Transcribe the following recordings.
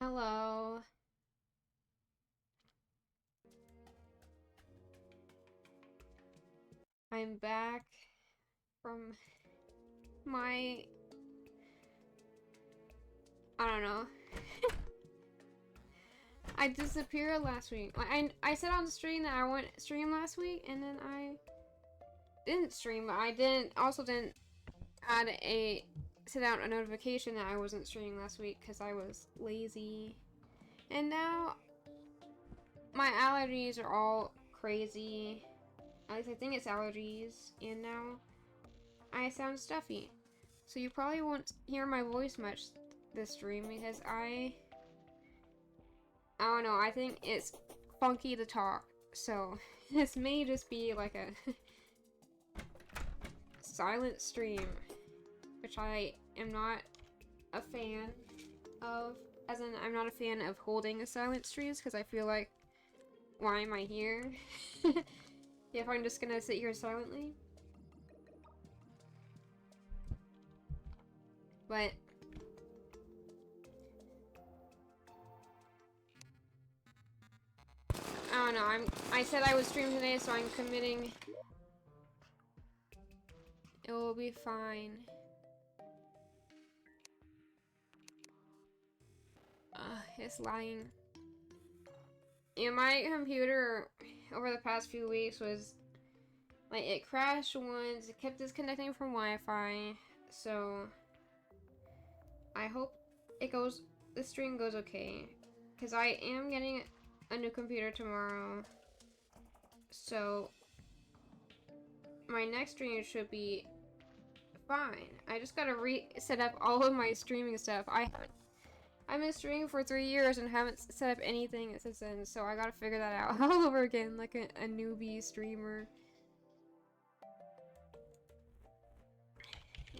Hello. I'm back from my... I don't know. I disappeared last week. I said on the stream that I went stream last week, and then I didn't stream, but I didn't add send out a notification that I wasn't streaming last week because I was lazy. And now my allergies are all crazy. At least I think it's allergies, and now I sound stuffy. So you probably won't hear my voice much this stream because I don't know, I think it's funky to talk. So this may just be like a silent stream, which I am not a fan of. As in, I'm not a fan of holding a silent streams because I feel like, why am I here? If I'm just gonna sit here silently. But I don't know, I said I would stream today, so I'm committing. It will be fine. It's lying. Yeah, my computer over the past few weeks was like, it crashed once, it kept disconnecting from Wi-Fi, so I hope the stream goes okay, because I am getting a new computer tomorrow, so my next stream should be fine. I just gotta reset up all of my streaming stuff. I've been streaming for 3 years and haven't set up anything since then, so I gotta figure that out all over again, like a newbie streamer.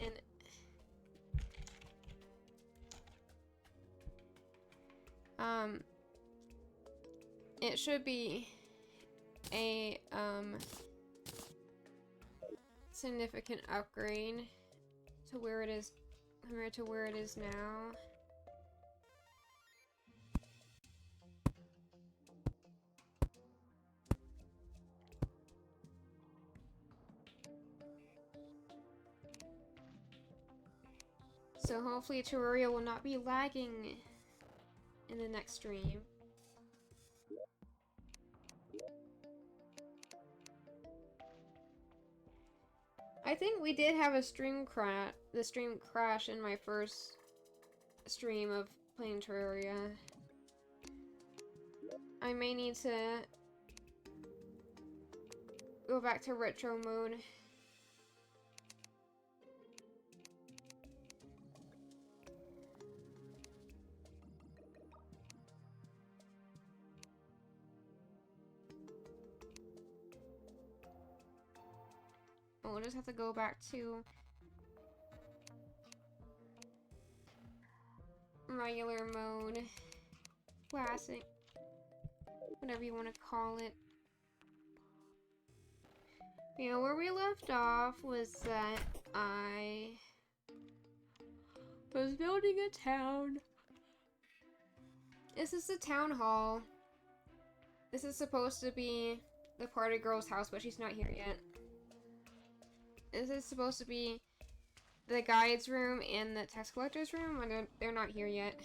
And it should be a significant upgrade to where it is compared to where it is now. So hopefully Terraria will not be lagging in the next stream. I think we did have a stream crash in my first stream of playing Terraria. I may need to go back to retro mode. We'll just have to go back to regular mode, classic, whatever you want to call it. You know, where we left off was that I was building a town. This is the town hall. This is supposed to be the party girl's house, but she's not here yet. This is supposed to be the guide's room and the tax collector's room, and they're not here yet.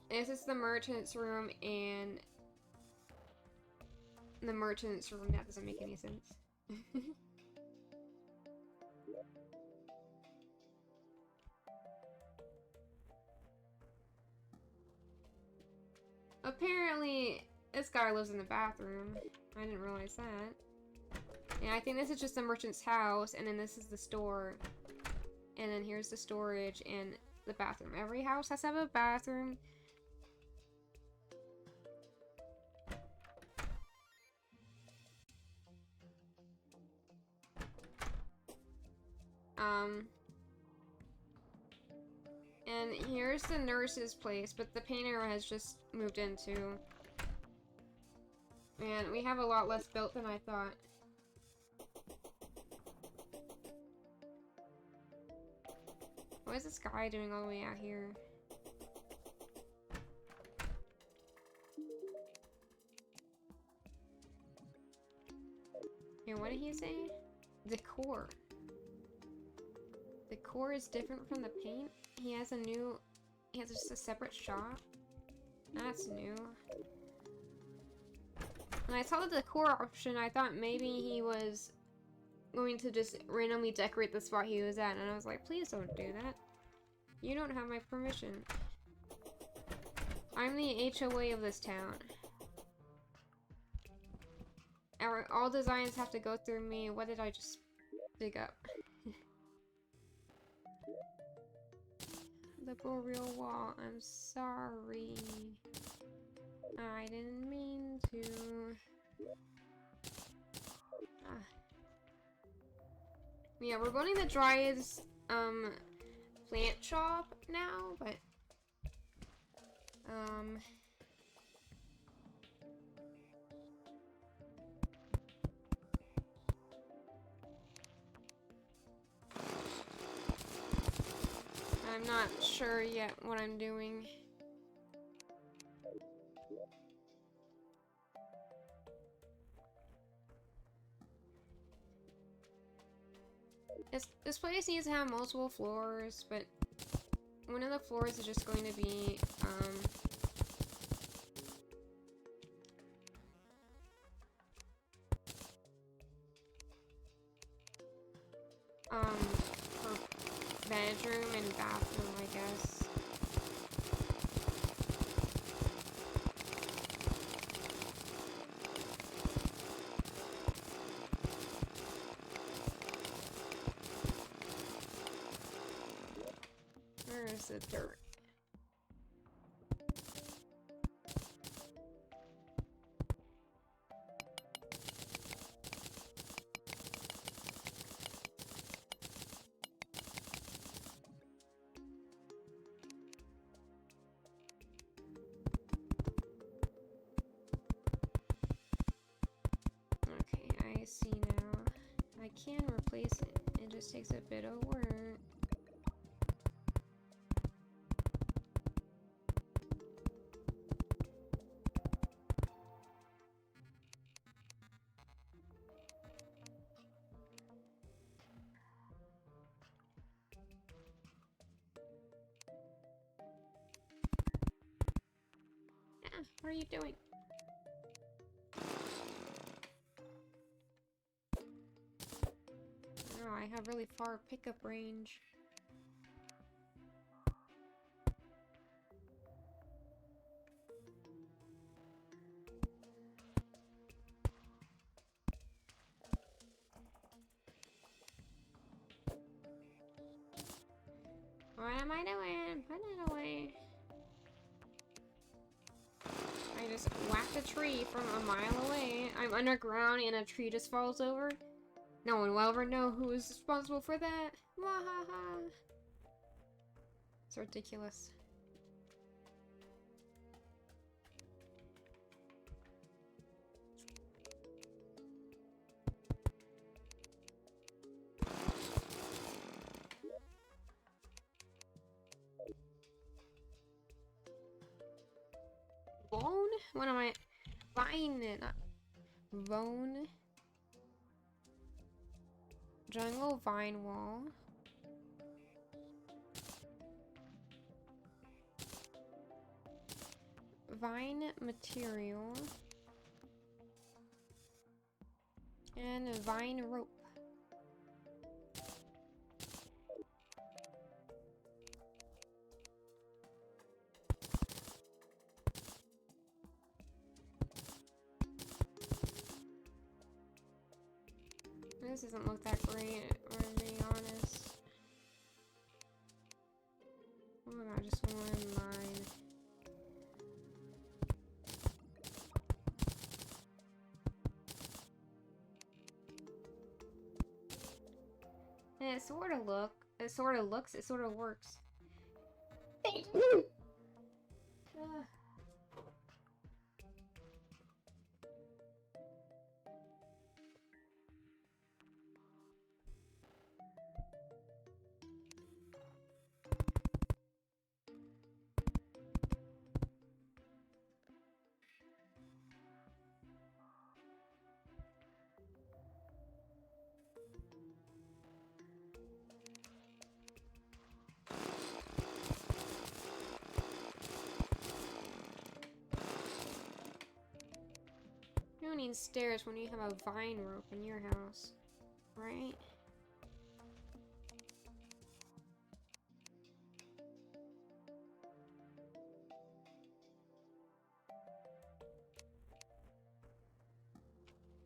This is the merchant's room and the merchant's room. That doesn't make any sense. Apparently, this guy lives in the bathroom. I didn't realize that. Yeah, I think this is just the merchant's house, and then this is the store. And then here's the storage and the bathroom. Every house has to have a bathroom. And here's the nurse's place, but the painter has just moved into. Man, we have a lot less built than I thought. What is this guy doing all the way out here? Here, what did he say? Decor. Decor is different from the paint. He has just a separate shop. That's new. When I saw the decor option, I thought maybe he was going to just randomly decorate the spot he was at, and I was like, please don't do that. You don't have my permission. I'm the HOA of this town. All designs have to go through me. What did I just dig up? The burial wall. I'm sorry. I didn't mean to. Yeah, we're going to the Dryad's plant shop now, but I'm not sure yet what I'm doing. This place needs to have multiple floors, but one of the floors is just going to be, for bedroom and bathroom, I guess. Where's the dirt? Okay, I see now. I can replace it. It just takes a bit of work. What are you doing? Oh, I have really far pickup range. What am I doing? Put it away. I just whacked a tree from a mile away. I'm underground and a tree just falls over. No one will ever know who is responsible for that. Wahaha. It's ridiculous. Bone? What am I? Vine, not bone. Jungle vine wall. Vine material. And a vine rope. This doesn't look that great, to be honest. Oh my god, just one line. And it sort of looks, it sort of works. You don't need stairs when you have a vine rope in your house, right?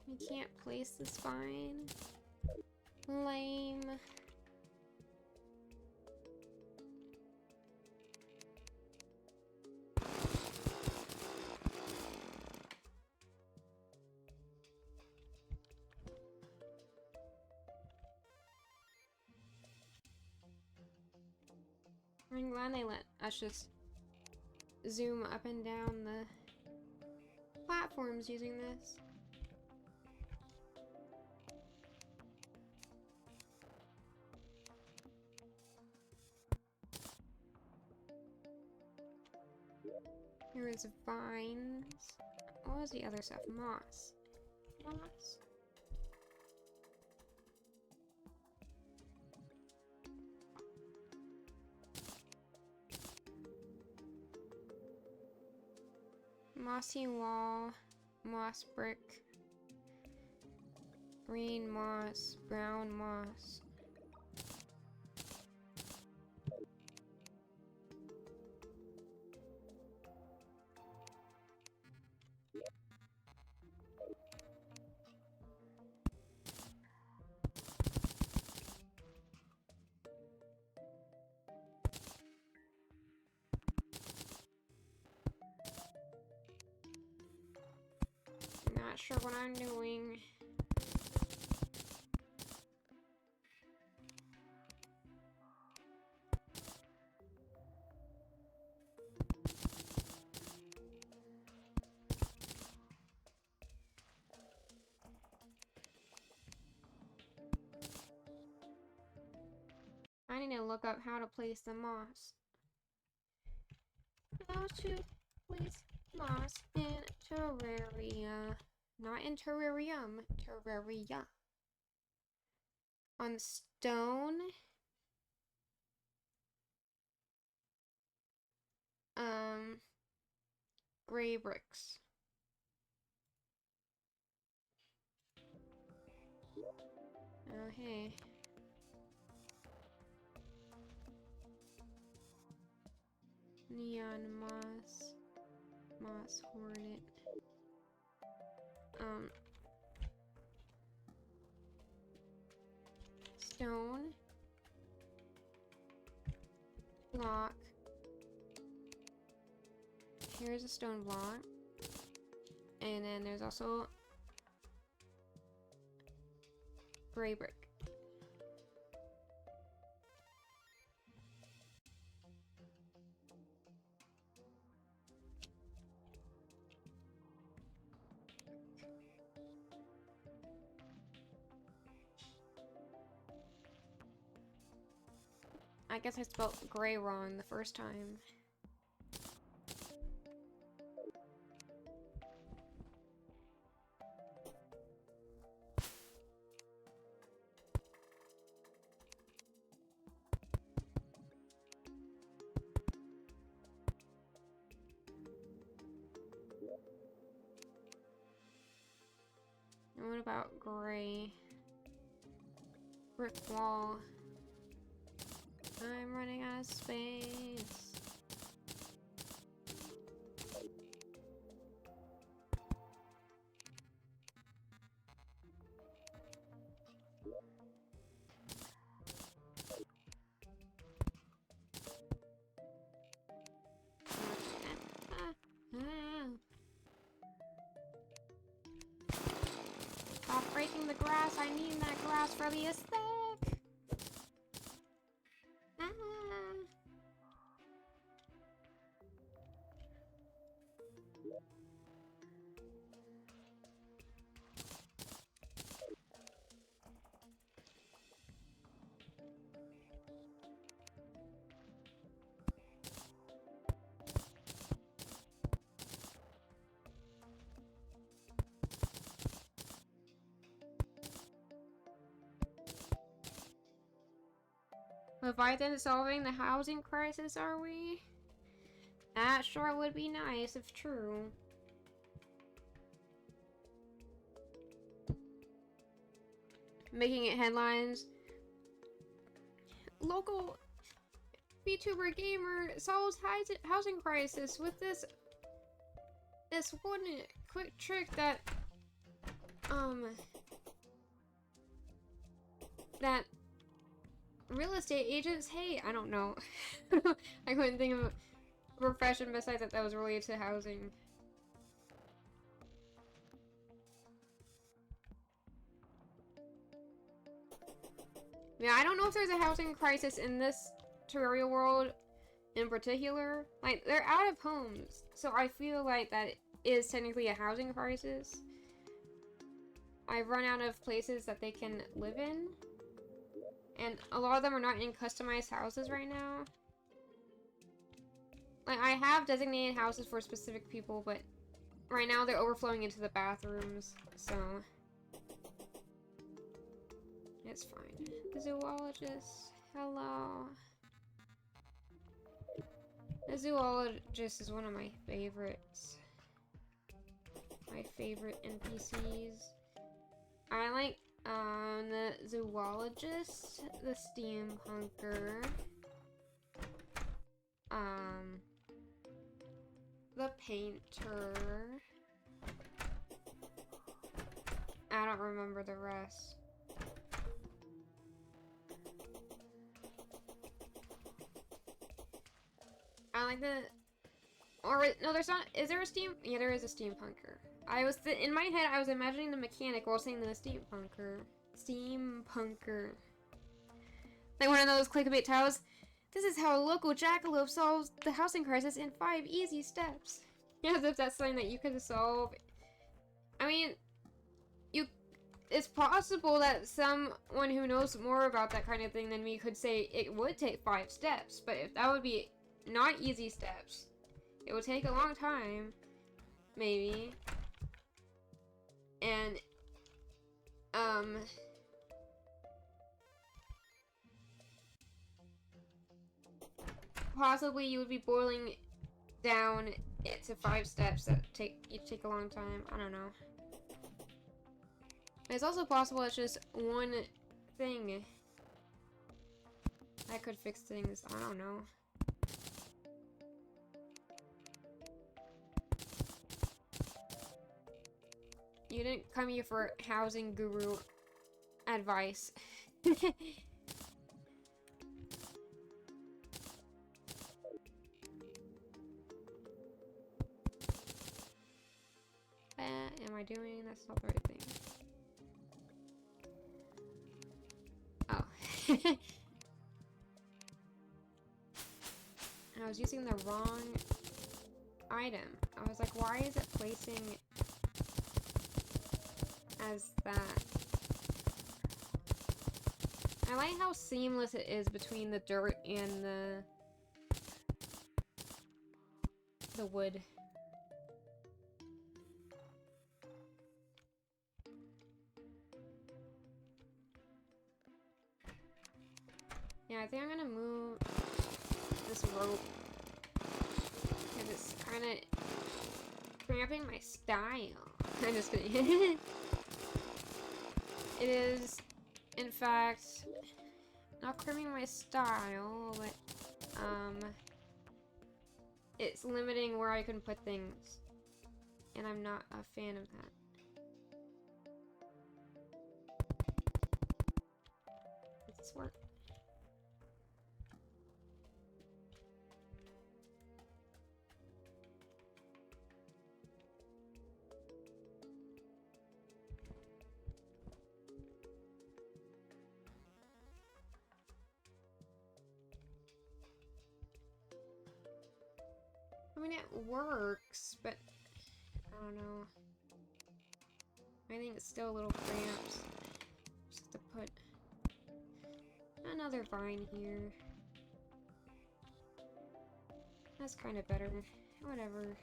We can't place this vine. Lame. I'm glad they let us just zoom up and down the platforms using this. Here is vines. What was the other stuff? Moss. Moss. Mossy wall, moss brick, green moss, brown moss. Not sure what I'm doing. I need to look up how to place the moss. How to place moss in Terraria. Not in terrarium, Terraria. On stone. Gray bricks. Oh, hey. Neon moss. Moss hornet. Stone. Block. Here's a stone block. And then there's also gray brick. I guess I spelled gray wrong the first time. And what about gray? Brick wall. I'm running out of space. Stop breaking the grass. I need that grass for the aesthetic. Leviathan solving the housing crisis, are we? That sure would be nice if true. Making it headlines. Local VTuber gamer solves housing crisis with this one quick trick that that real estate agents hate. I don't know. I couldn't think of a profession besides that was related to housing. Yeah, I don't know if there's a housing crisis in this Terraria world in particular. Like, they're out of homes, so I feel like that is technically a housing crisis. I've run out of places that they can live in, and a lot of them are not in customized houses right now. Like, I have designated houses for specific people, but right now they're overflowing into the bathrooms, so it's fine. The zoologist, hello. The zoologist is one of my favorites. My favorite NPCs. I like the zoologist, the steampunker, the painter. I don't remember the rest. I like the... Or, no, there's not... Is there a steam... Yeah, there is a steampunker. In my head, I was imagining the mechanic while saying the steampunker. Steampunker. Like one of those clickbait titles. This is how a local jackalope solves the housing crisis in 5 easy steps. Yeah, as if that's something that you could solve. I mean, it's possible that someone who knows more about that kind of thing than me could say it would take 5 steps, but if that would be not easy steps, it would take a long time, maybe. And, possibly you would be boiling down it to 5 steps that take a long time. I don't know. It's also possible it's just one thing that could fix things. I don't know. You didn't come here for housing guru advice. Am I doing? That's not the right thing. Oh. I was using the wrong item. I was like, why is it placing as that? I like how seamless it is between the dirt and the wood. Yeah, I think I'm gonna move this rope because it's kind of cramping my style. I'm just kidding. It is, in fact, not cramping my style, but it's limiting where I can put things, and I'm not a fan of that. Does this work? I mean, it works, but I don't know. I think it's still a little cramped. Just have to put another vine here. That's kind of better. Whatever.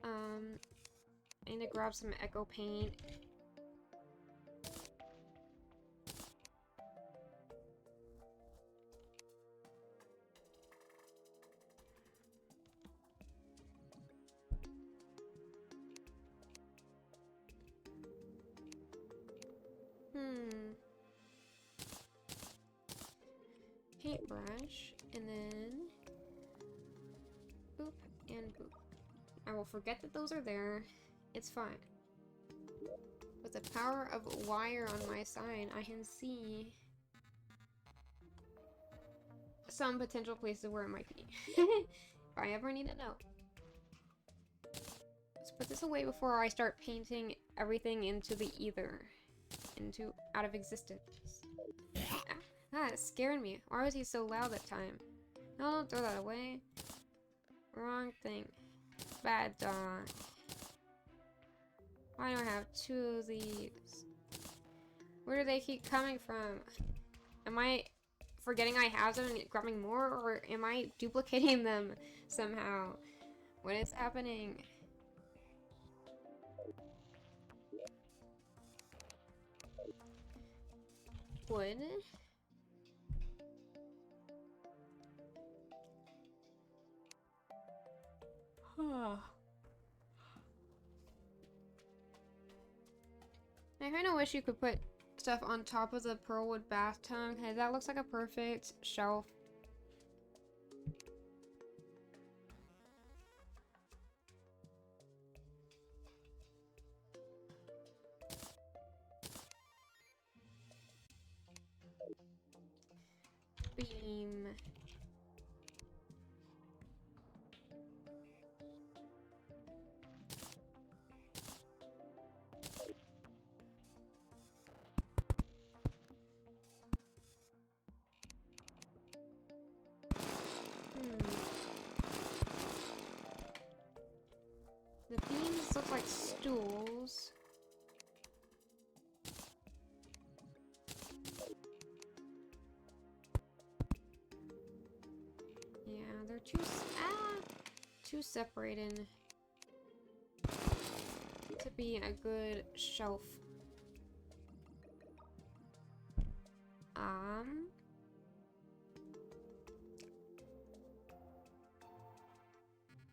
I need to grab some echo paint. paintbrush, and then boop and boop. I will forget that those are there. It's fine. With the power of wire on my side, I can see some potential places where it might be. If I ever need to know. Let's put this away before I start painting everything into the ether. Out of existence. Ah, it scared me. Why was he so loud that time? No, don't throw that away. Wrong thing. Bad dog. Why do I have two of these? Where do they keep coming from? Am I forgetting I have them and grabbing more, or am I duplicating them somehow? What is happening? Wood. I kind of wish you could put stuff on top of the pearlwood bathtub, because that looks like a perfect shelf. Beam. The beams look like stools. Yeah, they're too separated to be a good shelf.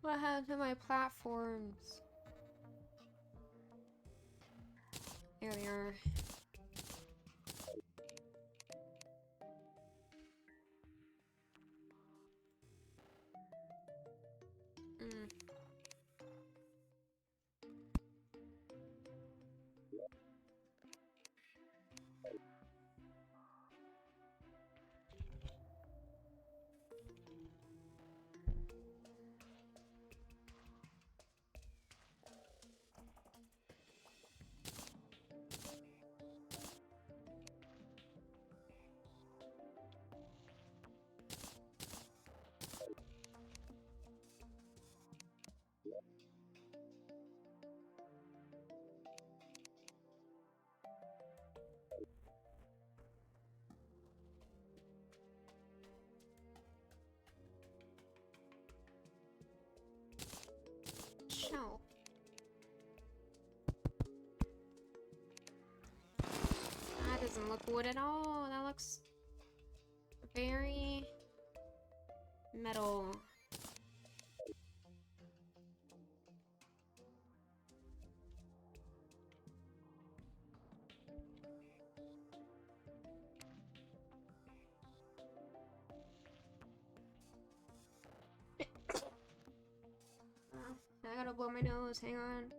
What happened to my platforms? There they are. Shelf. That doesn't look wood at all. That looks very metal. I gotta blow my nose, hang on.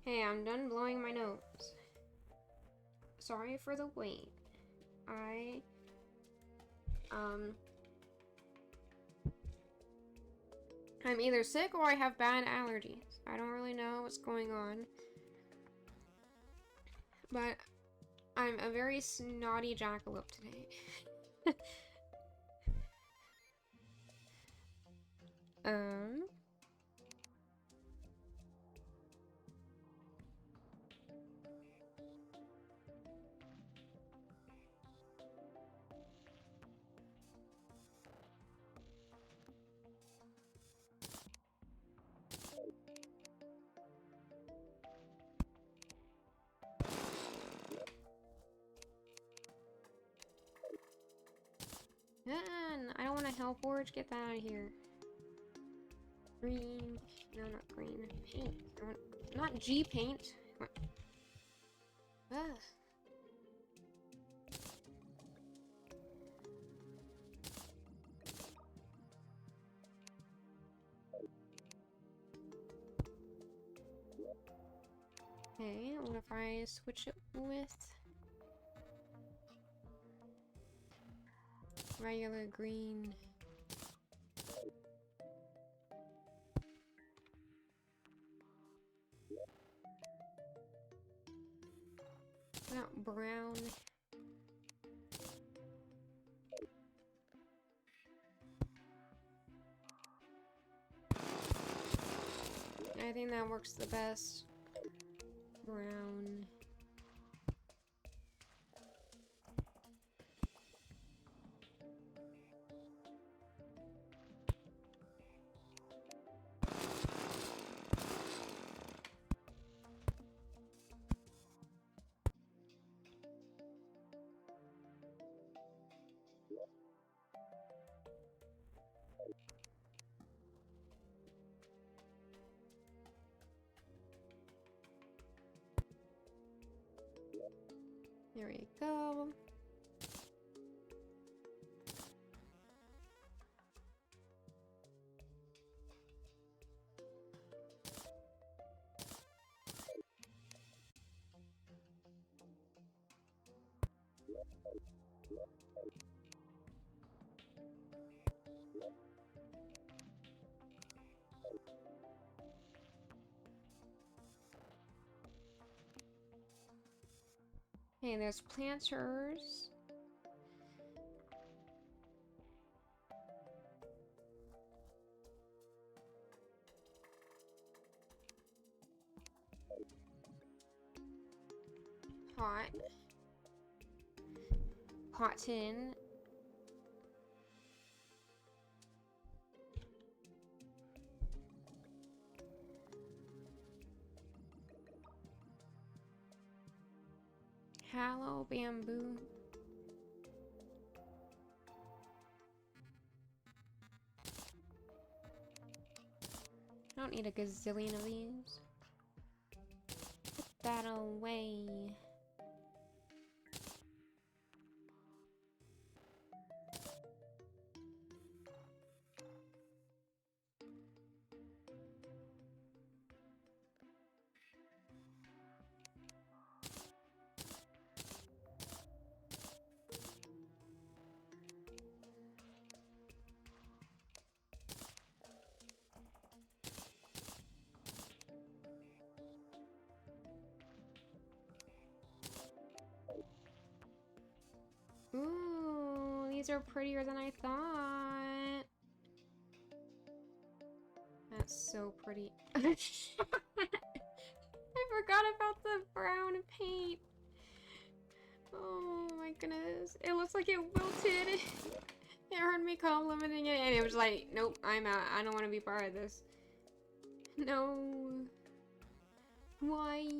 Hey, I'm done blowing my nose. Sorry for the wait. I'm either sick or I have bad allergies. I don't really know what's going on. But I'm a very snotty jackalope today. I don't want to help Forge. Get that out of here. Green. No, not green. Paint. Not G paint. Ugh. Okay, what if I switch it with regular green? Not brown. I think that works the best. Brown. There we go. Okay, there's planters. Pot. Pot tin. Hallow bamboo. I don't need a gazillion of these. Put that away. Ooh, these are prettier than I thought. That's so pretty. I forgot about the brown paint. Oh my goodness. It looks like it wilted. It heard me complimenting it and it was like, nope, I'm out. I don't want to be part of this. No. Why?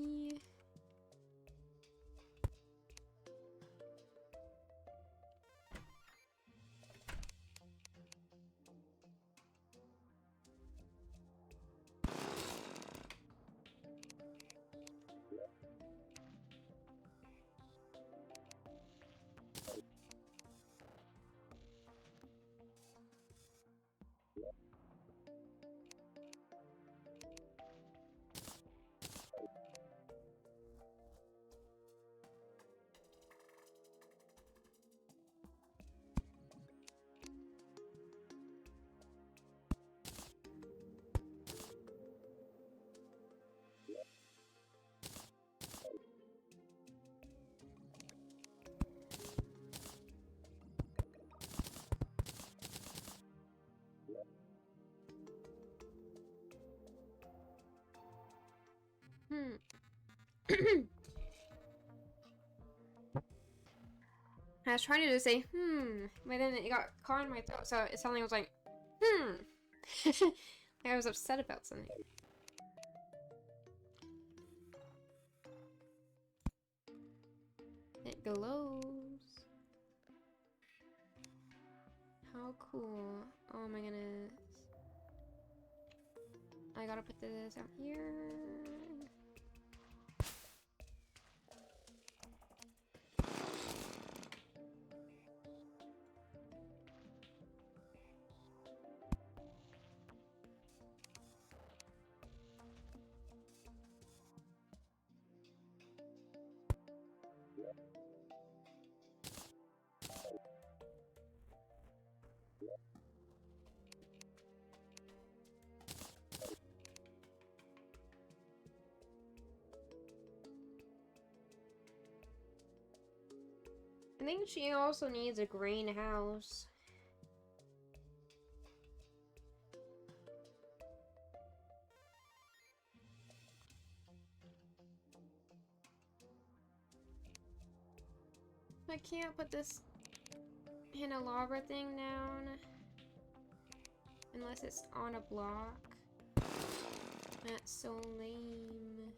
I was trying to just say, but then it got caught in my throat, so it suddenly was like, I was upset about something. It glows. How cool. Oh my goodness. I gotta put this out here. I think she also needs a greenhouse. I can't put this candelabra thing down unless it's on a block. That's so lame.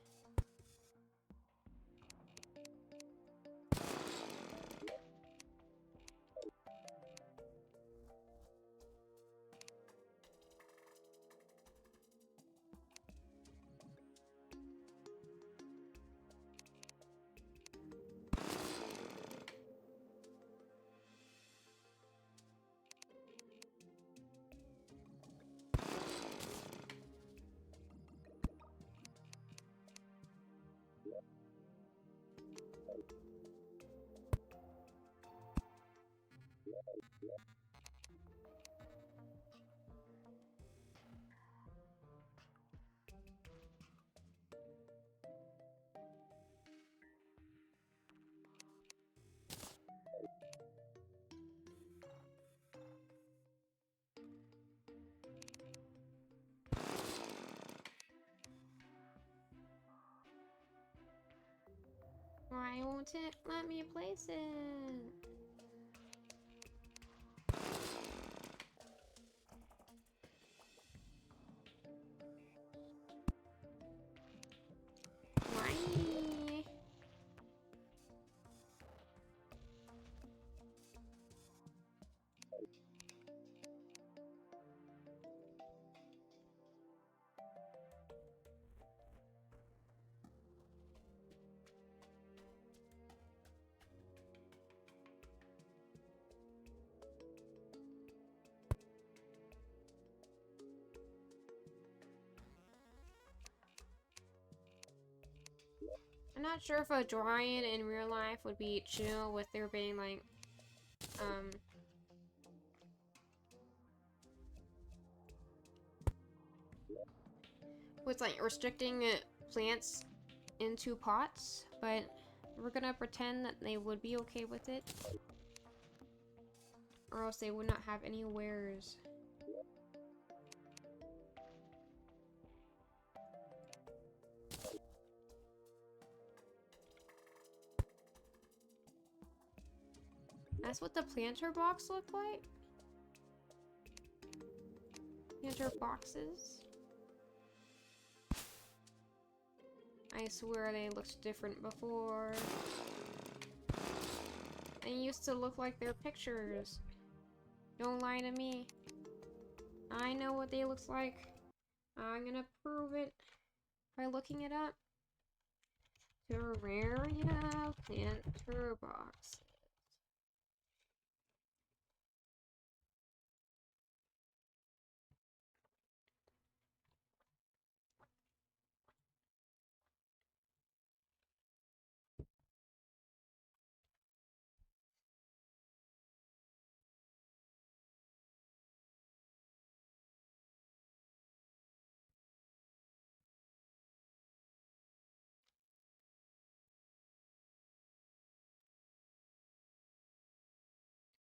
Why won't it let me place it? Why? I'm not sure if a drawing in real life would be chill with there being like, with like restricting plants into pots, but we're gonna pretend that they would be okay with it, or else they would not have any wares. That's what the planter box looked like? Planter boxes? I swear they looked different before. They used to look like their pictures. Don't lie to me. I know what they look like. I'm gonna prove it by looking it up. Terraria planter box.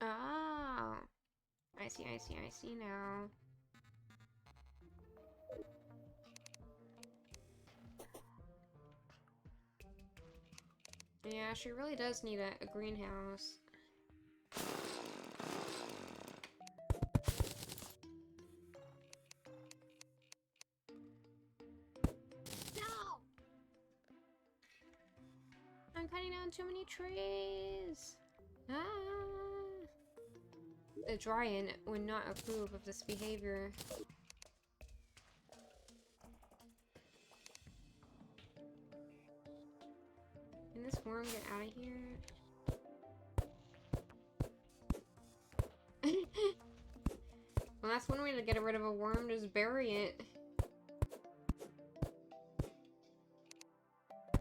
Oh, I see now. Yeah, she really does need a greenhouse. No! I'm cutting down too many trees! Ah! The Dryan would not approve of this behavior. Can this worm get out of here? Well, that's one way to get rid of a worm, just bury it.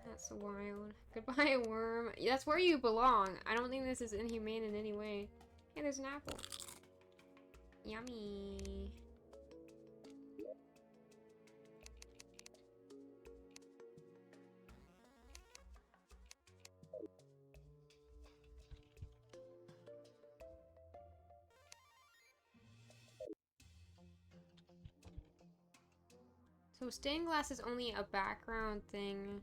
That's wild. Goodbye, worm. That's where you belong. I don't think this is inhumane in any way. Hey, there's an apple. Yummy. So stained glass is only a background thing.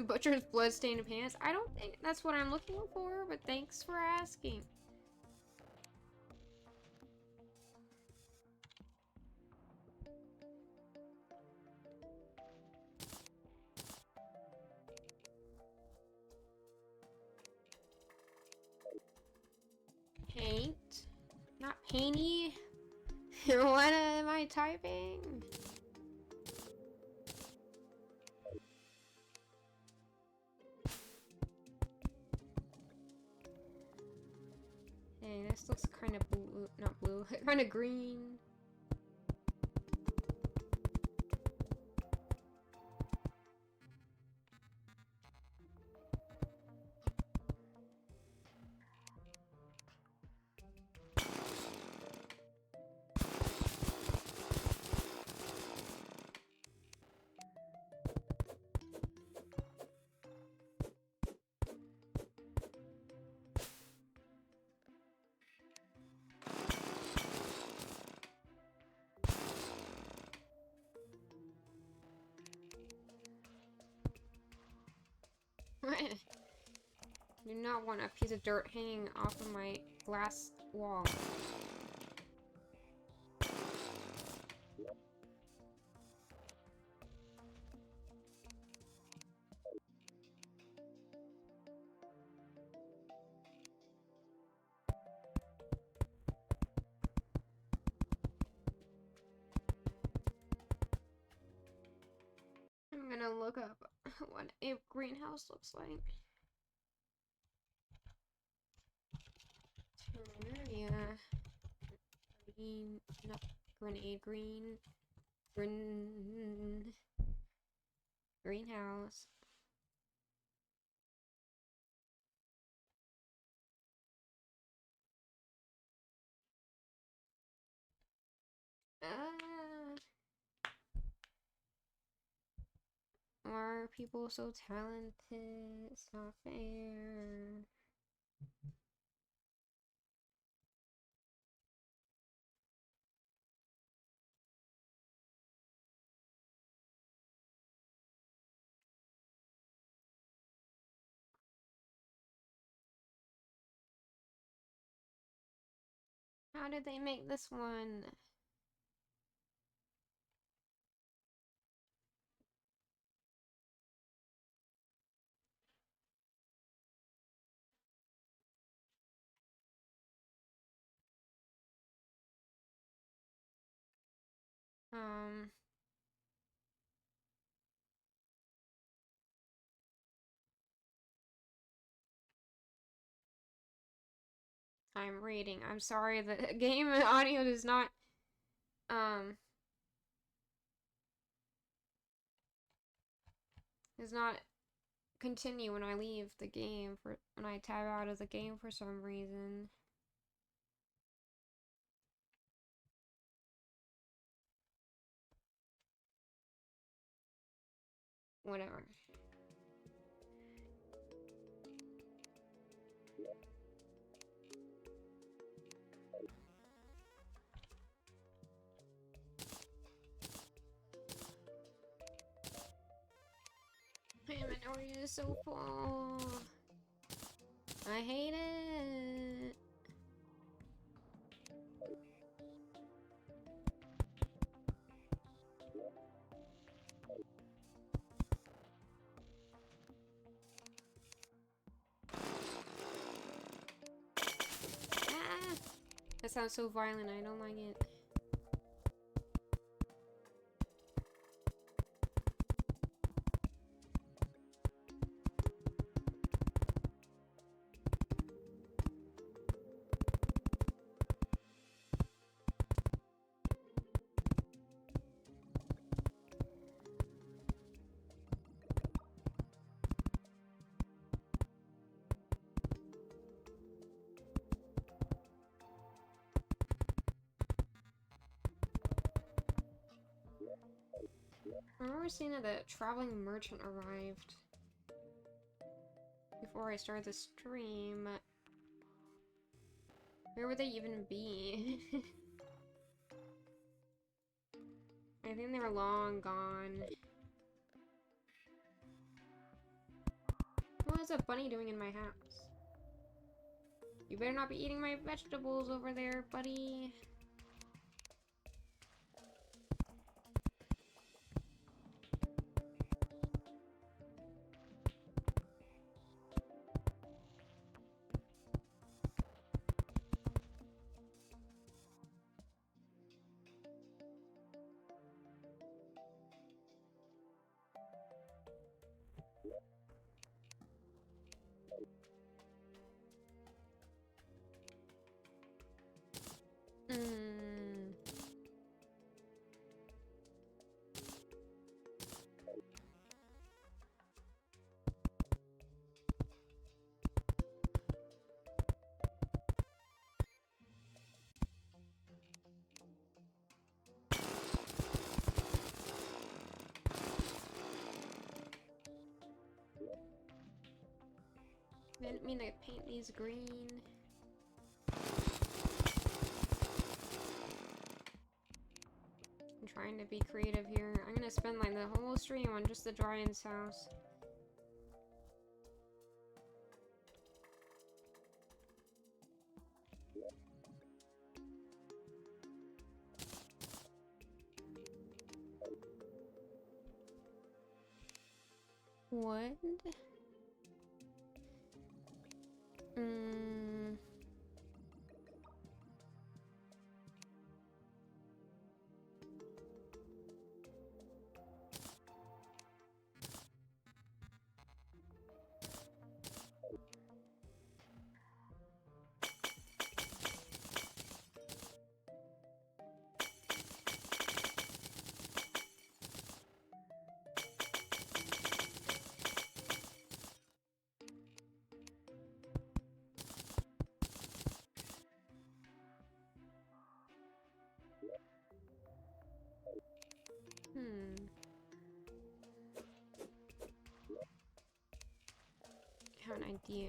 Butcher's blood-stained pants? I don't think that's what I'm looking for, but thanks for asking. Paint? Not painty? What am I typing? Hey, this looks kind of blue, not blue, kind of green. I do not want a piece of dirt hanging off of my glass wall. I'm gonna look up what a greenhouse looks like. Terraria. Green, no, grenade green. Greenhouse. Why are people so talented? It's not fair. How did they make this one? Um, I'm reading. I'm sorry, the game audio does not, does not continue when I leave the game when I tab out of the game for some reason. Whatever. Wait a minute, inventory is so full. I hate it. Ah! That sounds so violent, I don't like it. I remember seeing that the traveling merchant arrived before I started the stream. Where would they even be? I think they were long gone. What is a bunny doing in my house? You better not be eating my vegetables over there, buddy. I didn't mean to paint these green. I'm trying to be creative here. I'm gonna spend like the whole stream on just the Giant's house. What? I have an idea.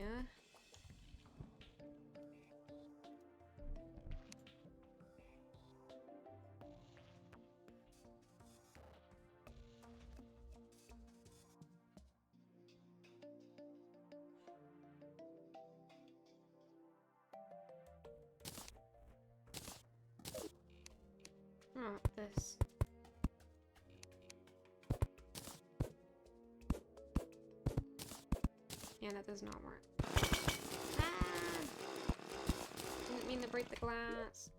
Oh, this. Yeah, that does not work. Ah! Didn't mean to break the glass.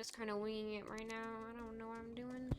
just kind of winging it right now. I don't know what I'm doing.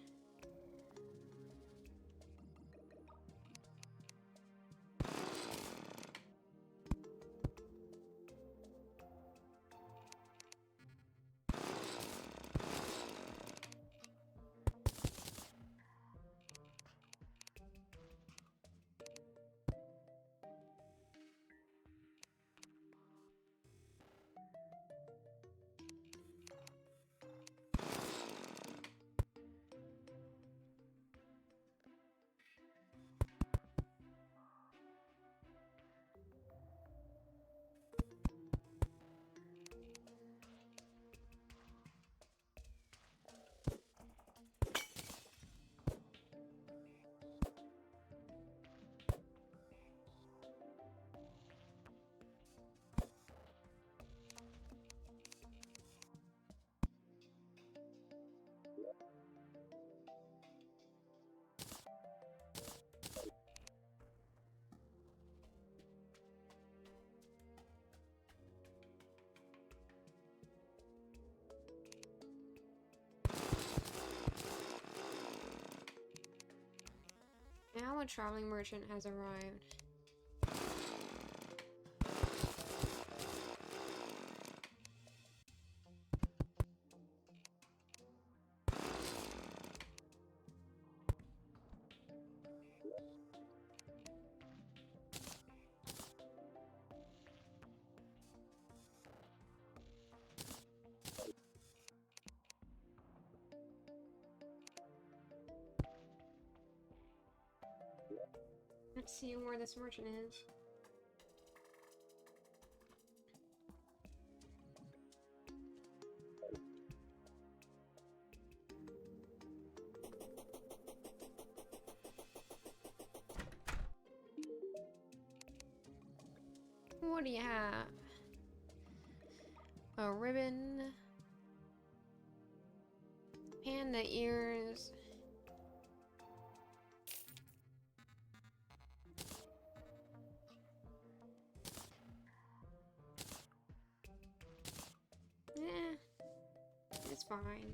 Now a traveling merchant has arrived. Let's see where this merchant is. What do you have? A ribbon. Panda ears. Eh, it's fine.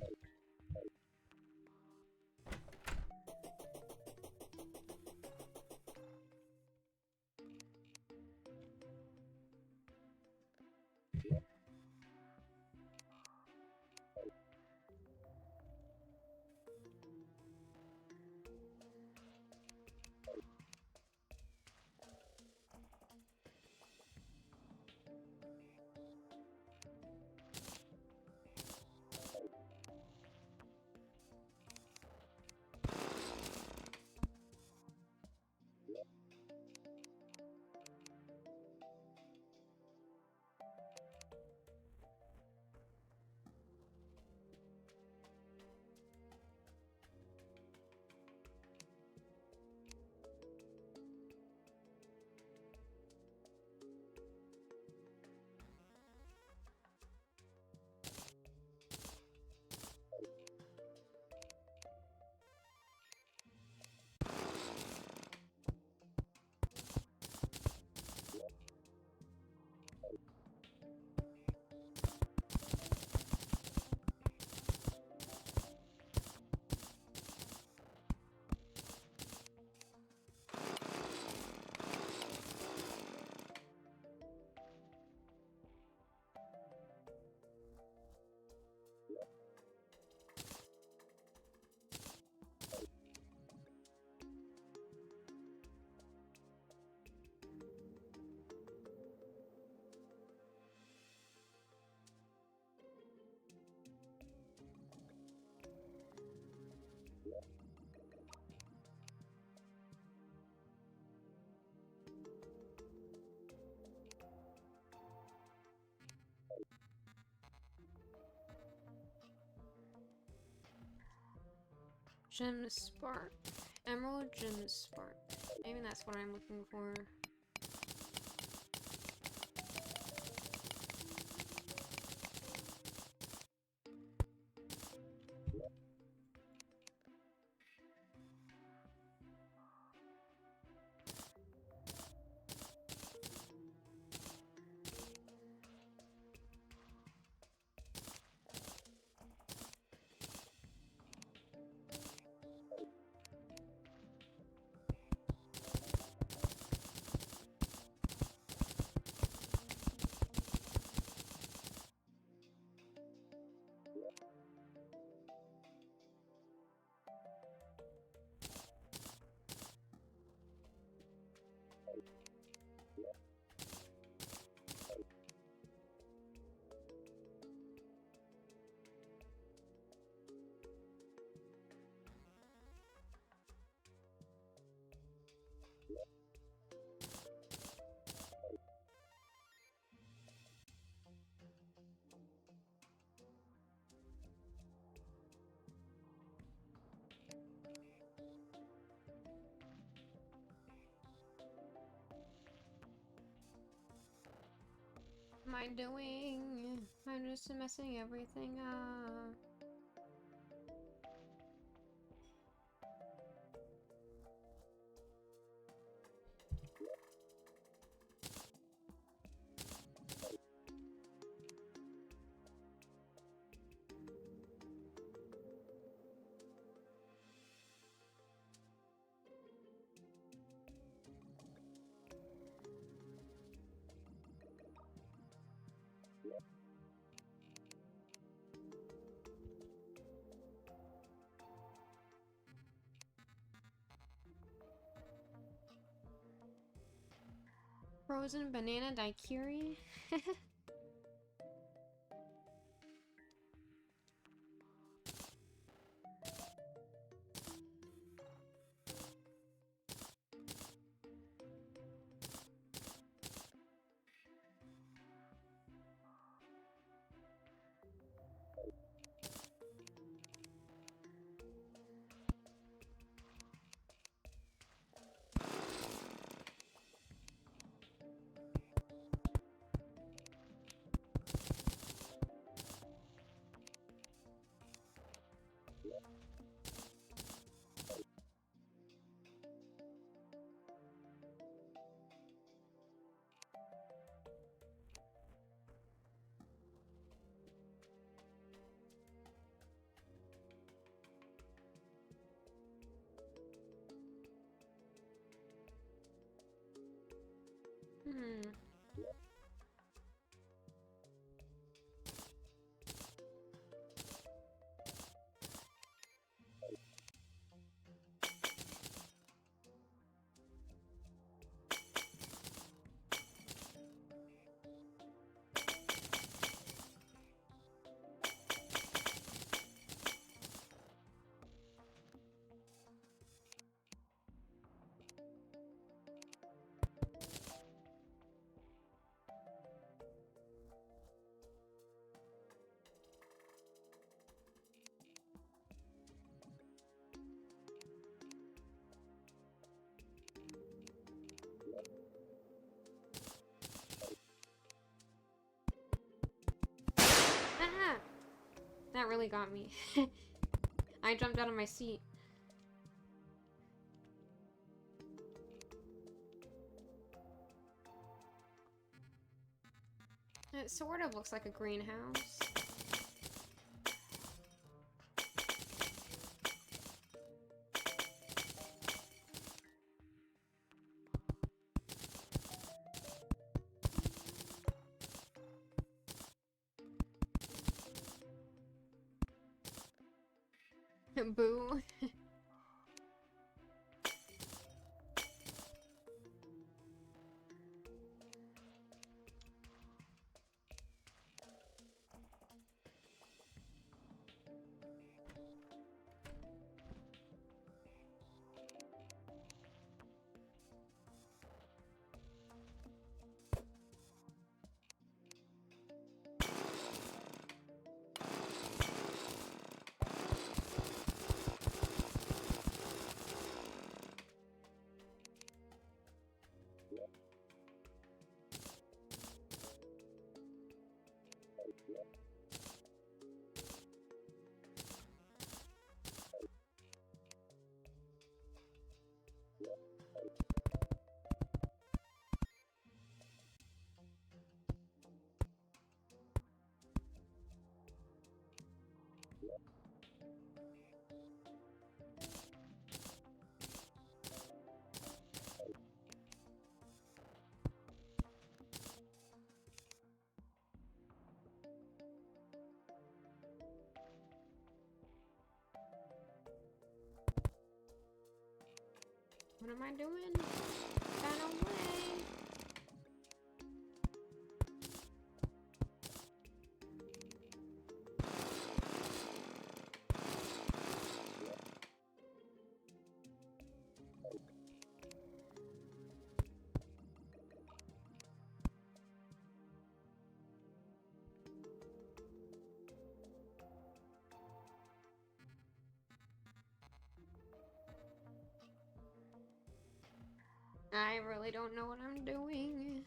Gem spark. Emerald gem spark. Maybe that's what I'm looking for. am I doing? I'm just messing everything up. Frozen banana daiquiri? Hmm. Ah! That really got me. I jumped out of my seat. It sort of looks like a greenhouse. Boo. What am I doing? Got away. I really don't know what I'm doing.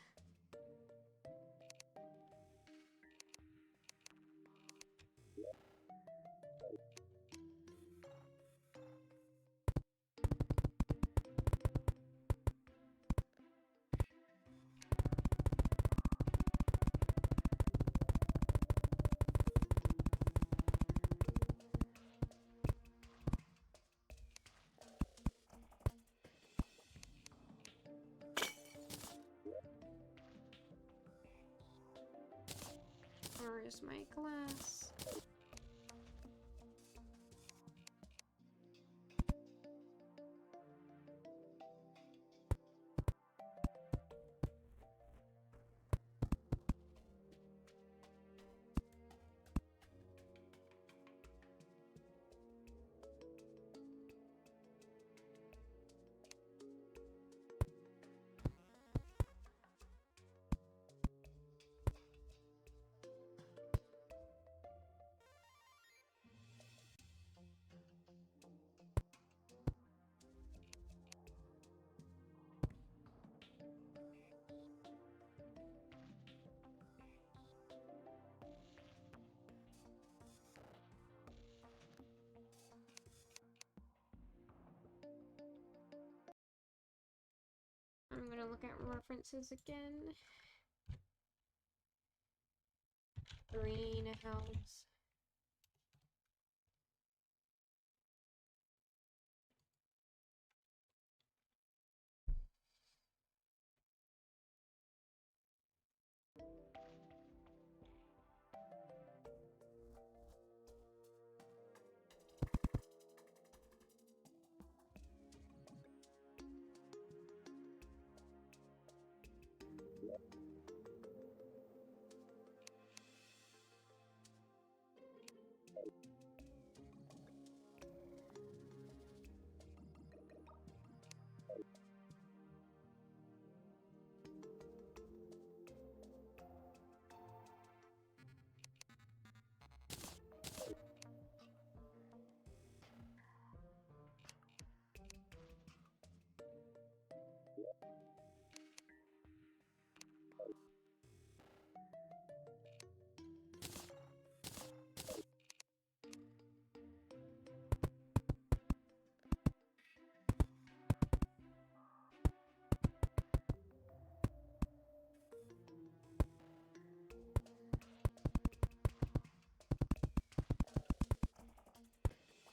Where's my glass? I'm gonna look at references again. Greenhouse.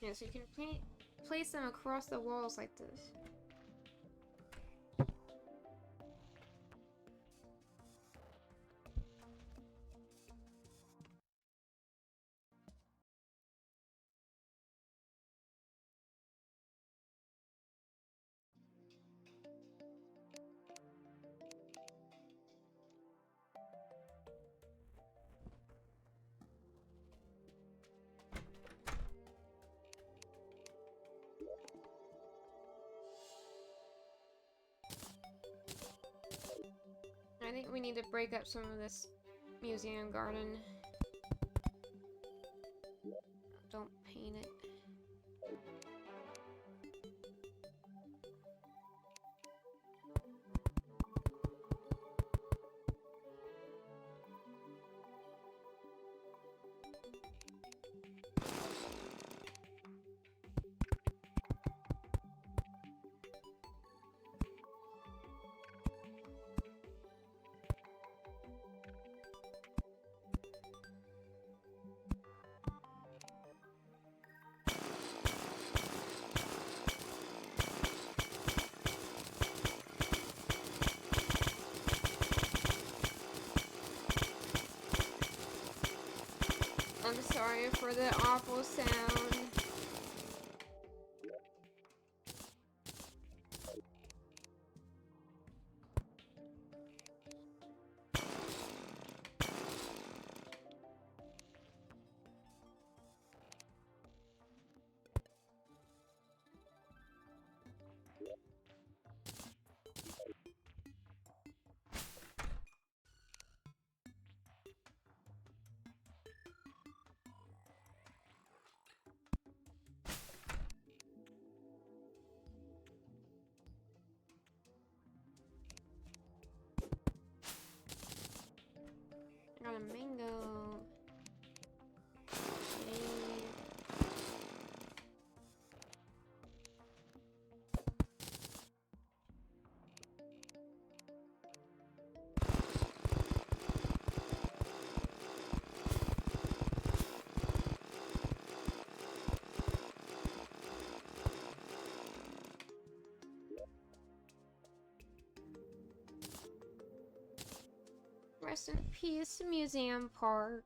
Yeah, so you can place them across the walls like this. I think we need to break up some of this museum garden. Don't paint it. I'm sorry for the awful sound. I got a mango. Yay. Rest in peace, Museum Park.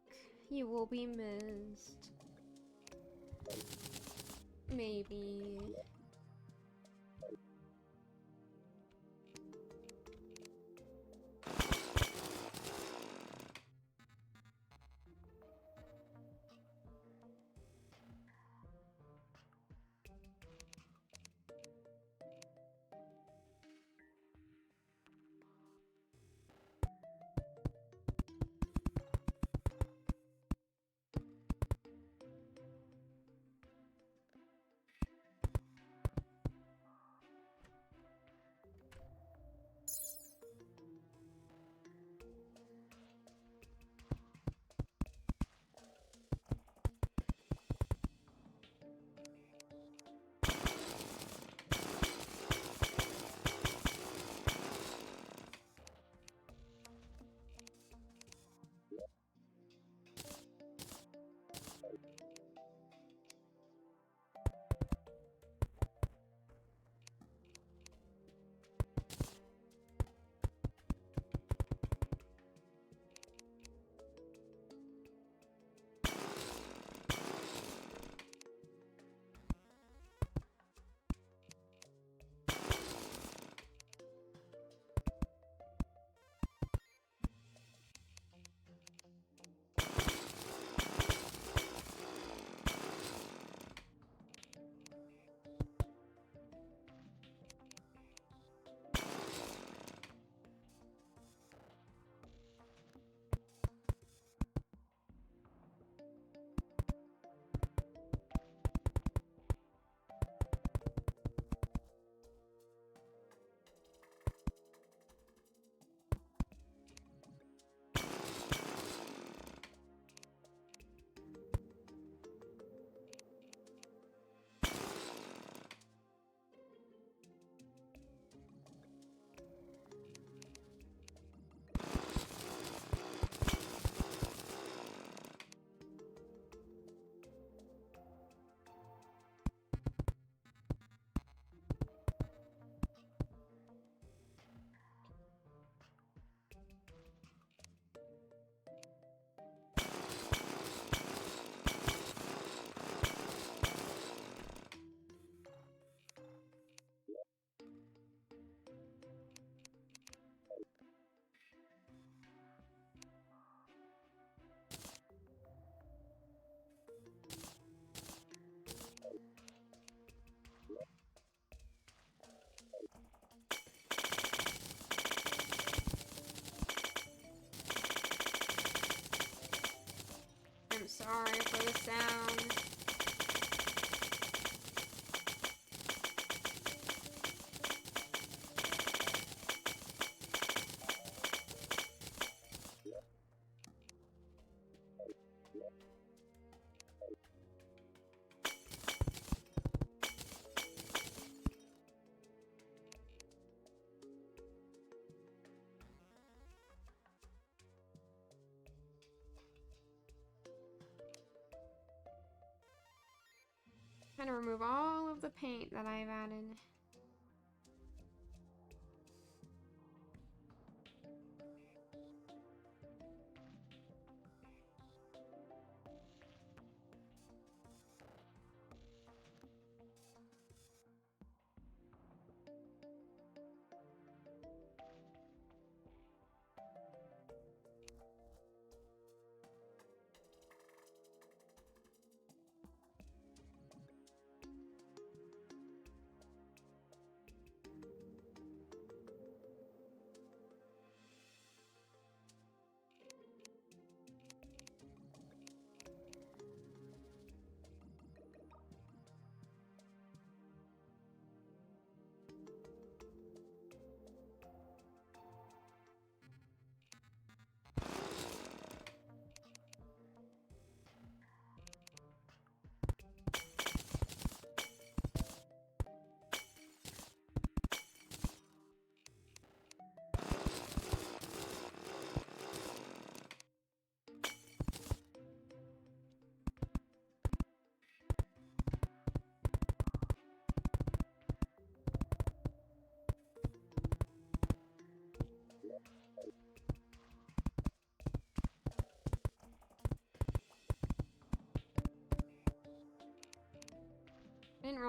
You will be missed. Maybe. I'm sorry for the sound. I'm gonna remove all of the paint that I've added.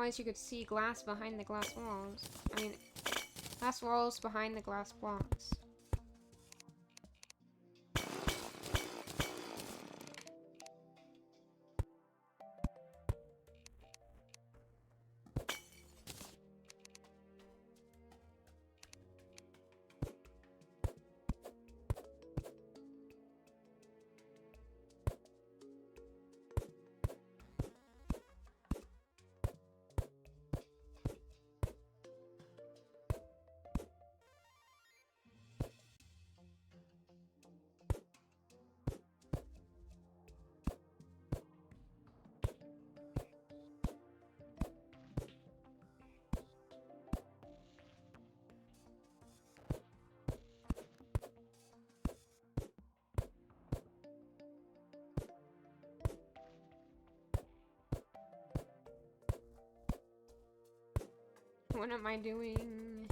realize you could see glass behind the glass walls. I mean, glass walls behind the glass blocks. What am I doing?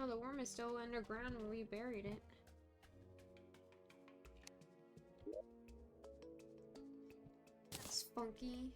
Oh, the worm is still underground where we buried it. That's funky.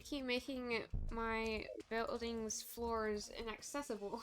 keep making my building's floors inaccessible.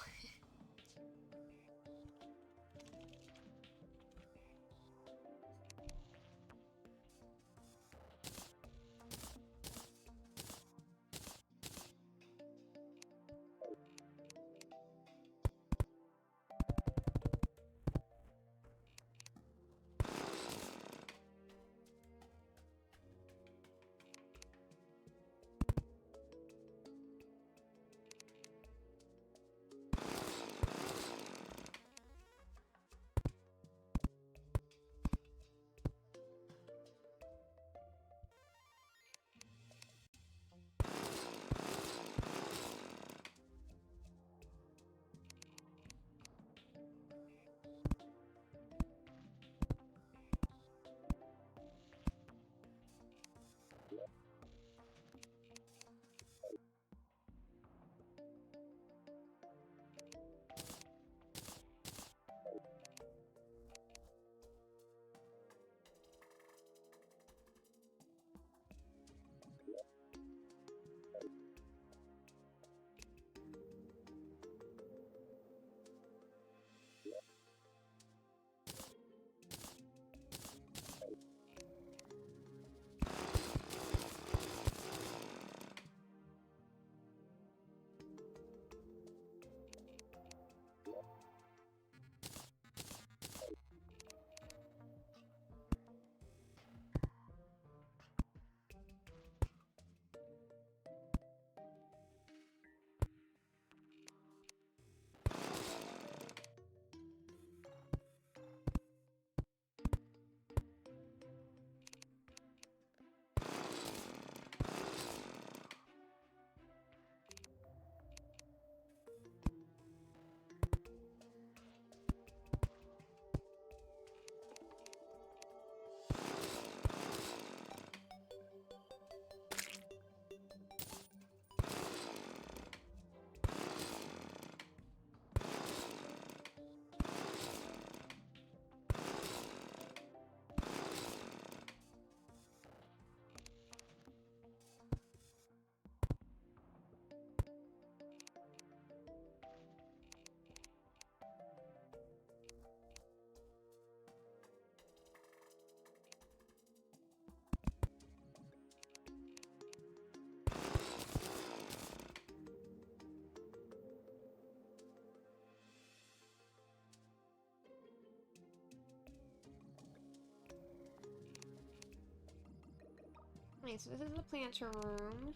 Okay, so this is the planter room.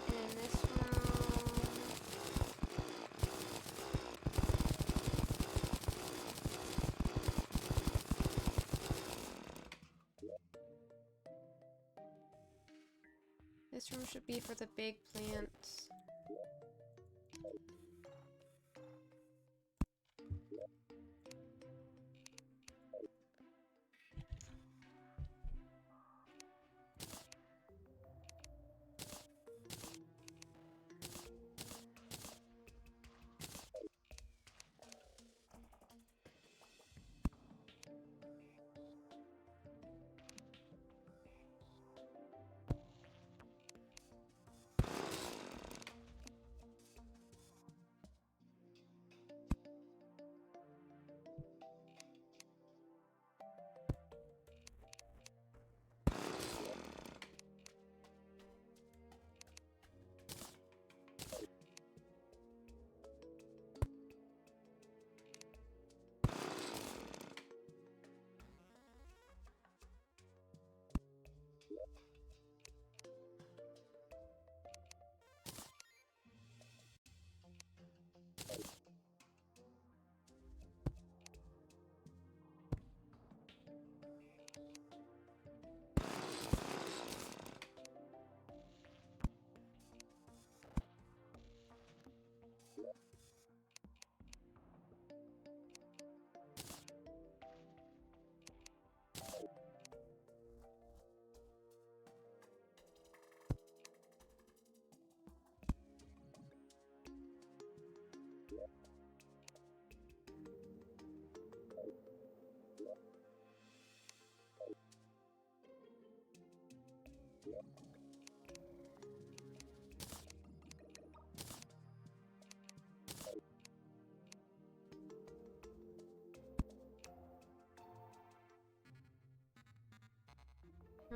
And then this room. This room should be for the big plants.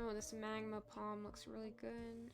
Oh, this magma palm looks really good.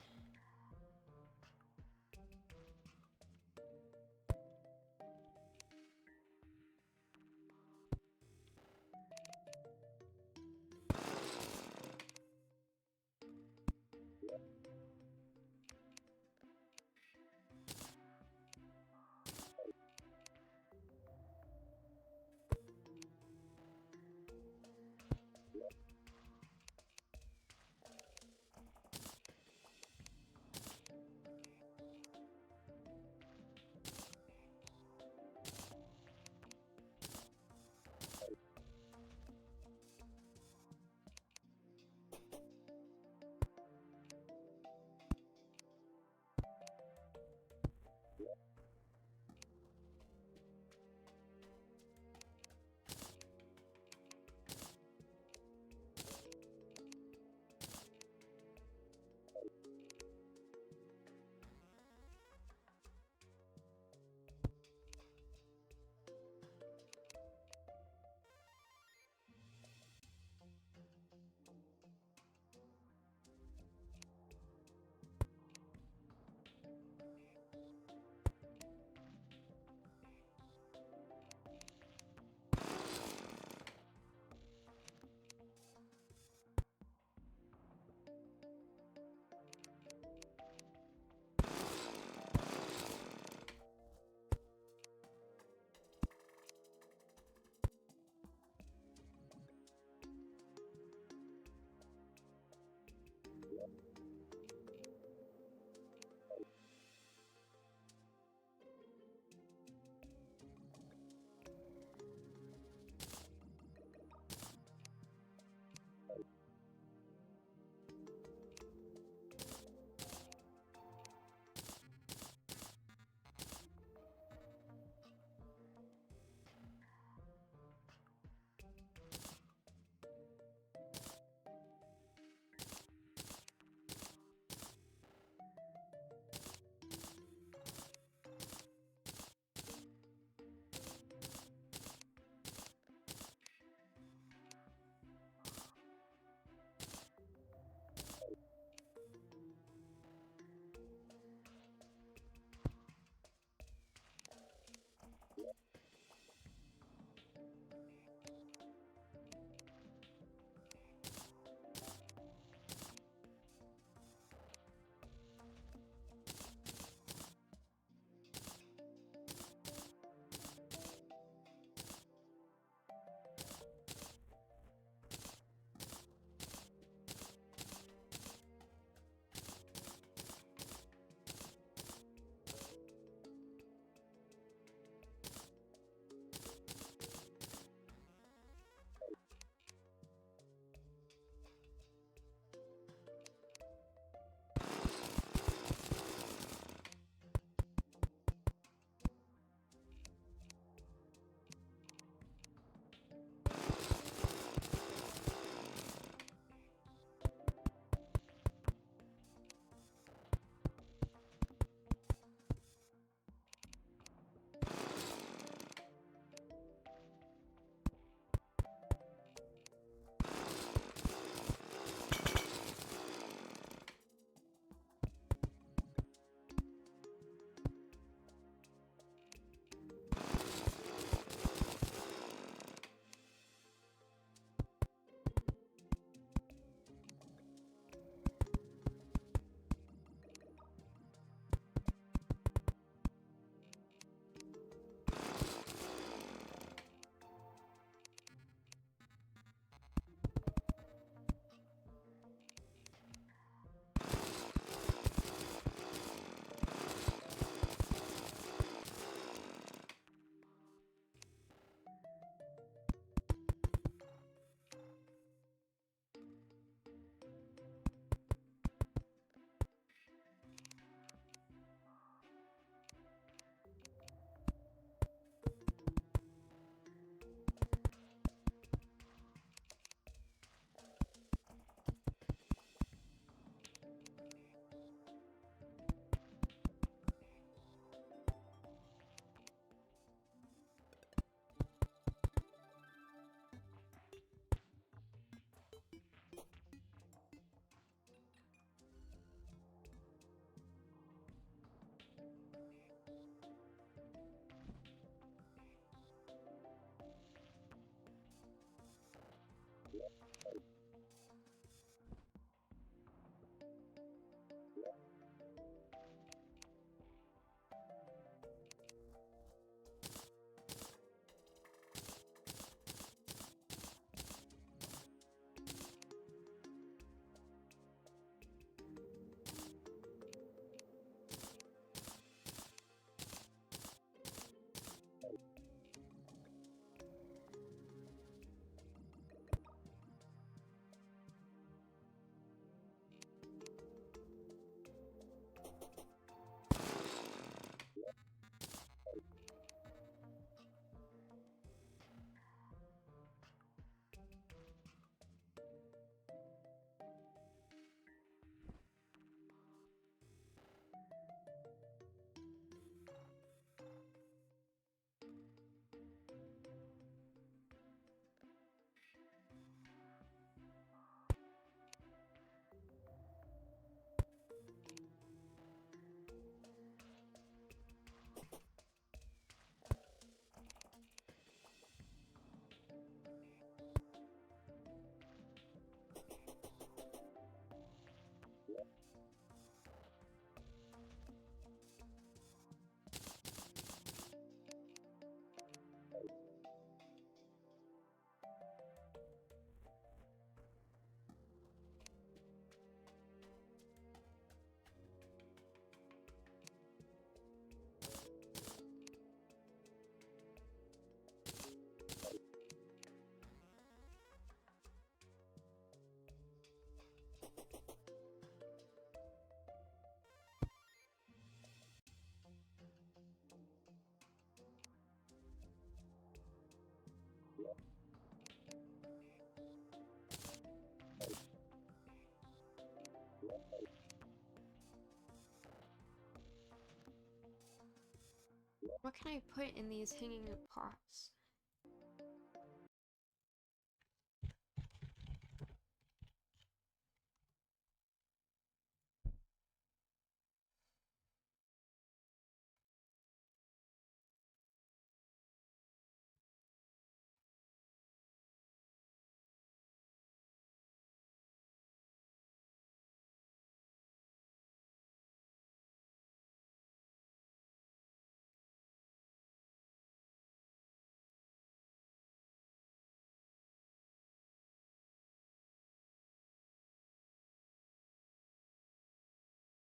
What can I put in these hanging pots?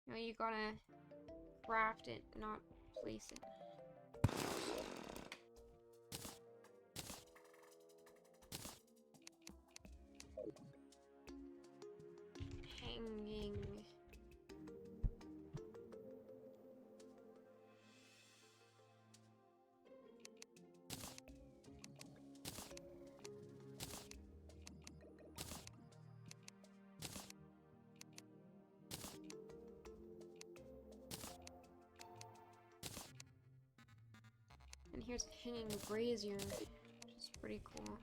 No, you gotta craft it, not place it. Hanging. And here's a hanging brazier, which is pretty cool.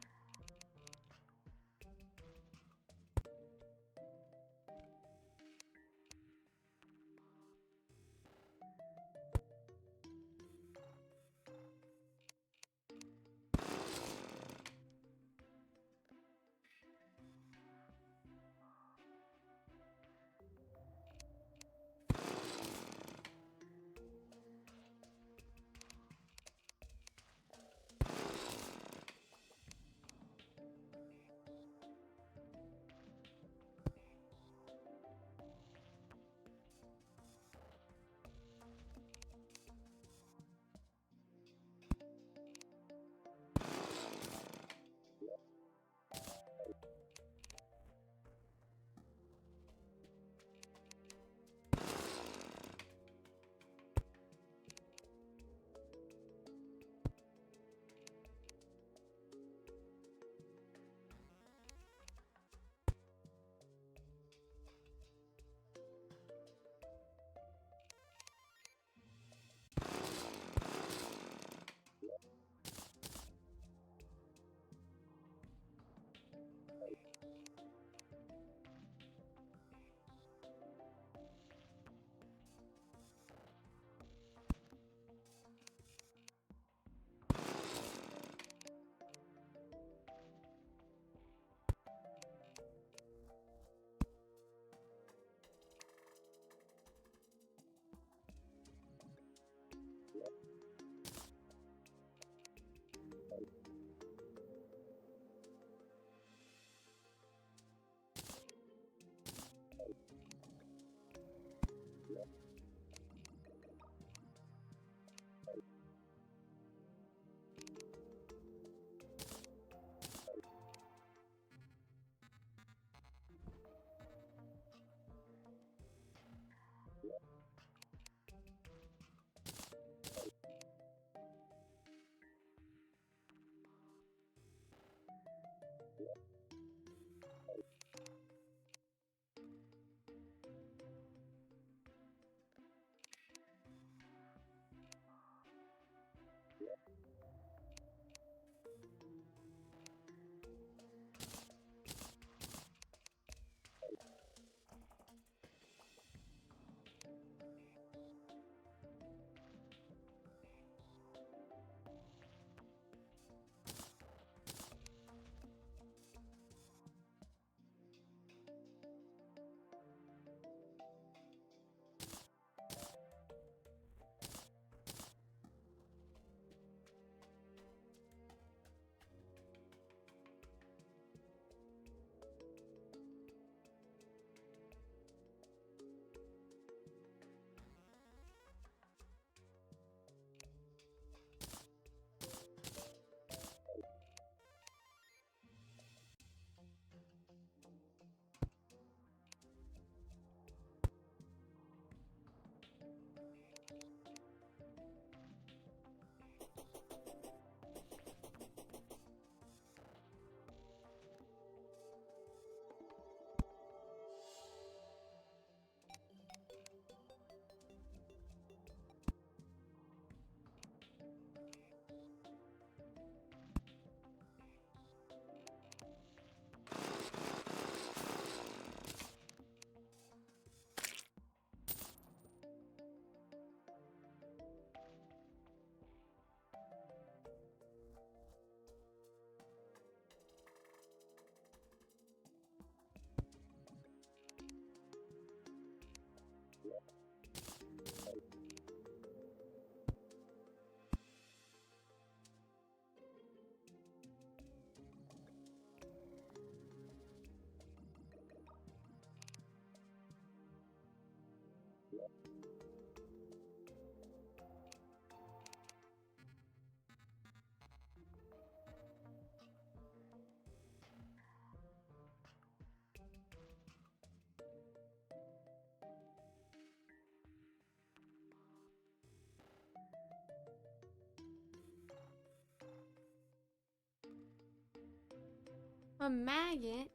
A maggot?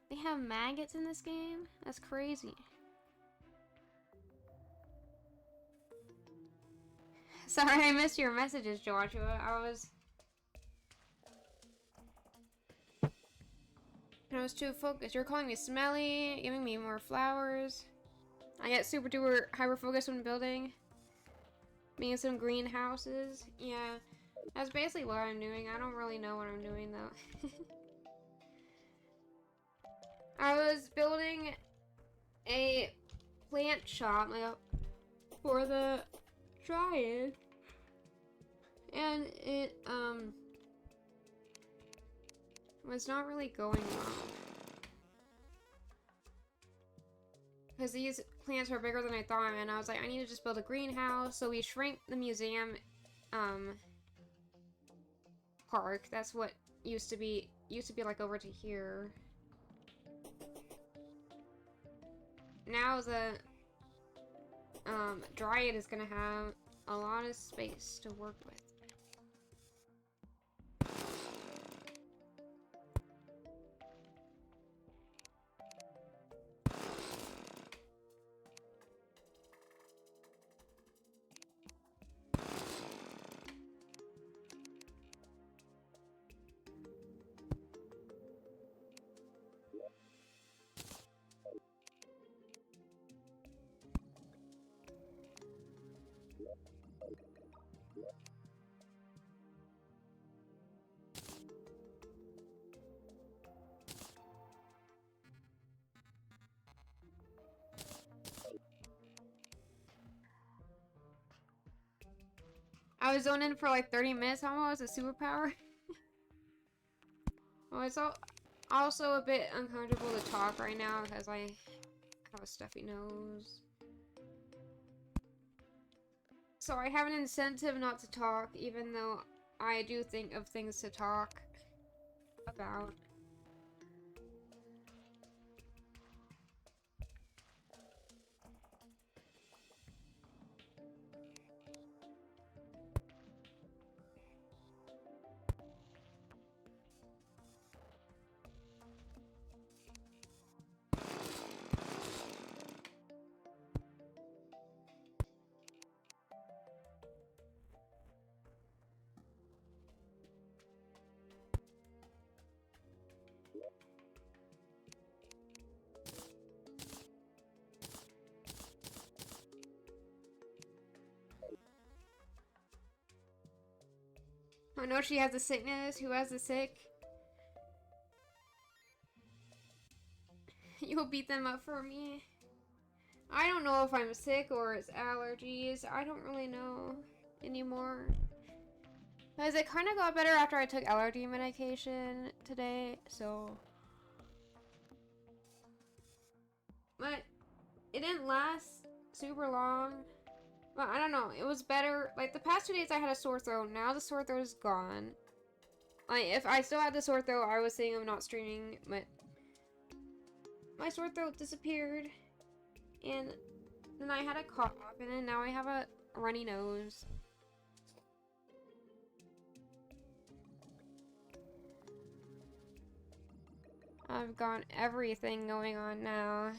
They have maggots in this game? That's crazy. Sorry, I missed your messages, Joshua. I was too focused. You're calling me smelly, giving me more flowers. I get super duper hyper focused when building. Being in some greenhouses. Yeah, that's basically what I'm doing. I don't really know what I'm doing though. I was building a plant shop for the Dryad. And it was not really going well. Because these plants were bigger than I thought, and I was like, I need to just build a greenhouse. So we shrank the museum park. That's what used to be like over to here. Now the Dryad is gonna have a lot of space to work with. I was zoning in for like 30 minutes almost, a superpower. Well, it's also a bit uncomfortable to talk right now because I have a stuffy nose. So I have an incentive not to talk, even though I do think of things to talk about. Oh no, she has the sickness. Who has the sick? You'll beat them up for me. I don't know if I'm sick or it's allergies. I don't really know anymore. Because it kind of got better after I took allergy medication today, so... But it didn't last super long. Well, I don't know. It was better. Like, the past 2 days I had a sore throat. Now the sore throat is gone. Like, if I still had the sore throat, I was saying I'm not streaming, but... My sore throat disappeared. And then I had a cough, and then now I have a runny nose. I've got everything going on now.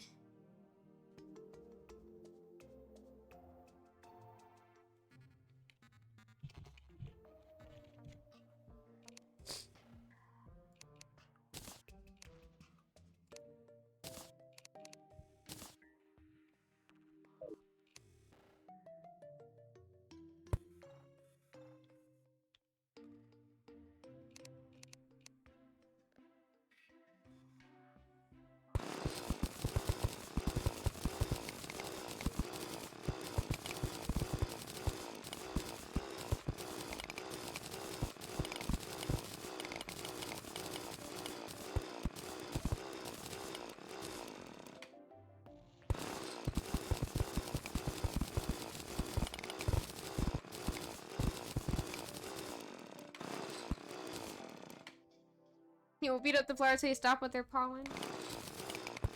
He will beat up the flowers till they stop with their pollen.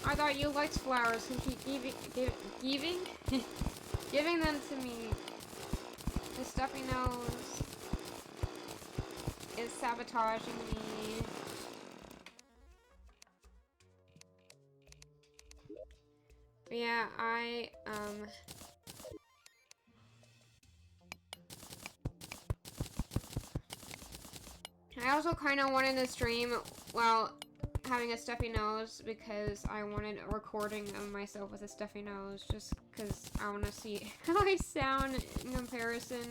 I thought you liked flowers and keep giving them to me. The stuffy nose is sabotaging me. But yeah, I also kind of wanted to stream while having a stuffy nose because I wanted a recording of myself with a stuffy nose just because I want to see how I sound in comparison.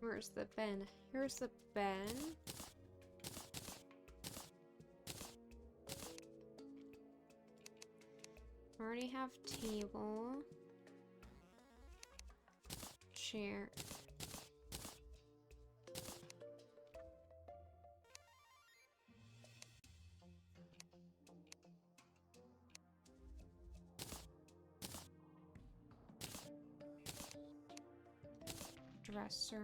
Where's the bin? Here's the bin. Already have table. Chair. Dresser.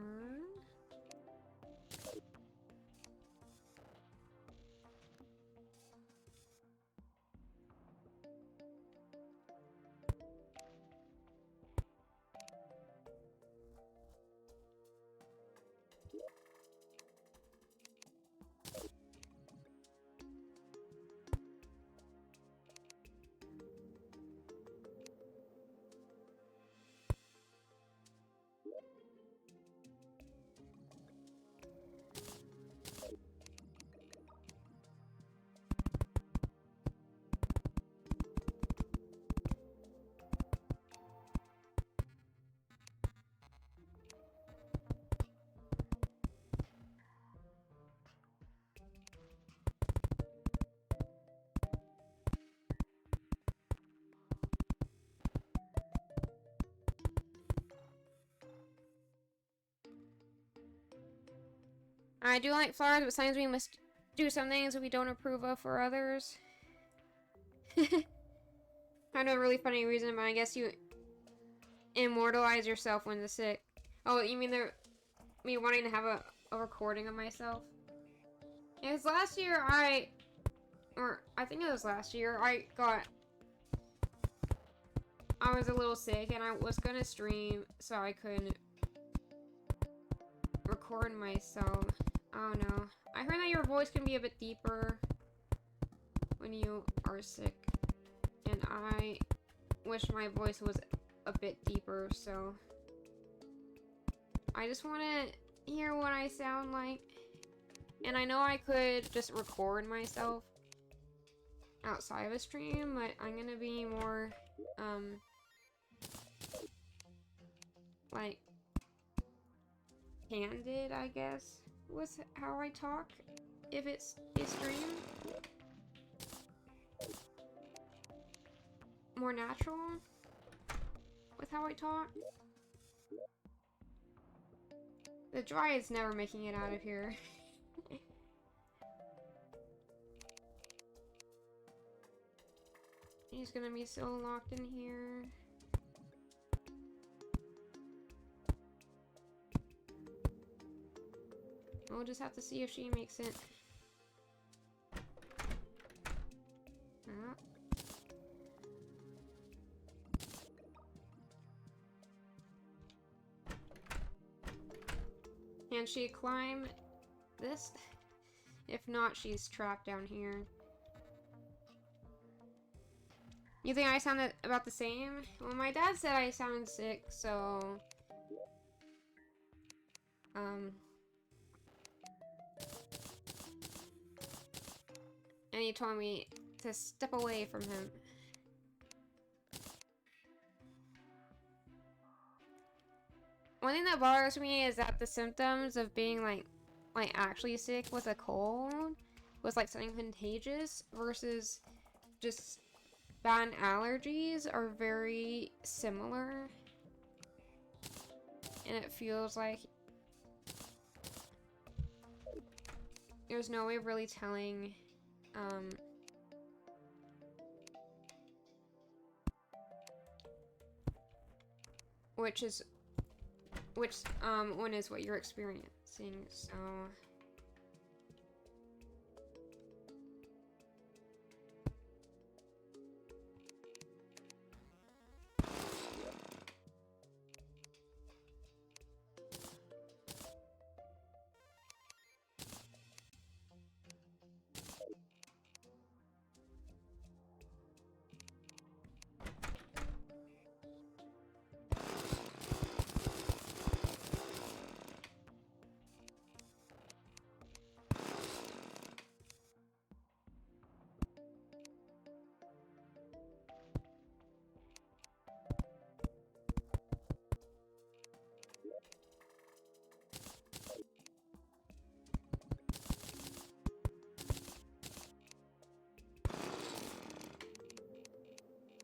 I do like flowers, but sometimes we must do some things that we don't approve of for others. I know a really funny reason, but I guess you immortalize yourself when you're sick. Oh, you mean me wanting to have a recording of myself? Yeah, 'cause last year I think it was last year, I was a little sick and I was gonna stream so I could record myself. I don't know. I heard that your voice can be a bit deeper when you are sick. And I wish my voice was a bit deeper, so I just want to hear what I sound like. And I know I could just record myself outside of a stream, but I'm gonna be more, like, candid, I guess, with how I talk, if it's a stream. More natural with how I talk. The dry is never making it out of here. He's gonna be so locked in here. We'll just have to see if she makes it. Oh. Can she climb this? If not, she's trapped down here. You think I sounded about the same? Well, my dad said I sound sick, so... And he told me to step away from him. One thing that bothers me is that the symptoms of being like actually sick with a cold was like something contagious versus just bad allergies are very similar. And it feels like there's no way of really telling which one is what you're experiencing, so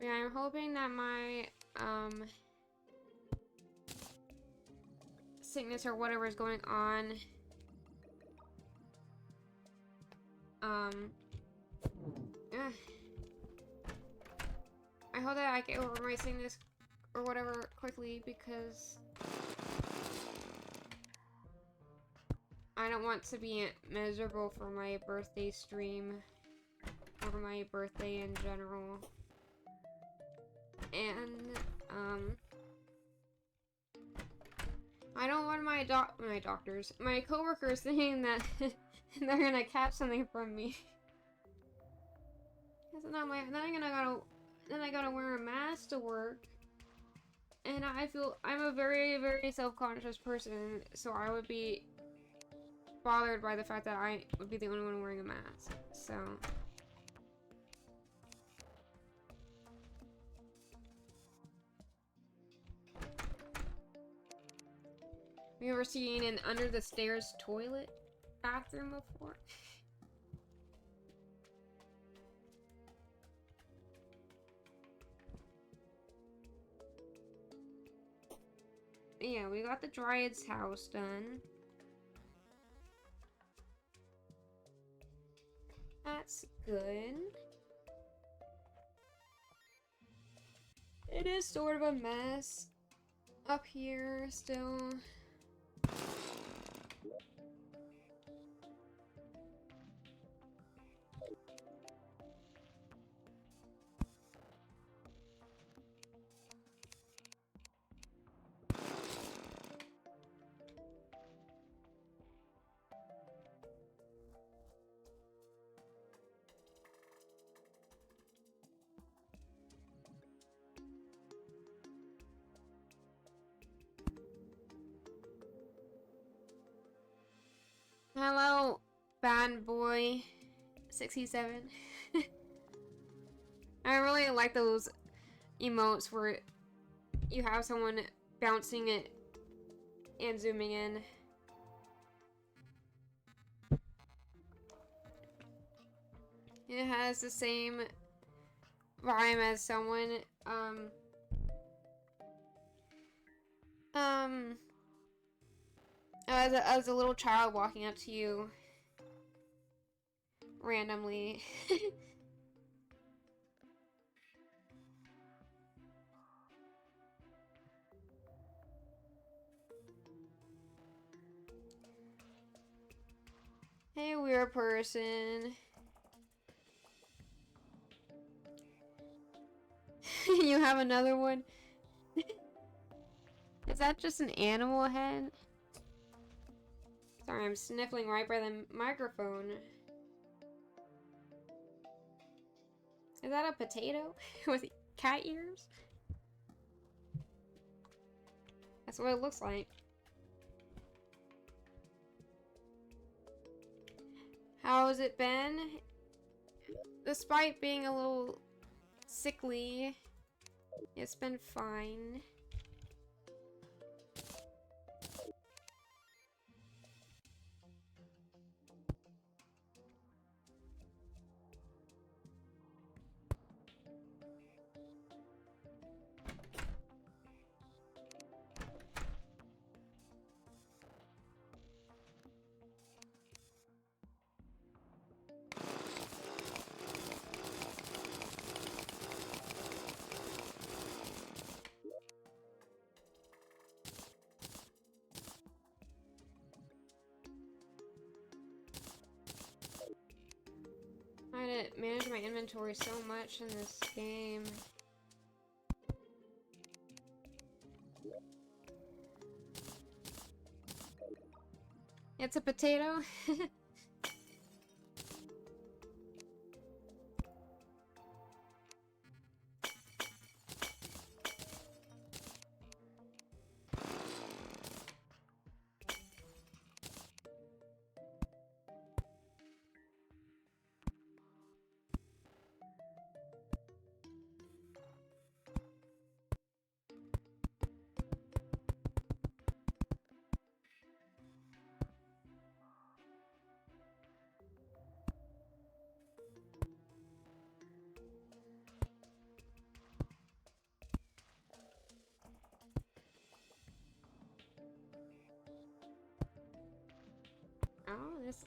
yeah, I'm hoping that my sickness or whatever is going on I hope that I get over my sickness or whatever quickly, because I don't want to be miserable for my birthday stream or my birthday in general. And I don't want my coworkers thinking that they're gonna catch something from me. Then I gotta wear a mask to work, and I'm a very, very self-conscious person, so I would be bothered by the fact that I would be the only one wearing a mask. So have you ever seen an under the stairs toilet bathroom before? Yeah, we got the Dryad's house done. That's good. It is sort of a mess up here still. Hello, bad boy 67. I really like those emotes where you have someone bouncing it and zooming in. It has the same vibe as someone as a little child walking up to you randomly. Hey, weird person. You have another one? Is that just an animal head? Sorry, I'm sniffling right by the microphone. Is that a potato with cat ears? That's what it looks like. How has it been? Despite being a little sickly, it's been fine. I had to manage my inventory so much in this game. It's a potato. Oh, this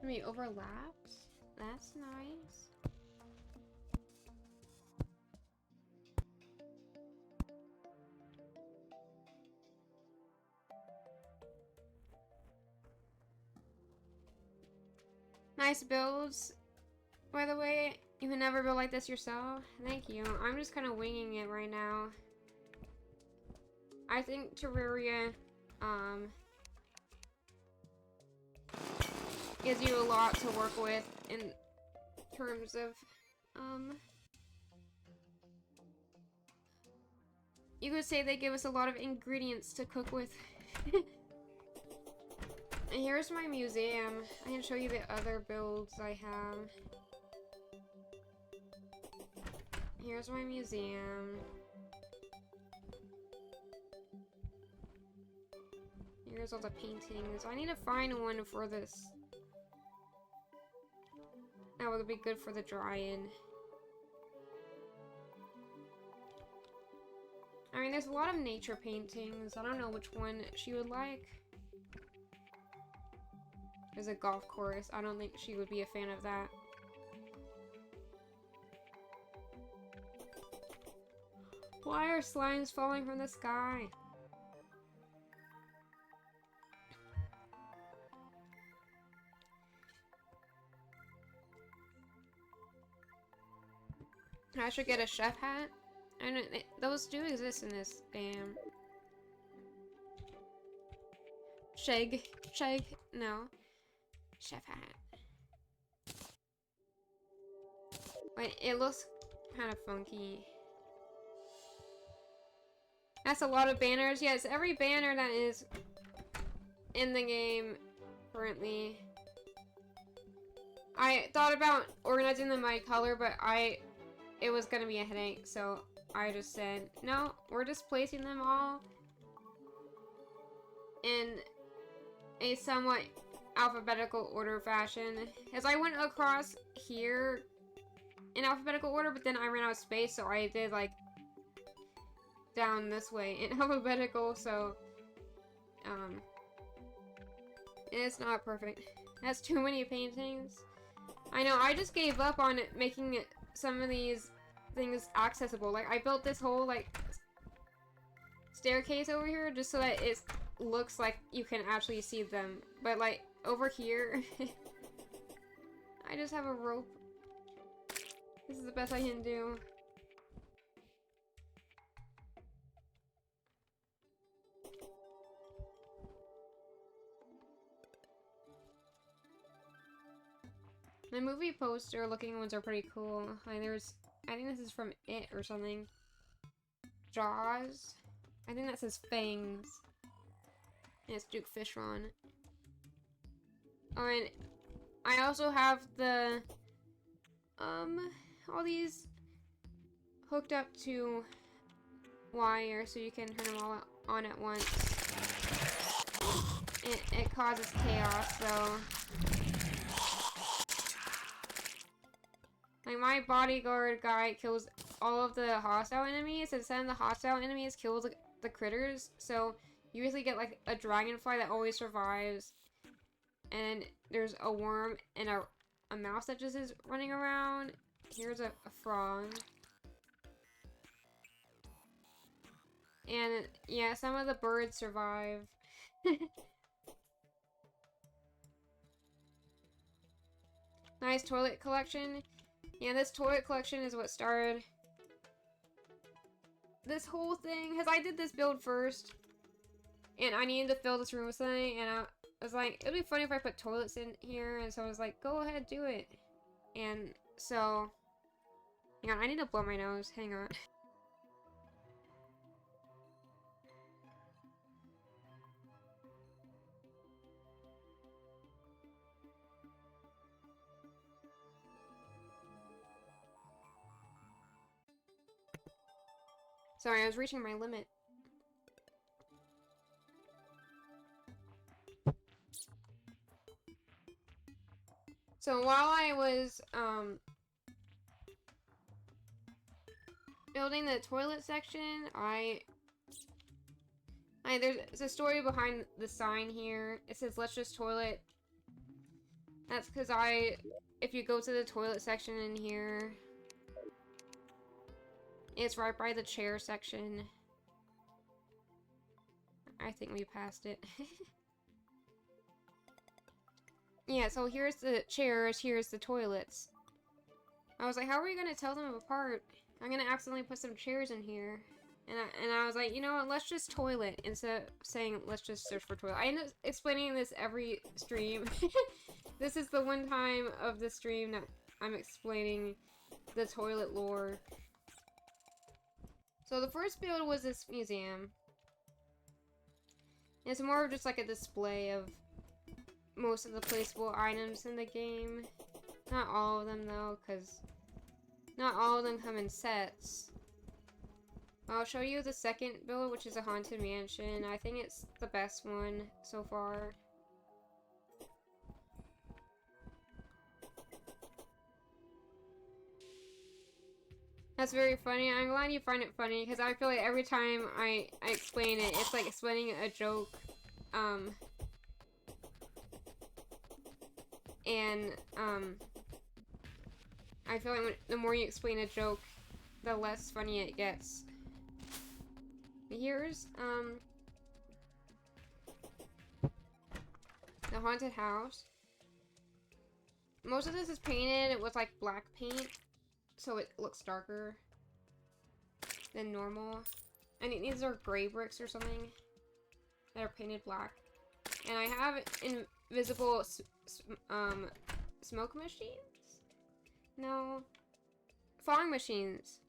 gonna be overlapped. That's nice. Nice builds. By the way, you can never build like this yourself. Thank you. I'm just kind of winging it right now. I think Terraria, gives you a lot to work with in terms of, you could say they give us a lot of ingredients to cook with. And here's my museum. I can show you the other builds I have. Here's my museum. Here's all the paintings. I need to find one for this. That would be good for the dry-in. I mean, there's a lot of nature paintings. I don't know which one she would like. There's a golf course. I don't think she would be a fan of that. Why are slimes falling from the sky? I should get a chef hat. I know those do exist in this game. Shag, no. Chef hat. Wait, it looks kind of funky. That's a lot of banners. Yes, every banner that is in the game currently. I thought about organizing them by color, but it was gonna be a headache, so I just said, no, we're just placing them all in a somewhat alphabetical order fashion. As I went across here in alphabetical order, but then I ran out of space, so I did like down this way in alphabetical, so it's not perfect. That's too many paintings. I know, I just gave up on making some of these things accessible. Like, I built this whole like staircase over here just so that it looks like you can actually see them, but like over here. I just have a rope. This is the best I can do. The movie poster looking ones are pretty cool. Like I think this is from It or something. Jaws. I think that says Fangs. And it's Duke Fishron. Oh, and I also have the, all these hooked up to wire so you can turn them all on at once. It causes chaos, so. Like, my bodyguard guy kills all of the hostile enemies, and some of the hostile enemies kills the critters, so you usually get, like, a dragonfly that always survives, and there's a worm and a mouse that just is running around. Here's a frog. And, yeah, some of the birds survive. Nice toilet collection. Yeah, this toilet collection is what started this whole thing, because I did this build first, and I needed to fill this room with something, and I was like, it'd be funny if I put toilets in here, and so I was like, go ahead, do it. And so, hang on, I need to blow my nose, hang on. Sorry, I was reaching my limit. So while I was, building the toilet section, there's a story behind the sign here. It says, let's just toilet. That's because if you go to the toilet section in here, it's right by the chair section. I think we passed it. Yeah, so here's the chairs, here's the toilets. I was like, how are we gonna tell them apart? I'm gonna accidentally put some chairs in here. And I was like, you know what, let's just toilet instead of saying let's just search for toilet. I end up explaining this every stream. This is the one time of the stream that I'm explaining the toilet lore. So the first build was this museum. It's more of just like a display of most of the placeable items in the game. Not all of them though, because not all of them come in sets. I'll show you the second build, which is a haunted mansion. I think it's the best one so far. That's very funny. I'm glad you find it funny, because I feel like every time I explain it, it's like explaining a joke. I feel like the more you explain a joke, the less funny it gets. Here's, the haunted house. Most of this is painted with, like, black paint, so it looks darker than normal. I think these are gray bricks or something that are painted black. And I have invisible smoke machines? No. Fog machines.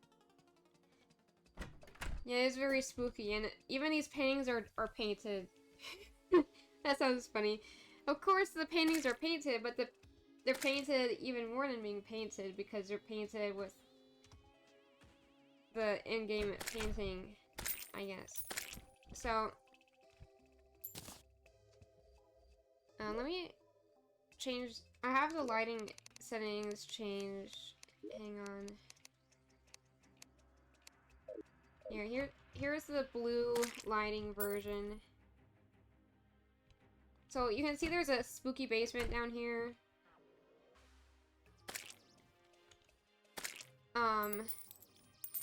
Yeah, it's very spooky, and even these paintings are painted. That sounds funny. Of course the paintings are painted, but they're painted even more than being painted, because they're painted with the in-game painting, I guess. So, let me change. I have the lighting settings changed. Hang on. Here's the blue lighting version. So you can see there's a spooky basement down here.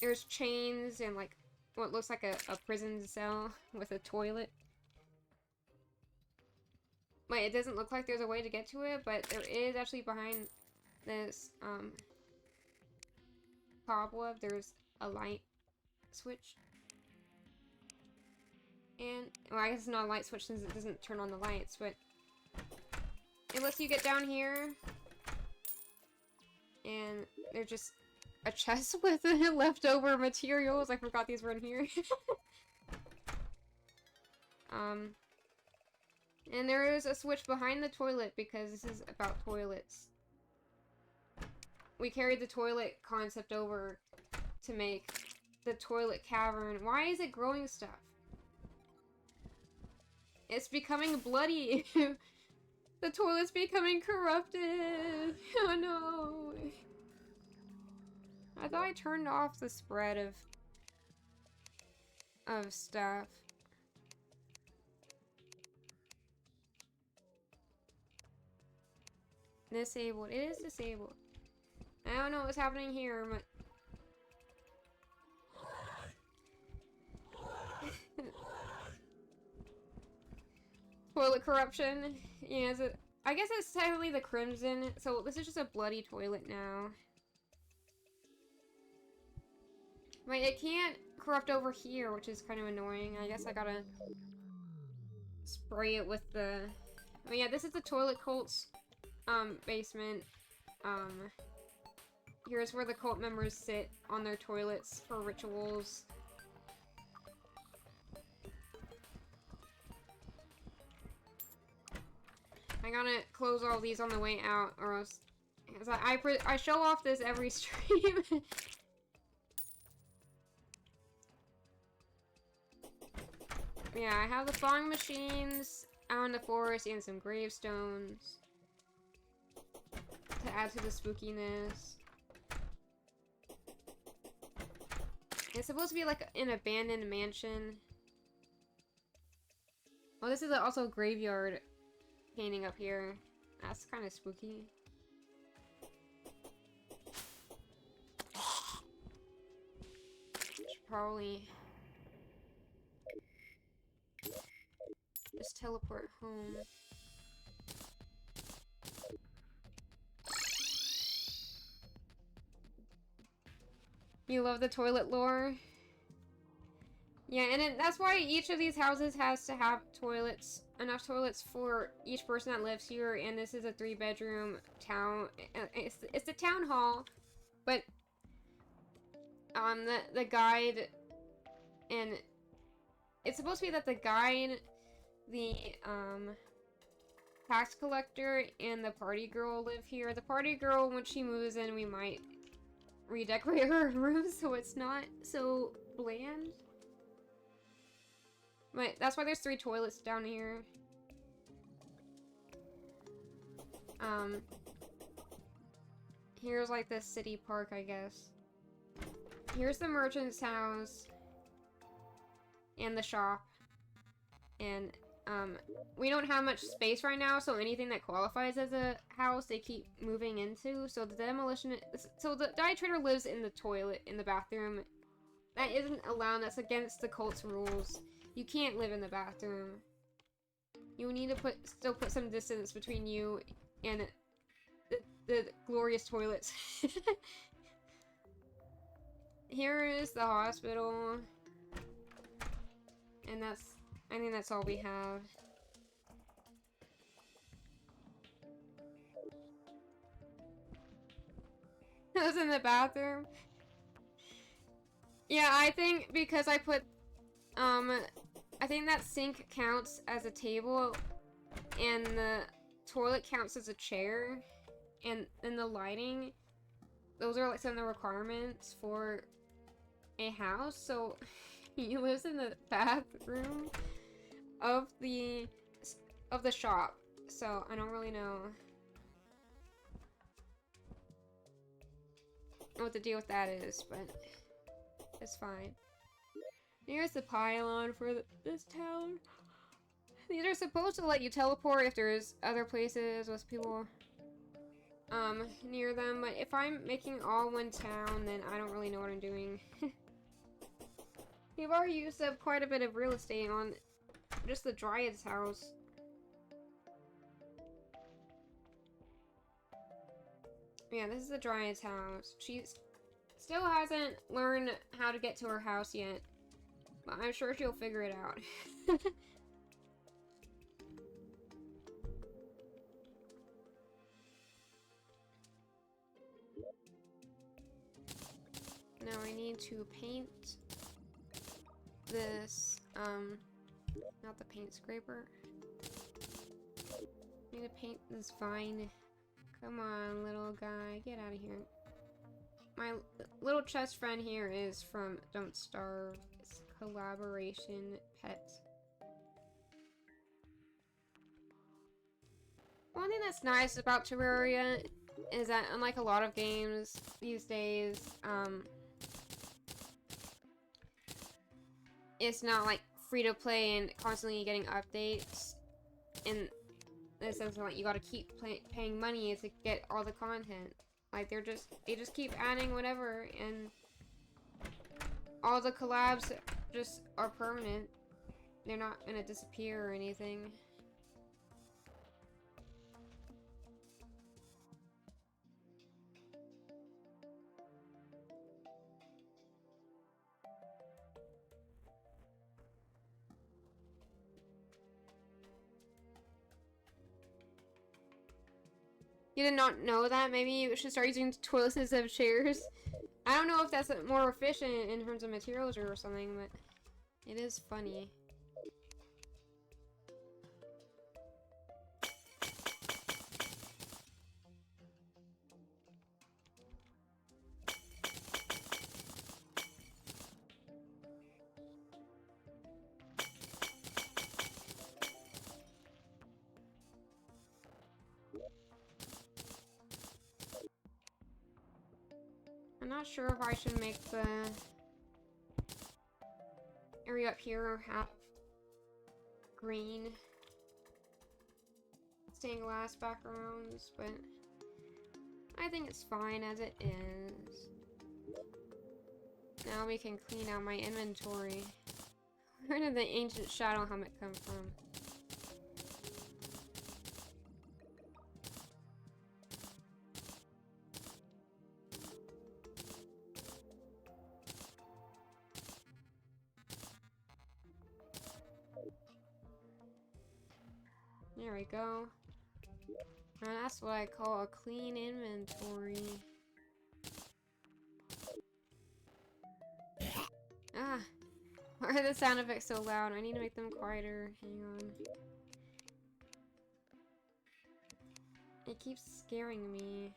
There's chains and like what looks like a prison cell with a toilet. Wait, it doesn't look like there's a way to get to it, but there is actually behind this, cobweb, there's a light switch. And, well, I guess it's not a light switch since it doesn't turn on the lights, but it lets you get down here. And there's just a chest with leftover materials. I forgot these were in here. And there is a switch behind the toilet because this is about toilets. We carried the toilet concept over to make the toilet cavern. Why is it growing stuff? It's becoming bloody. The toilet's becoming corrupted. Oh no. I thought I turned off the spread of stuff. Disabled. It is disabled. I don't know what's happening here, but toilet corruption. Yeah, I guess it's technically the crimson, so this is just a bloody toilet now. Wait, it can't corrupt over here, which is kind of annoying. I guess I gotta spray it with the... Oh yeah, this is the toilet cult's basement. Here's where the cult members sit on their toilets for rituals. I gotta close all these on the way out, or else... Because I show off this every stream. Yeah, I have the fog machines out in the forest and some gravestones to add to the spookiness. It's supposed to be like an abandoned mansion. Oh, this is also a graveyard painting up here. That's kind of spooky. Should probably just teleport home. You love the toilet lore? Yeah, and that's why each of these houses has to have toilets, enough toilets for each person that lives here, and this is a 3-bedroom town. It's the town hall, but the guide, and it's supposed to be that the guide, the tax collector, and the party girl live here. The party girl, when she moves in, we might redecorate her room so it's not so bland. But that's why there's 3 toilets down here. Here's like the city park, I guess. Here's the merchant's house. And the shop. And, we don't have much space right now, so anything that qualifies as a house, they keep moving into. So the demolition... So the Diet Trader lives in the toilet, in the bathroom. That isn't allowed. That's against the cult's rules. You can't live in the bathroom. You need to still put some distance between you and the glorious toilets. Here is the hospital. And I think that's all we have. I was in the bathroom. Yeah, I think because I put, I think that sink counts as a table, and the toilet counts as a chair, and then the lighting, those are like some of the requirements for a house, so he lives in the bathroom of the shop, so I don't really know what the deal with that is, but it's fine. Here's the pylon for this town. These are supposed to let you teleport if there's other places with people near them, but if I'm making all one town, then I don't really know what I'm doing. We've already used up quite a bit of real estate on just the Dryad's house. Yeah, this is the Dryad's house. She still hasn't learned how to get to her house yet. But I'm sure she'll figure it out. Now I need to paint this, not the paint scraper. I need to paint this vine. Come on, little guy, get out of here. My little chest friend here is from Don't Starve. It's a collaboration pet. One thing that's nice about Terraria is that unlike a lot of games these days, it's not like free to play and constantly getting updates. In the sense of like you gotta keep paying money to get all the content. Like they just keep adding whatever, and all the collabs just are permanent. They're not gonna disappear or anything. You did not know that? Maybe you should start using toilets instead of chairs. I don't know if that's more efficient in terms of materials or something, but it is funny. I'm not sure if I should make the area up here half green stained glass backgrounds, but I think it's fine as it is. Now we can clean out my inventory. Where did the ancient shadow helmet come from? There we go. And that's what I call a clean inventory. Ah! Why are the sound effects so loud? I need to make them quieter. Hang on. It keeps scaring me.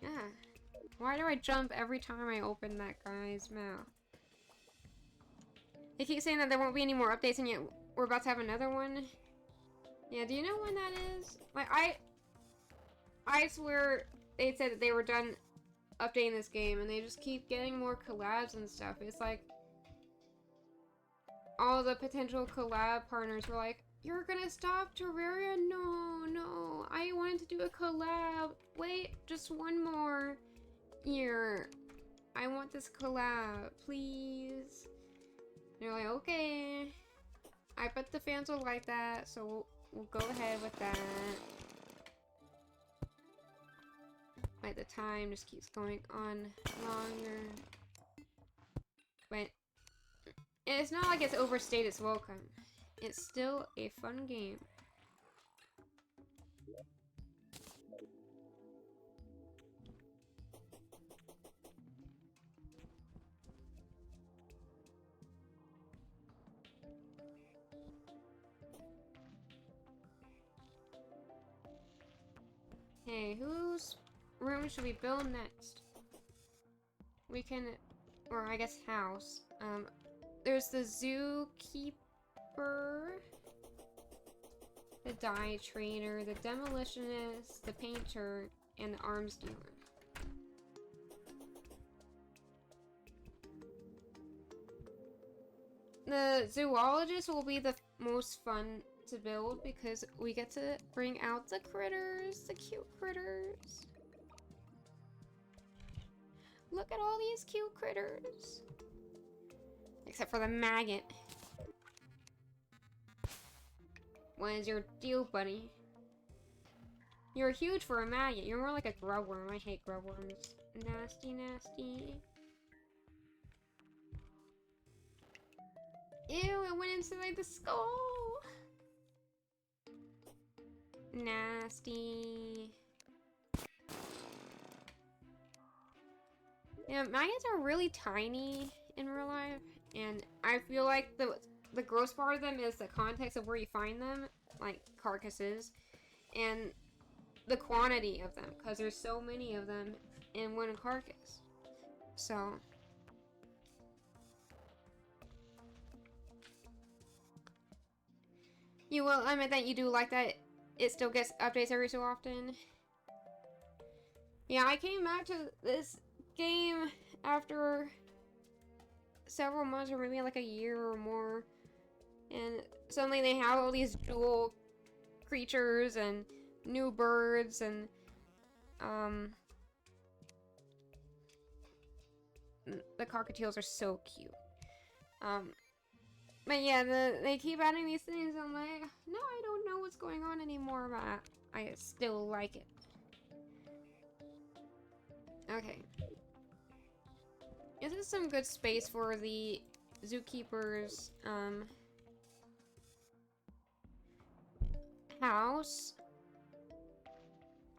Ah. Why do I jump every time I open that guy's mouth? They keep saying that there won't be any more updates, and yet we're about to have another one. Yeah, do you know when that is? Like, I swear they said that they were done updating this game, and they just keep getting more collabs and stuff. It's like all the potential collab partners were like, "You're gonna stop Terraria? No, no, I wanted to do a collab. Wait, just one more year. I want this collab, please." And they're like, okay. I bet the fans will like that, so we'll go ahead with that. Like, the time just keeps going on longer. But it's not like it's overstayed its welcome. It's still a fun game. Hey, whose room should we build next? We can, or I guess house. There's the zookeeper, the dye trainer, the demolitionist, the painter, and the arms dealer. The zoologist will be the most fun to build because we get to bring out the critters, the cute critters. Look at all these cute critters. Except for the maggot. What is your deal, buddy? You're huge for a maggot. You're more like a grubworm. I hate grubworms. Nasty, nasty. Ew, it went inside the skull. Nasty. Yeah, maggots are really tiny in real life, and I feel like the gross part of them is the context of where you find them, like carcasses, and the quantity of them, because there's so many of them in one carcass. So you will admit that you do like that it still gets updates every so often. Yeah, I came back to this game after several months, or maybe like a year or more, and suddenly they have all these dual creatures and new birds, and the cockatiels are so cute. But yeah, they keep adding these things. I'm like, no, I don't know what's going on anymore, but I still like it. Okay. This is some good space for the zookeeper's house.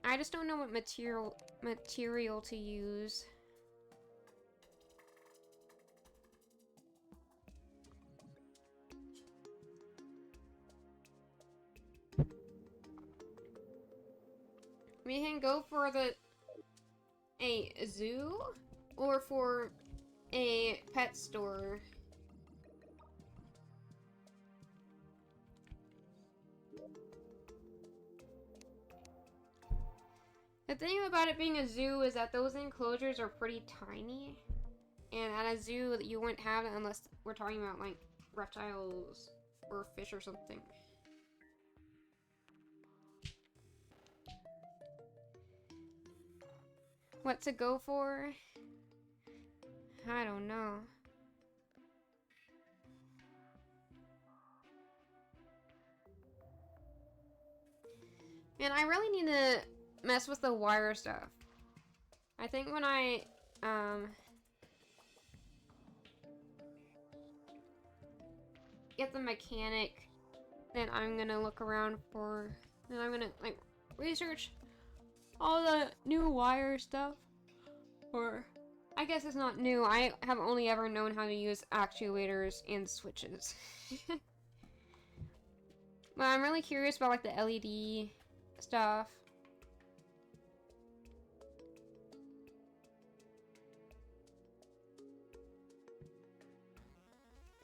I just don't know what material to use. We can go for a zoo or for a pet store. The thing about it being a zoo is that those enclosures are pretty tiny, and at a zoo you wouldn't have it unless we're talking about like reptiles or fish or something. What to go for? I don't know. Man, I really need to mess with the wire stuff. I think when I get the mechanic, then I'm gonna look around for, then I'm gonna like research all the new wire stuff. Or I guess it's not new. I have only ever known how to use actuators and switches. But I'm really curious about like the LED stuff.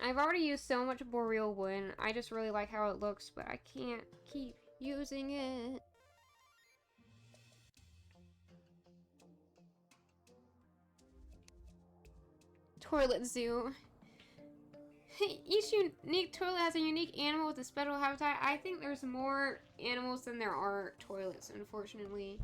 I've already used so much boreal wood. I just really like how it looks, but I can't keep using it. Toilet zoo. Each unique toilet has a unique animal with a special habitat. I think there's more animals than there are toilets, unfortunately.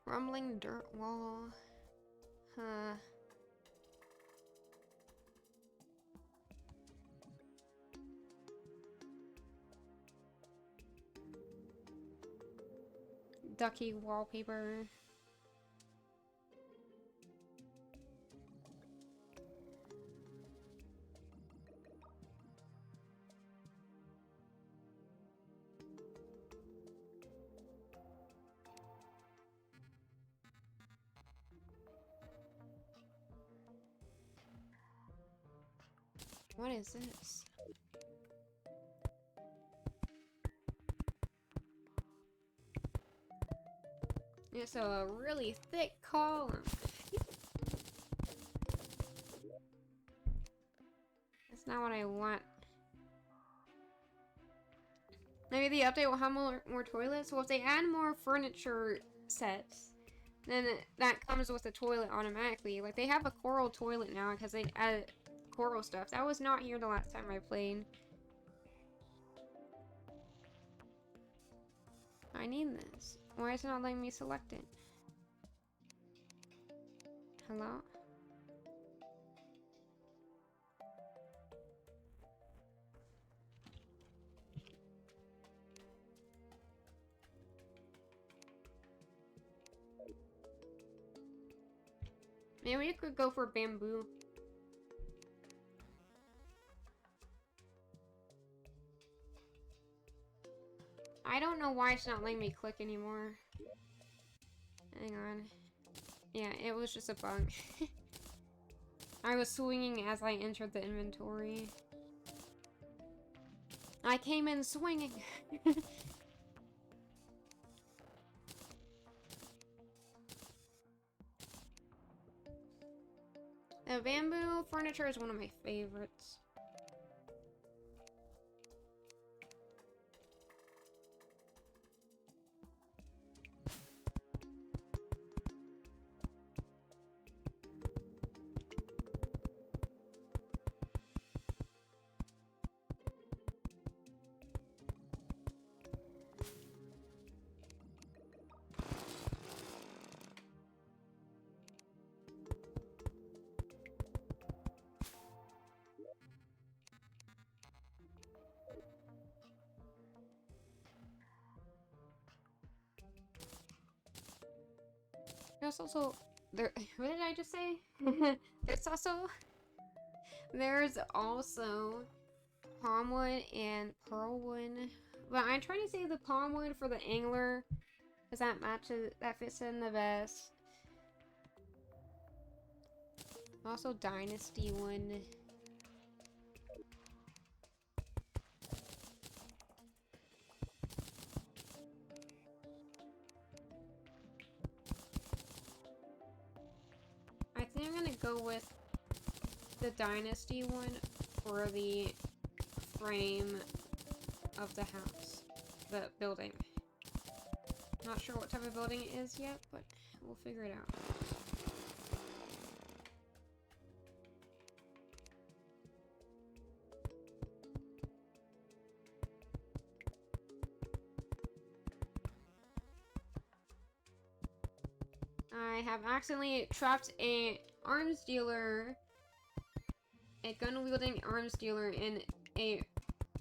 Rumbling dirt wall. Huh. Ducky wallpaper. What is this? It's a really thick column. That's not what I want. Maybe the update will have more toilets. Well, if they add more furniture sets, then that comes with the toilet automatically. Like, they have a coral toilet now because they added coral stuff. That was not here the last time I played. I need this. Why is it not letting me select it? Hello? Maybe we could go for bamboo. I don't know why it's not letting me click anymore. Hang on. Yeah, it was just a bug. I was swinging as I entered the inventory. I came in swinging. The bamboo furniture is one of my favorites. There's also there. What did I just say? There's also palmwood and pearlwood, but I'm trying to save the palmwood for the angler, because that fits in the best. Also dynasty one. I think I'm gonna go with the dynasty one for the frame of the house, the building. Not sure what type of building it is yet, but we'll figure it out. I have accidentally trapped a gun-wielding arms dealer in a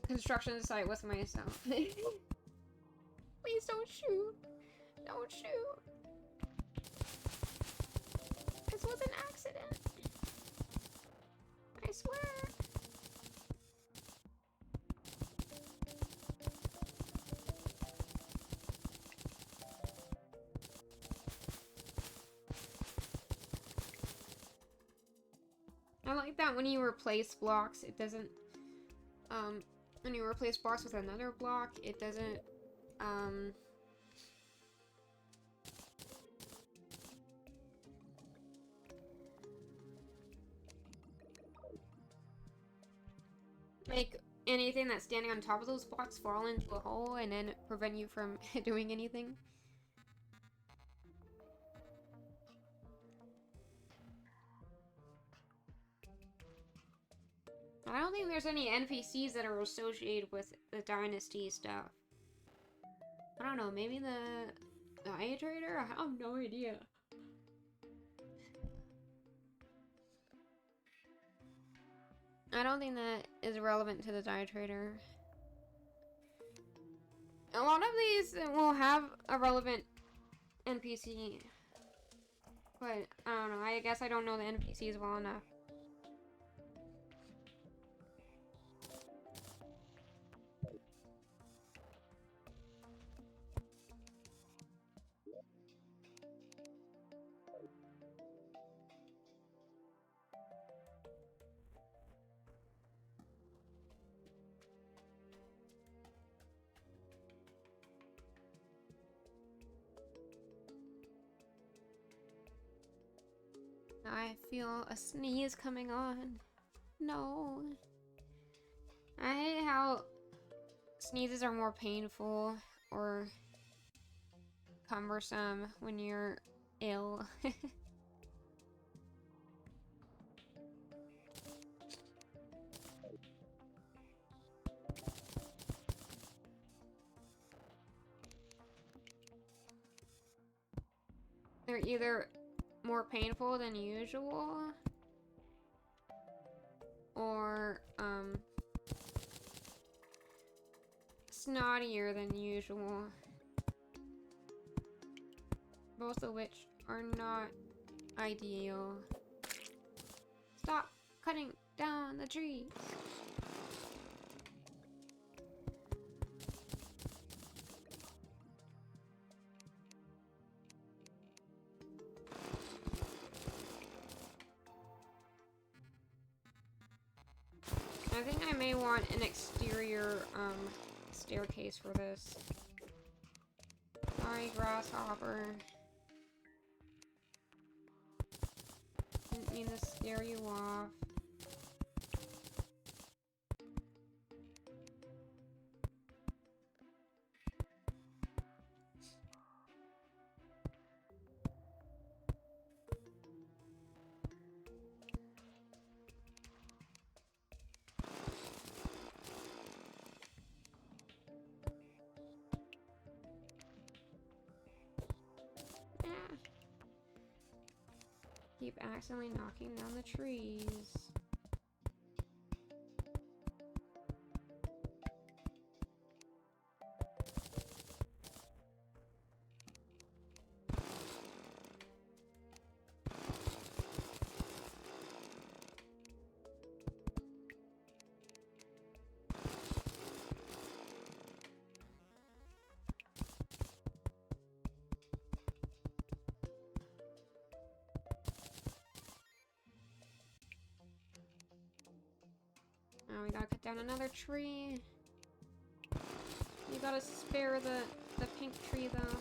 construction site with myself. Please don't shoot. Don't shoot. This was an accident. I swear. I like that when you replace blocks, it doesn't, when you replace blocks with another block, it doesn't, make anything that's standing on top of those blocks fall into a hole and then prevent you from doing anything. I don't think there's any NPCs that are associated with the dynasty stuff. I don't know, maybe the eye trader? I have no idea. I don't think that is relevant to the Dire Trader. A lot of these will have a relevant NPC. But, I don't know, I guess I don't know the NPCs well enough. I feel a sneeze coming on. No. I hate how sneezes are more painful or cumbersome when you're ill. They're either more painful than usual, or snottier than usual, both of which are not ideal. cutting down the trees. I think I may want an exterior, staircase for this. Sorry, grasshopper. Didn't mean to scare you off. Keep accidentally knocking down the trees. Oh, we gotta cut down another tree. You gotta spare the pink tree, though.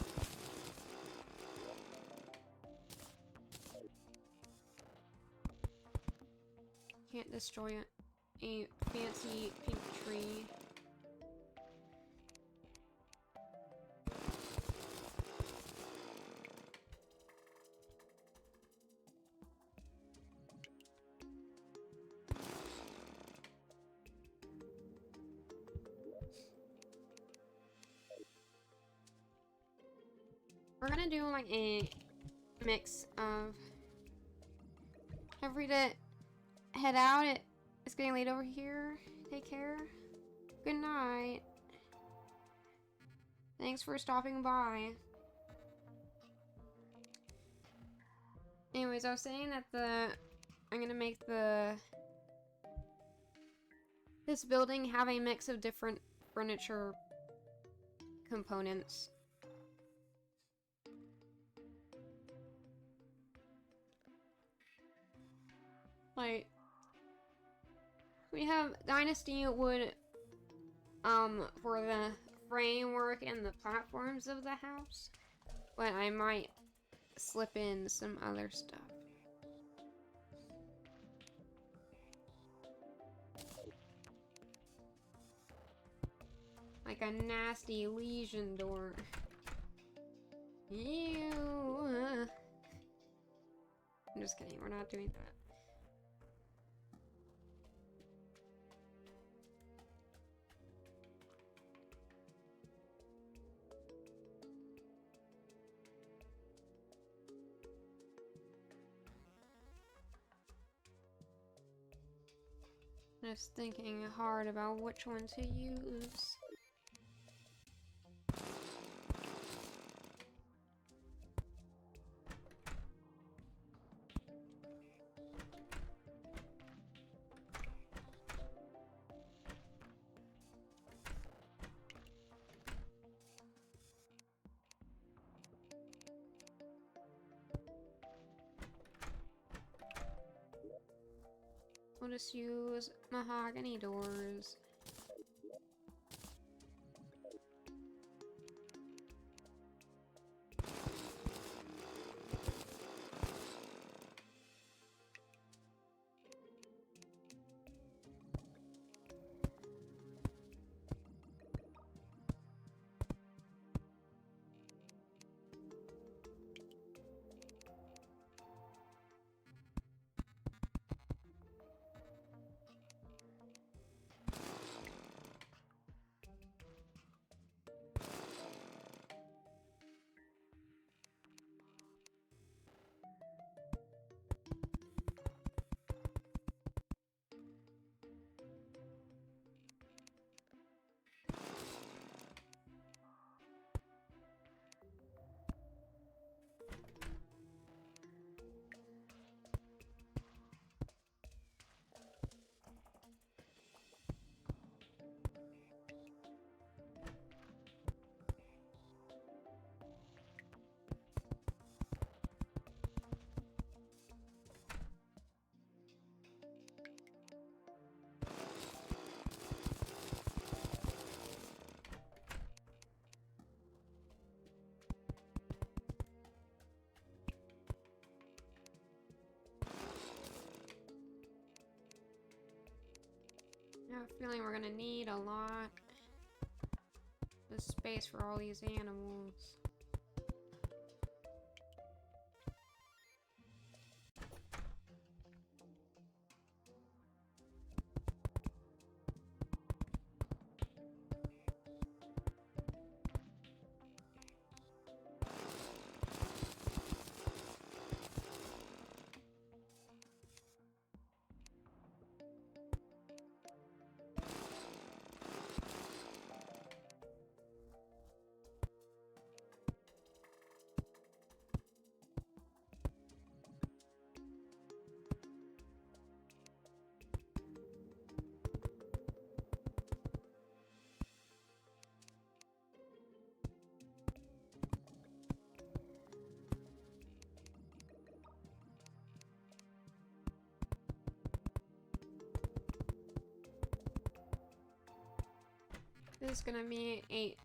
Can't destroy a fancy pink tree. We're gonna do like a mix of every day. Head out. It's getting late over here. Take care. Good night. Thanks for stopping by. Anyways, I was saying that I'm gonna make this building have a mix of different furniture components. Like, we have Dynasty wood, for the framework and the platforms of the house, but I might slip in some other stuff. Like a nasty lesion door. Ew. I'm just kidding, we're not doing that. Just thinking hard about which one to use. We'll just use mahogany doors. have a feeling we're gonna need a lot of space for all these animals. This is gonna be a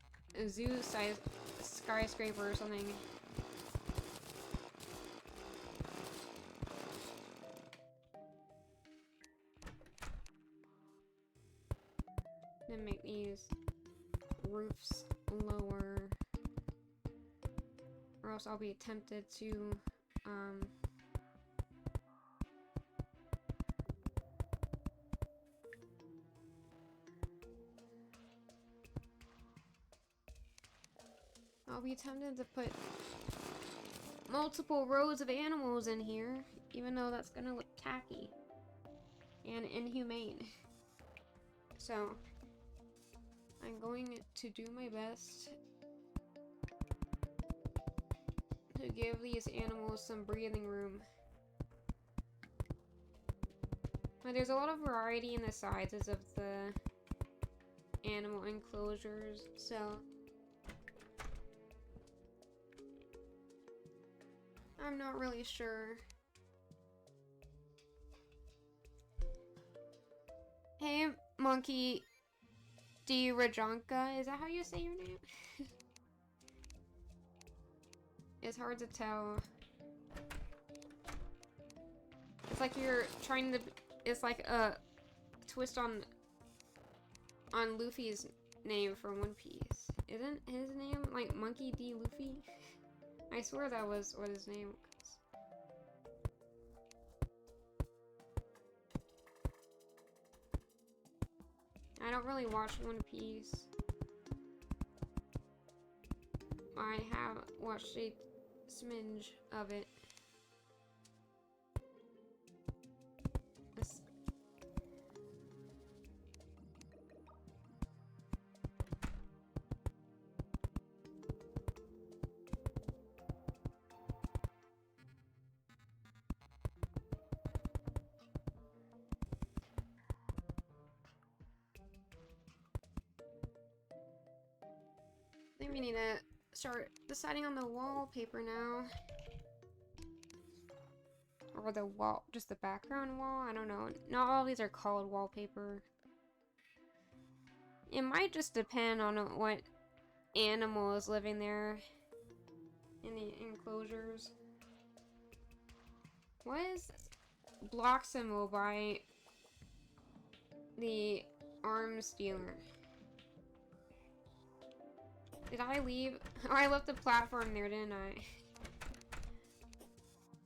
zoo-sized skyscraper or something. Then make these roofs lower, or else I'll be tempted to put multiple rows of animals in here, even though that's gonna look tacky and inhumane. So I'm going to do my best to give these animals some breathing room. But there's a lot of variety in the sizes of the animal enclosures, so I'm not really sure. Hey, Monkey D. Rajanka, is that how you say your name? It's hard to tell. It's like you're trying to. It's like a twist on Luffy's name from One Piece. Isn't his name like Monkey D. Luffy? I swear that was what his name was. I don't really watch One Piece. I have watched a smidge of it. I think we need to start deciding on the wallpaper now. Or the wall, just the background wall? I don't know. Not all these are called wallpaper. It might just depend on what animal is living there in the enclosures. What is this block symbol by the arms dealer? Did I leave? Oh, I left the platform there, didn't I? I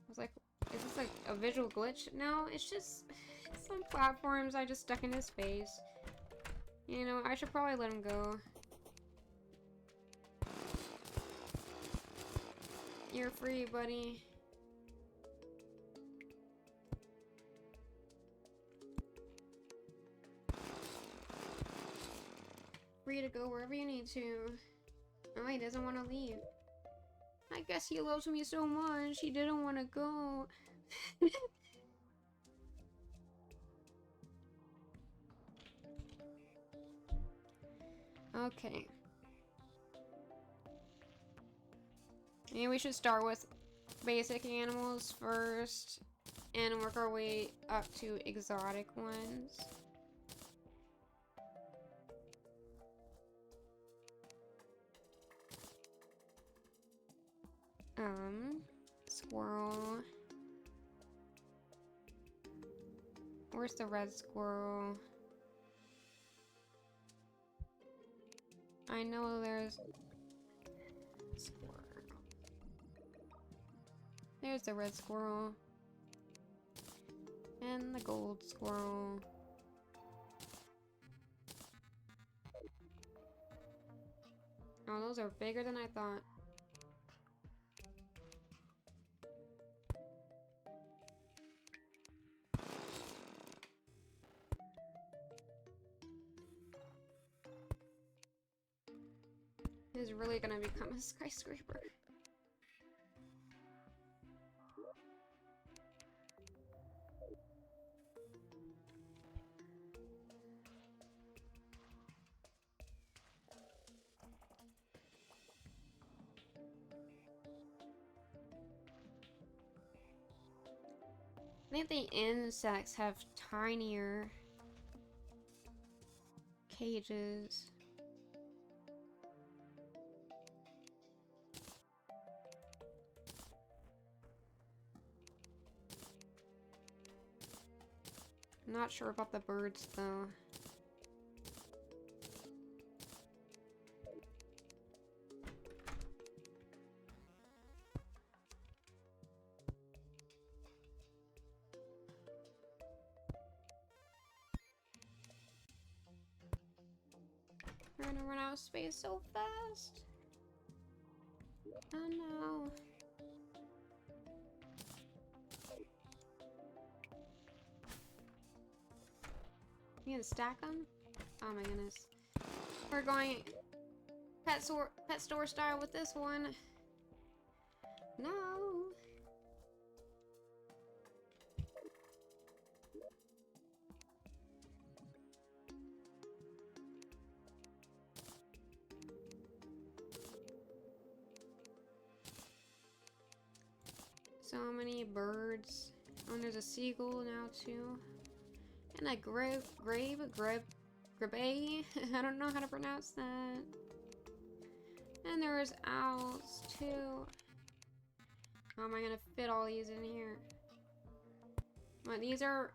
was like, is this like a visual glitch? No, it's just some platforms I just stuck into space. You know, I should probably let him go. You're free, buddy. Free to go wherever you need to. Oh, he doesn't want to leave. I guess he loves me so much, he didn't want to go. Okay. Maybe we should start with basic animals first and work our way up to exotic ones. Squirrel. Where's the red squirrel? I know there's... Squirrel. There's the red squirrel. And the gold squirrel. Oh, those are bigger than I thought. Is really gonna become a skyscraper. I think the insects have tinier cages. I'm not sure about the birds though. We're gonna run out of space so fast. Oh no. You gonna stack them? Oh my goodness. We're going pet store style with this one. No. So many birds. Oh, there's a seagull now too. And a grebe. I don't know how to pronounce that. And there's owls too. How am I gonna fit all these in here? Well, these are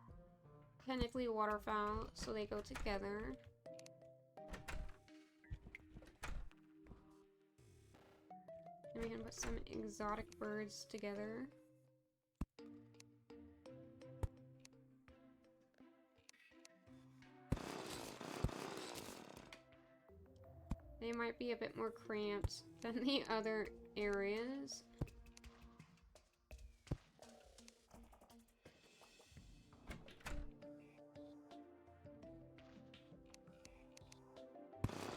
technically waterfowl, so they go together. And we can put some exotic birds together. They might be a bit more cramped than the other areas.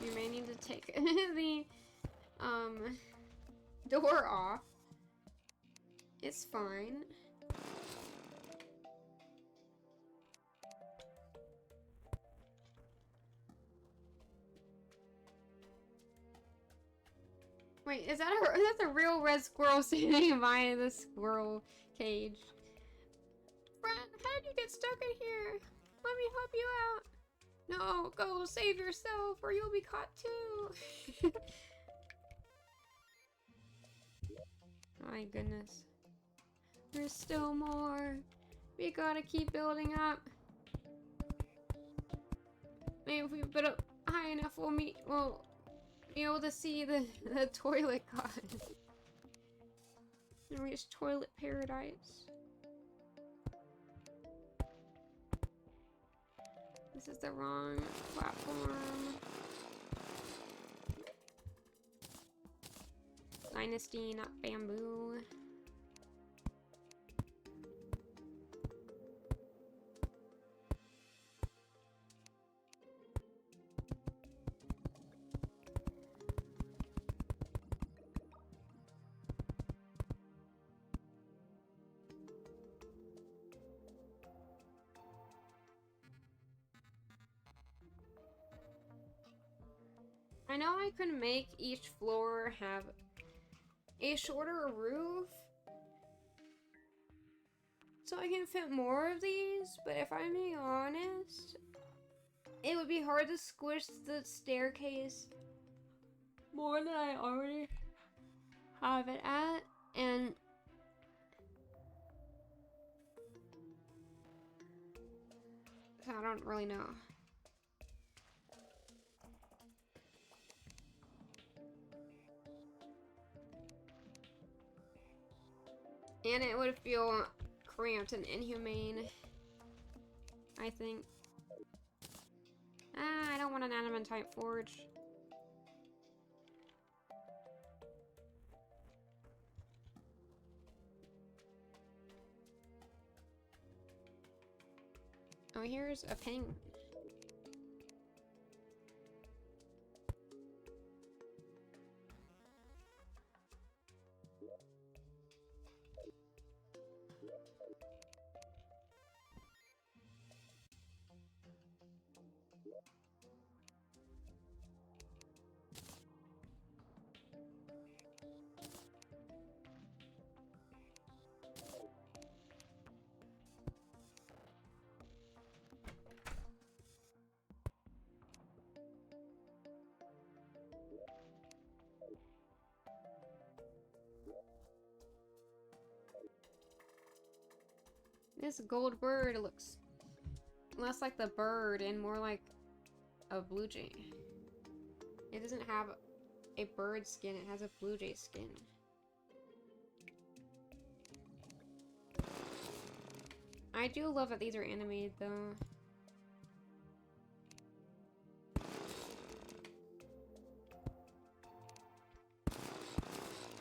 We may need to take the door off. It's fine. Wait, is that that's a real red squirrel standing by the squirrel cage? Friend, how did you get stuck in here? Let me help you out. No, go save yourself or you'll be caught too. My goodness. There's still more. We gotta keep building up. Maybe if we put up high enough, we'll be able to see the toilet god. And reach toilet paradise. This is the wrong platform. Dynasty, not bamboo. I know I could make each floor have a shorter roof so I can fit more of these, but if I'm being honest, it would be hard to squish the staircase more than I already have it at, and so I don't really know. And it would feel cramped and inhumane, I think. I don't want an adamant type forge. Oh, here's a penguin. This gold bird looks less like the bird and more like a blue jay. It doesn't have a bird skin, it has a blue jay skin. I do love that these are animated though.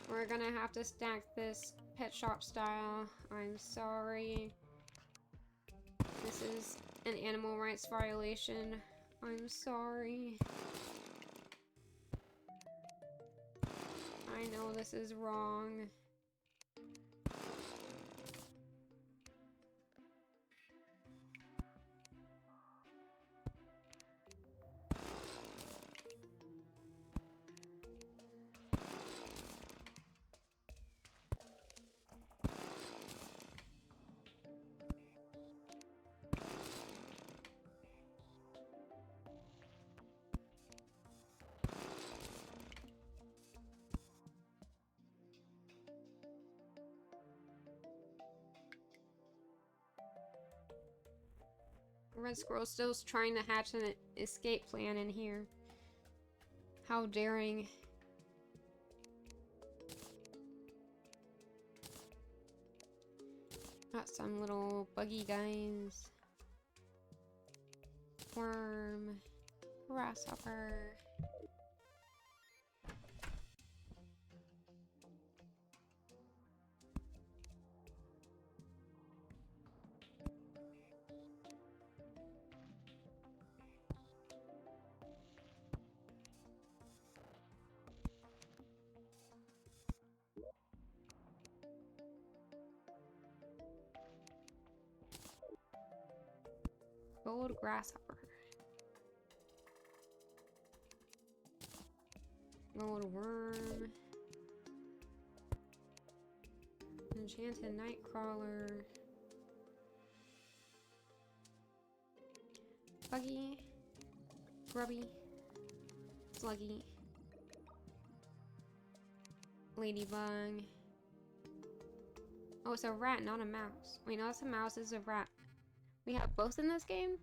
We're gonna have to stack this pet shop style. I'm sorry. This is an animal rights violation. I'm sorry. I know this is wrong. Red Squirrel still trying to hatch an escape plan in here. How daring. Got some little buggy guys. Worm. Grasshopper. Gold grasshopper. Gold worm. Enchanted nightcrawler. Buggy. Grubby. Sluggy. Ladybug. Oh, it's a rat, not a mouse. Wait, no, it's a mouse, it's a rat. We have both in this game?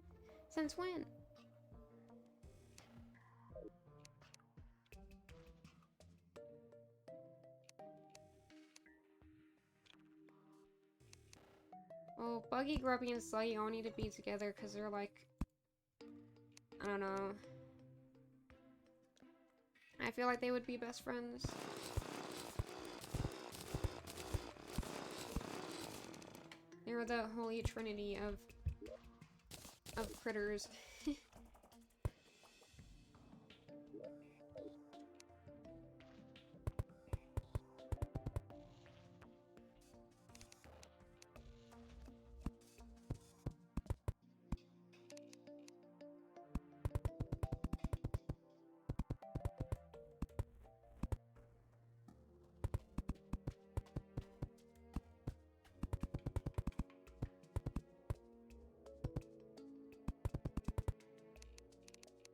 Since when? Well, Buggy, Grubby, and Sluggy all need to be together because they're like... I don't know. I feel like they would be best friends. They're the holy trinity of critters.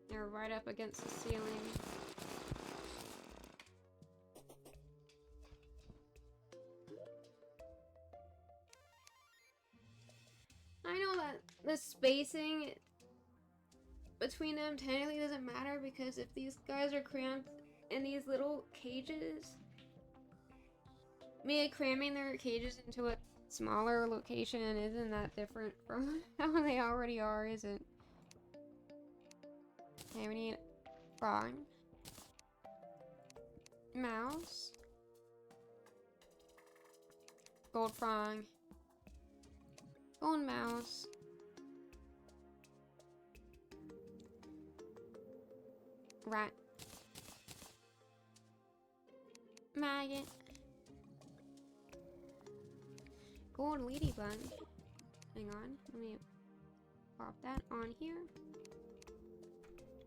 They're right up against the ceiling. I know that the spacing between them technically doesn't matter because if these guys are cramped in these little cages, me cramming their cages into a smaller location isn't that different from how they already are, is it? Okay, we need frog. Mouse. Gold frog. Gold mouse. Rat. Maggot. Gold ladybug. Hang on, let me pop that on here.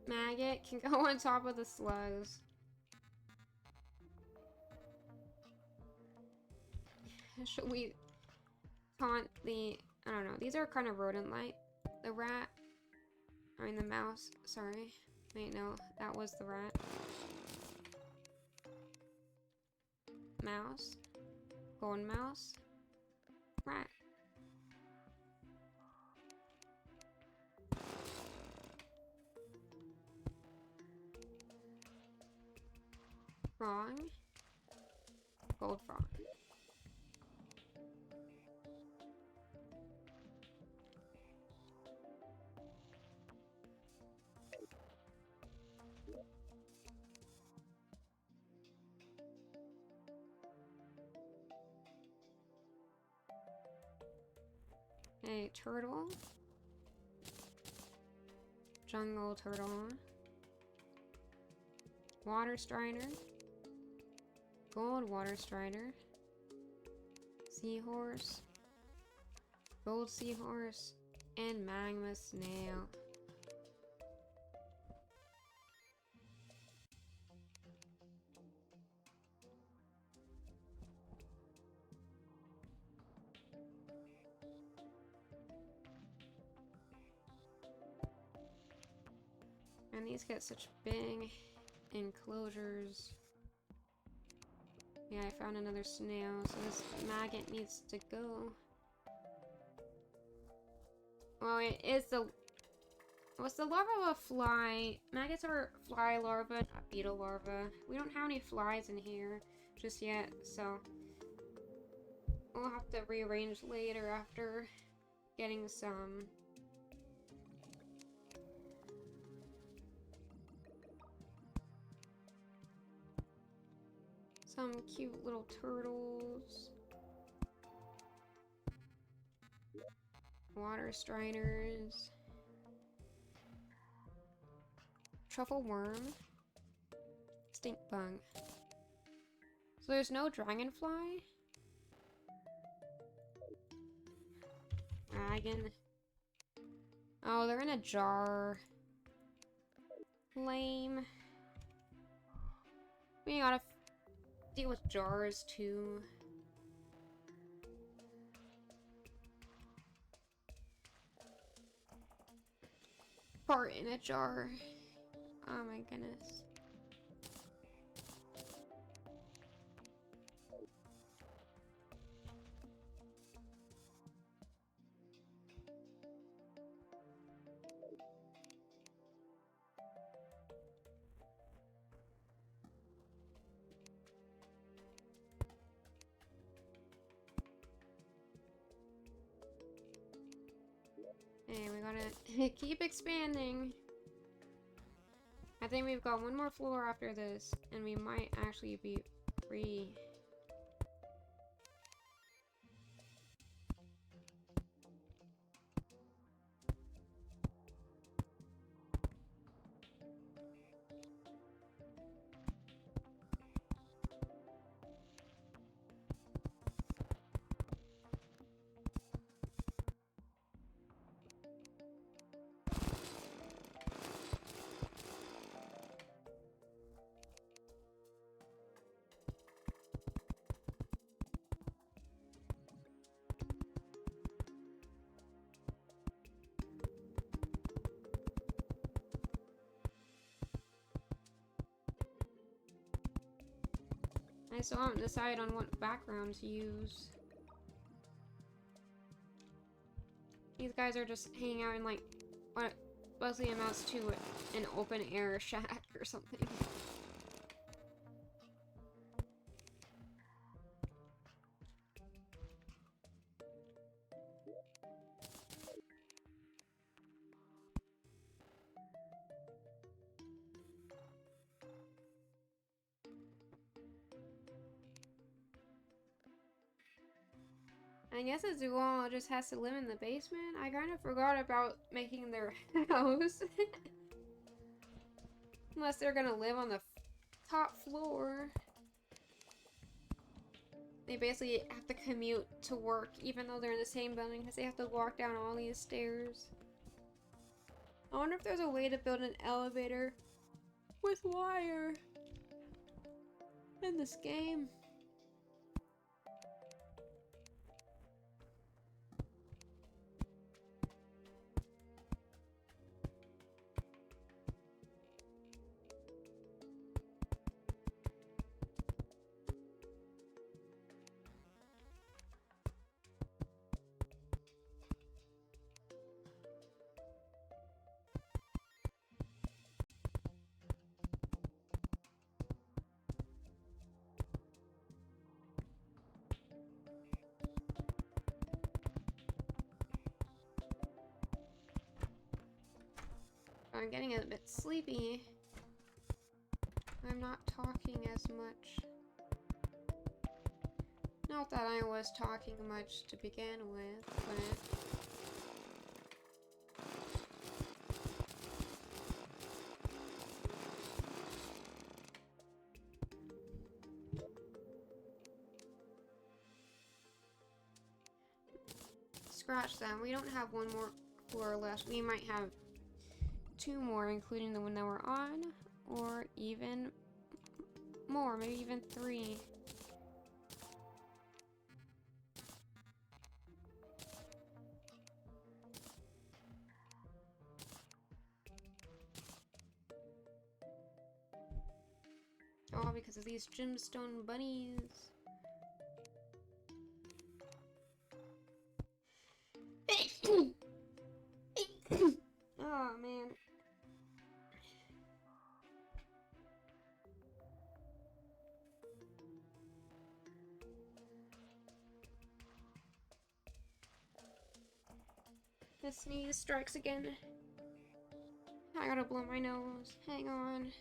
Maggot can go on top of the slugs. Should we taunt the... I don't know, these are kind of rodent-like. The rat... I mean the mouse, sorry. Wait, no, that was the rat. Mouse. Golden mouse. Rat. Frog. Gold frog. A turtle. Jungle turtle. Water strider. Gold water strider. Seahorse. Gold seahorse. And magma snail. And these get such big enclosures. Yeah, I found another snail, so this maggot needs to go. Well, it is the... What's the larva of a fly? Maggots are fly larvae, not beetle larvae. We don't have any flies in here just yet, so... We'll have to rearrange later after getting some... Some cute little turtles. Water striders. Truffle worm. Stink bug. So there's no dragonfly? Dragon. Oh, they're in a jar. Lame. We gotta deal with jars too. Fart in a jar. Oh my goodness. Hey, we gotta keep expanding. I think we've got one more floor after this, and we might actually be free. I still haven't decided on what background to use. These guys are just hanging out in like what mostly amounts to an open air shack or something. I guess a Zool just has to live in the basement. I kind of forgot about making their house. Unless they're gonna live on the top floor. They basically have to commute to work even though they're in the same building because they have to walk down all these stairs. I wonder if there's a way to build an elevator with wire in this game. I'm getting a bit sleepy. I'm not talking as much. Not that I was talking much to begin with, but... Scratch that. We don't have one more floor left. We might have 2 more, including the one that we're on, or even more, maybe even 3. All because of these gemstone bunnies. Oh man. The sneeze strikes again. I gotta blow my nose. Hang on.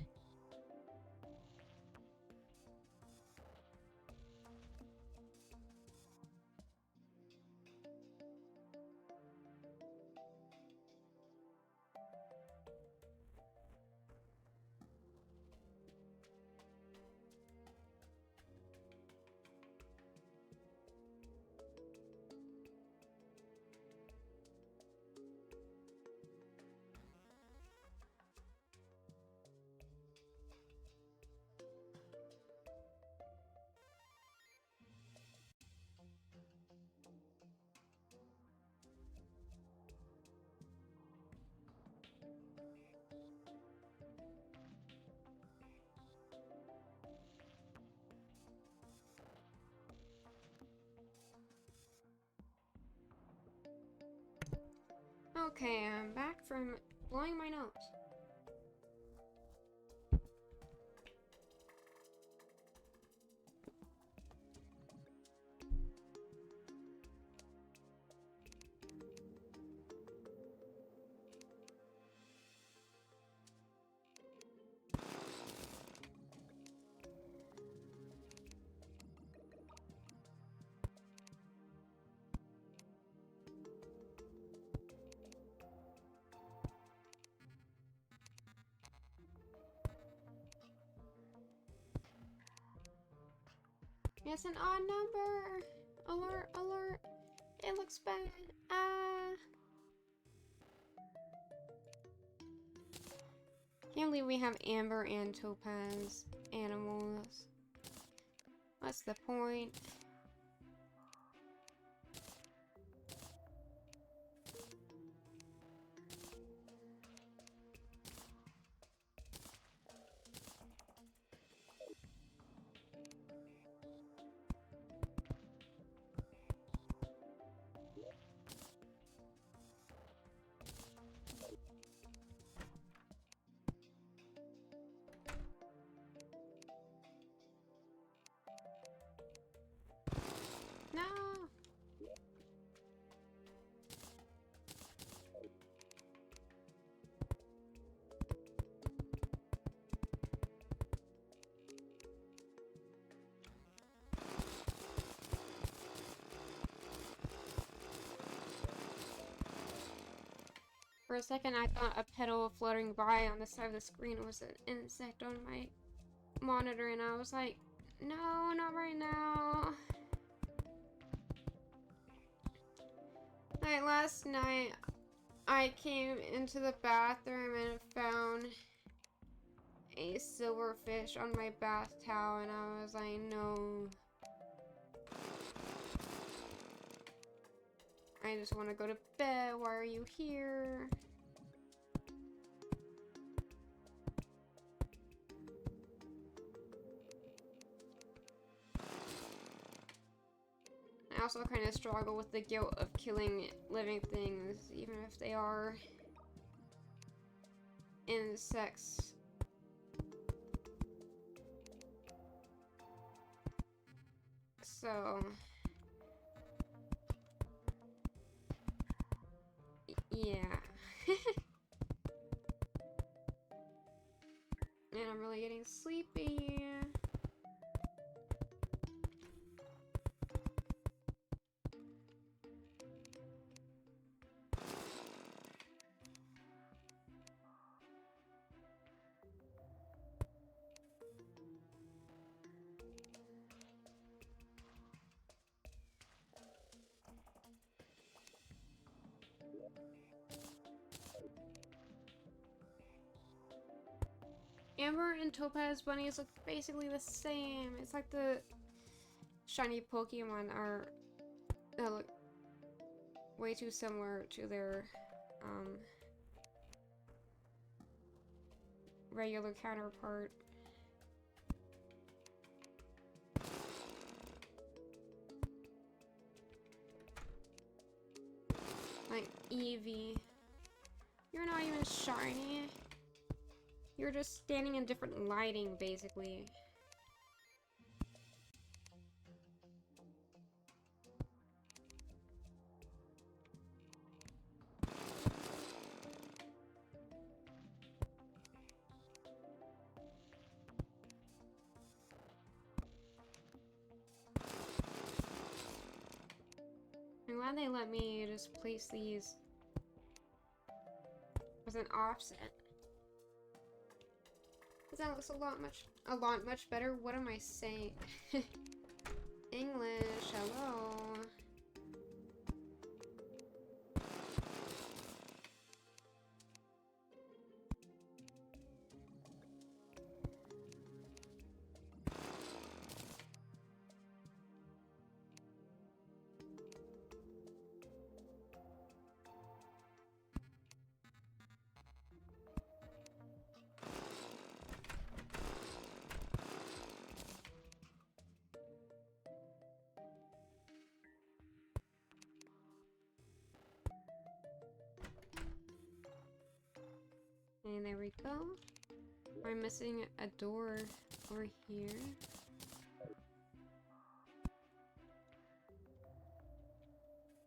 Okay, I'm back from blowing my nose. It's an odd number. Alert, alert. It looks bad. Ah. Can't believe we have amber and topaz animals. What's the point? a second, I thought a petal floating by on the side of the screen was an insect on my monitor, and I was like, no, not right now. Like last night, I came into the bathroom and found a silverfish on my bath towel, and I was like, no. I just want to go to bed. Why are you here? I also kind of struggle with the guilt of killing living things, even if they are insects. So, yeah. And I'm really getting sleepy. Amber and Topaz bunnies look basically the same. It's like the shiny Pokemon are that look way too similar to their regular counterpart. Like Eevee. You're not even shiny. You're just standing in different lighting, basically. I'm glad they let me just place these with an offset. Cause that looks a lot much better. What am I saying? English, hello. And there we go. I'm missing a door over here.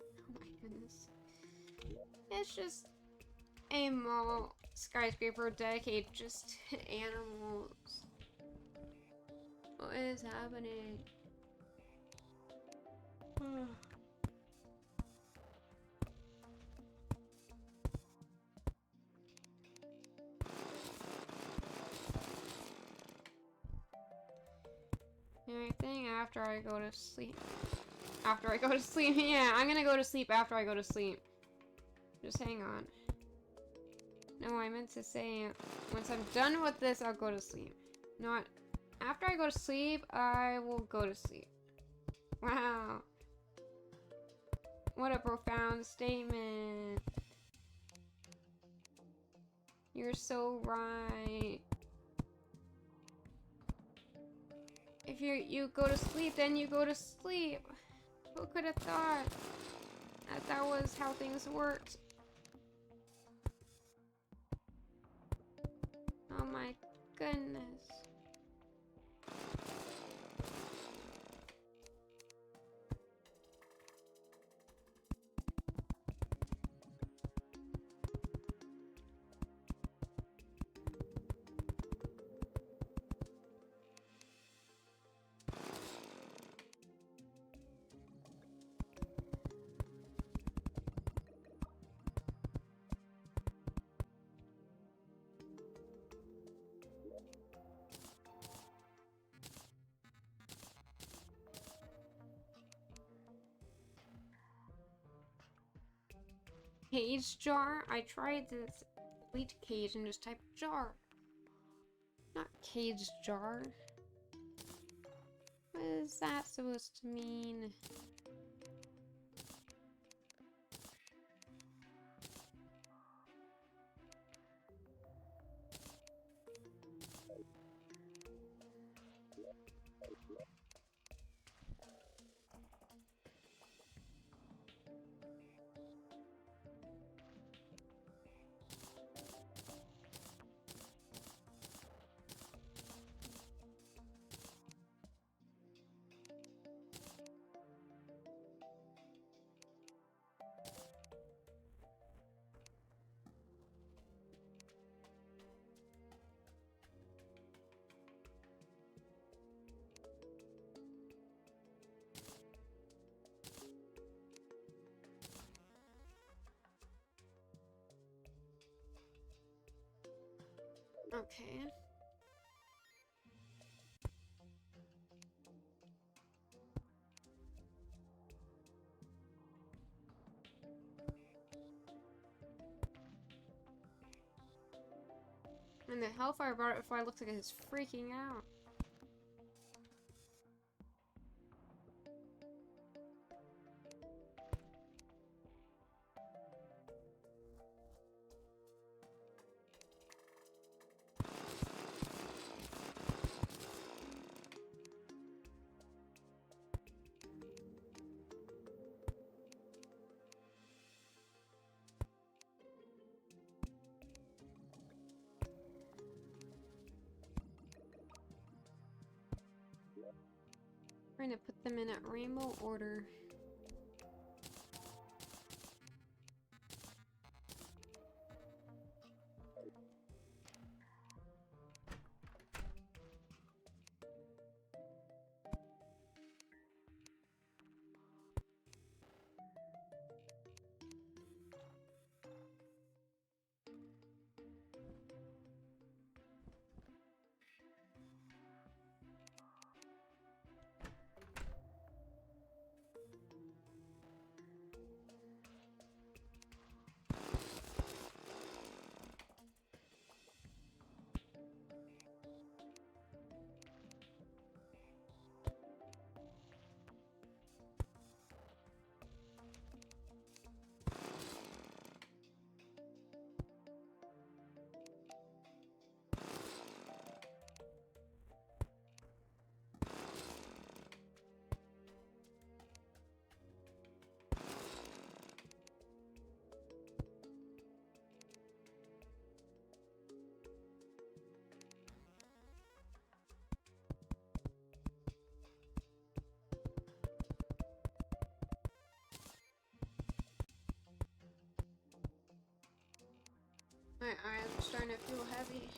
Oh my goodness. It's just a mall skyscraper dedicated just to animals. What is happening? I think after I go to sleep. After I go to sleep. Yeah, I'm gonna go to sleep after I go to sleep. Just hang on. No, I meant to say once I'm done with this, I'll go to sleep. Not after I go to sleep, I will go to sleep. Wow. What a profound statement. You're so right. If you go to sleep, then you go to sleep. Who could have thought that was how things worked? Oh my goodness. Cage jar? I tried this wheat cage and just type jar. Not cage jar. What is that supposed to mean? Okay. And the Hellfire butterfly looks like it's freaking out. We're gonna put them in a rainbow order. My eyes are starting to feel heavy.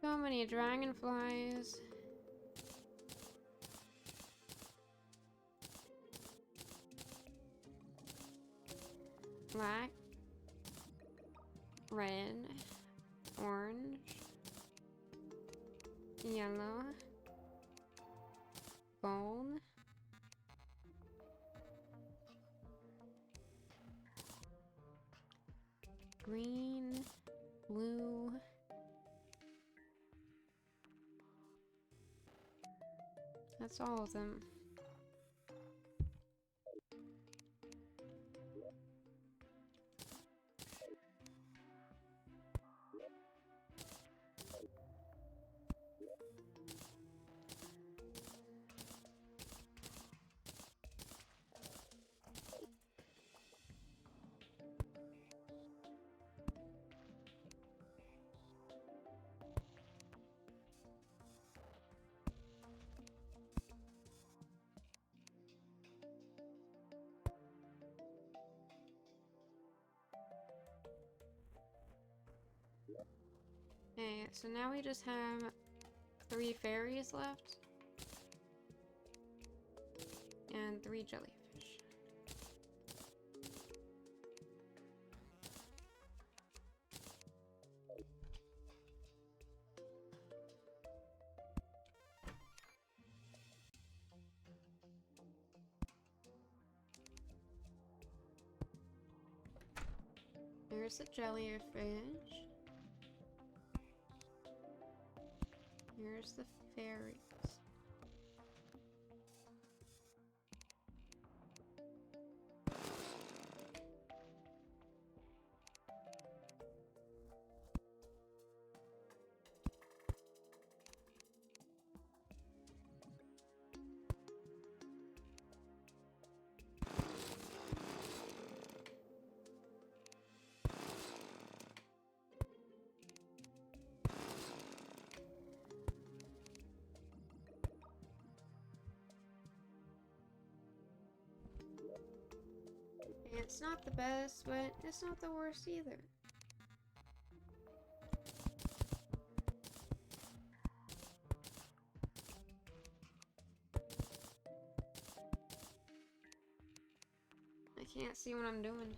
So many dragonflies. Black, red, orange, yellow, gold, green, blue. That's all of them. Okay, so now we just have 3 fairies left. And 3 jellyfish. Here's the jellyfish. Here's the fairies. It's not the best, but it's not the worst either. I can't see what I'm doing.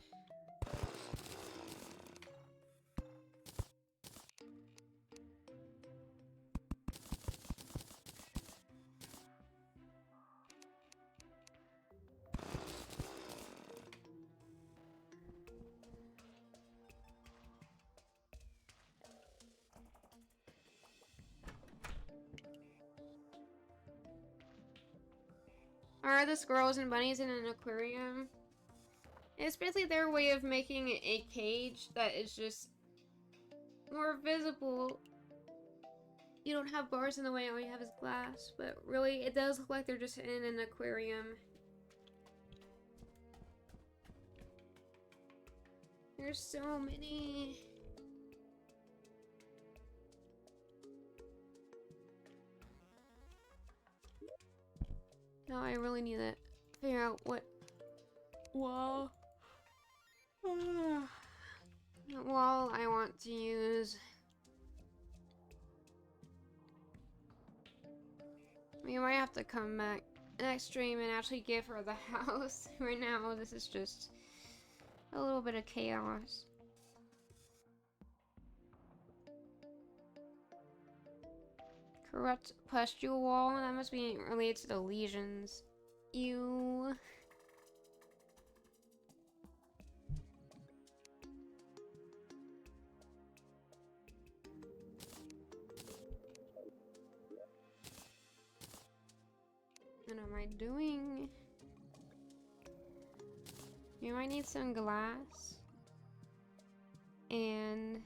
Are the squirrels and bunnies in an aquarium? It's basically their way of making a cage that is just more visible. You don't have bars in the way, all you have is glass, but really it does look like they're just in an aquarium. There's so many. Now I really need to figure out what wall I want to use. We might have to come back next stream and actually give her the house. Right now, this is just a little bit of chaos. Corrupt pustule wall? That must be related to the lesions. Ew. What am I doing? You might need some glass. And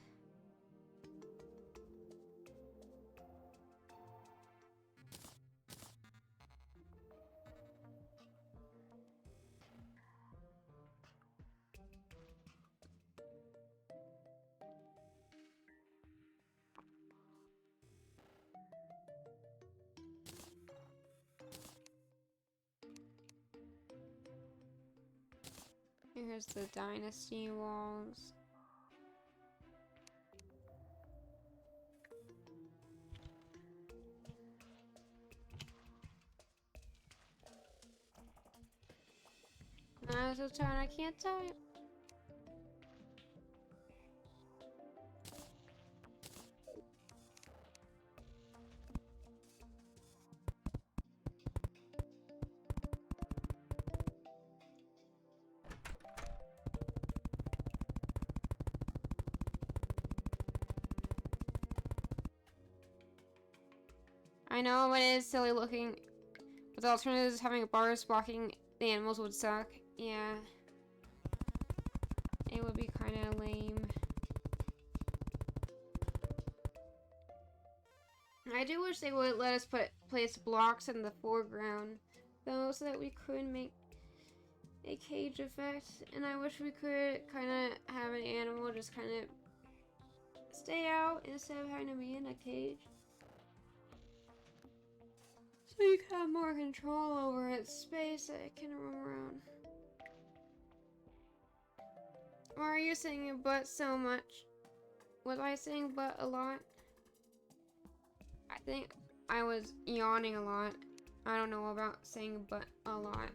here's the dynasty walls. I'm so tired, I can't tell you. I know it is silly looking, but the alternative is having bars blocking the animals would suck. Yeah. It would be kind of lame. I do wish they would let us place blocks in the foreground, though, so that we could make a cage effect. And I wish we could kind of have an animal just kind of stay out instead of having to be in a cage. So you can have more control over its space that it can roam around. Why are you saying but so much? Was I saying but a lot? think I was yawning a lot. I don't know about saying but a lot.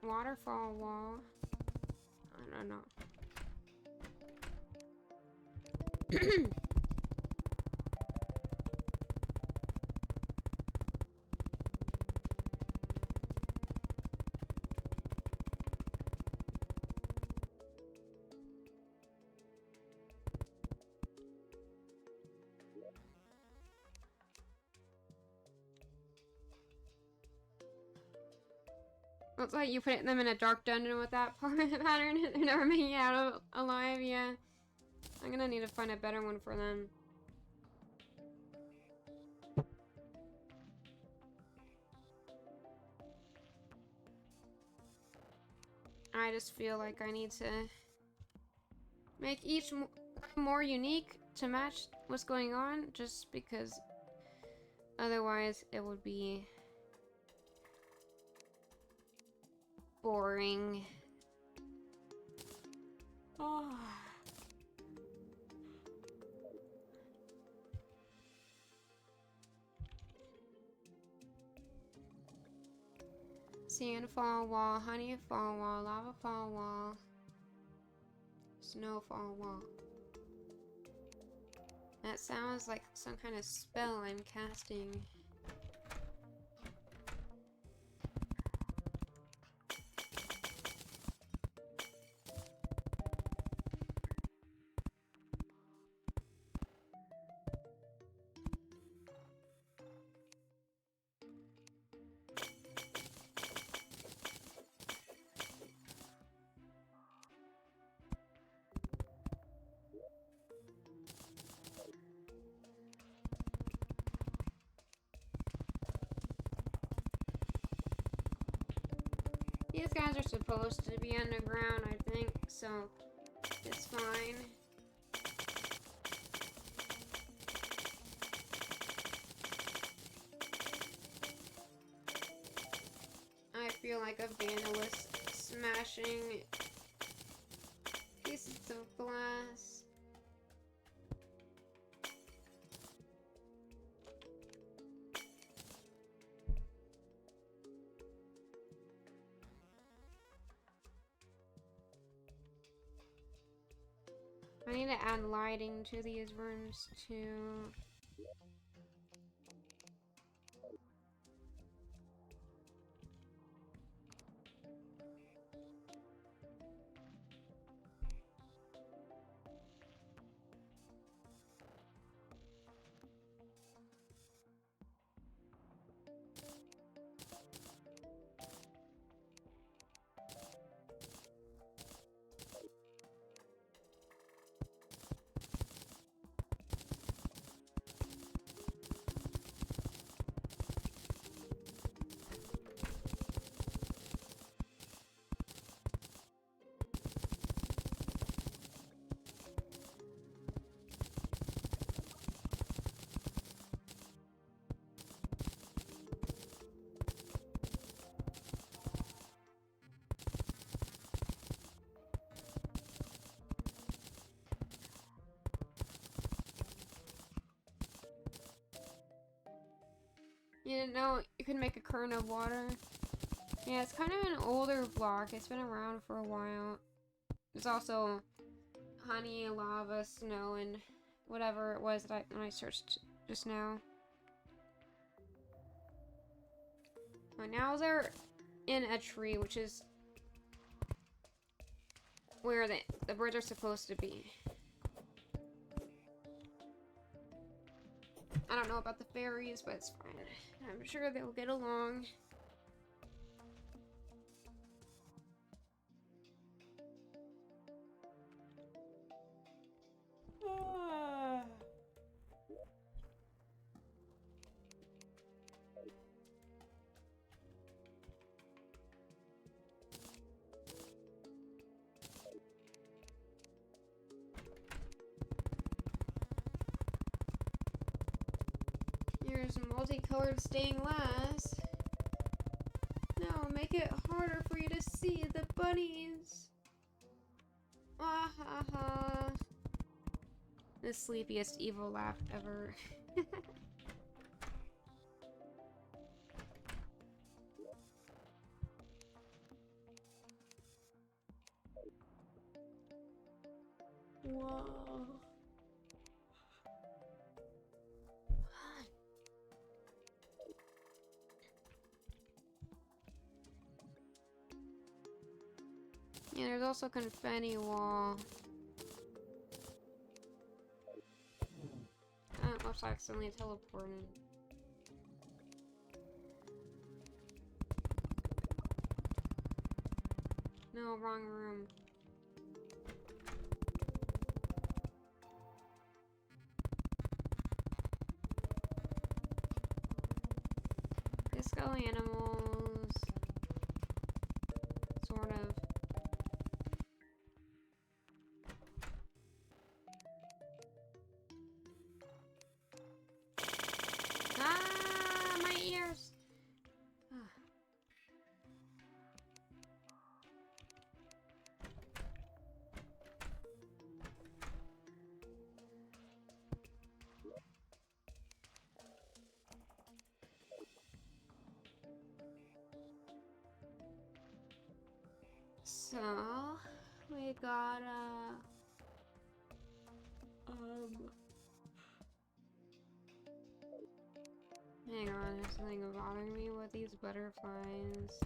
Waterfall wall. I don't know. Looks like you put them in a dark dungeon with that pattern. They're never making it out alive, yeah. I'm gonna need to find a better one for them. I just feel like I need to make each more unique to match what's going on, just because otherwise it would be boring. Oh. Sand fall wall, honey fall wall, lava fall wall, snow fall wall. That sounds like some kind of spell I'm casting. These guys are supposed to be underground, I think, so it's fine. I feel like a vandalist smashing pieces of glass. I need to add lighting to these rooms too. You didn't know you could make a current of water? Yeah, it's kind of an older block. It's been around for a while. There's also honey, lava, snow, and whatever it was that when I searched just now. Oh, now they're in a tree, which is where the birds are supposed to be. I don't know about the fairies, but it's fine. I'm sure they'll get along. Here's multicolored stained glass. Now make it harder for you to see the bunnies. Ah ha ha. The sleepiest evil laugh ever. Whoa. Yeah, there's also a confetti wall. Oh, oops, I accidentally teleported. No, wrong room. Disco animals. Sort of. Ah, my ears! So, we got hang on, there's something bothering me with these butterflies.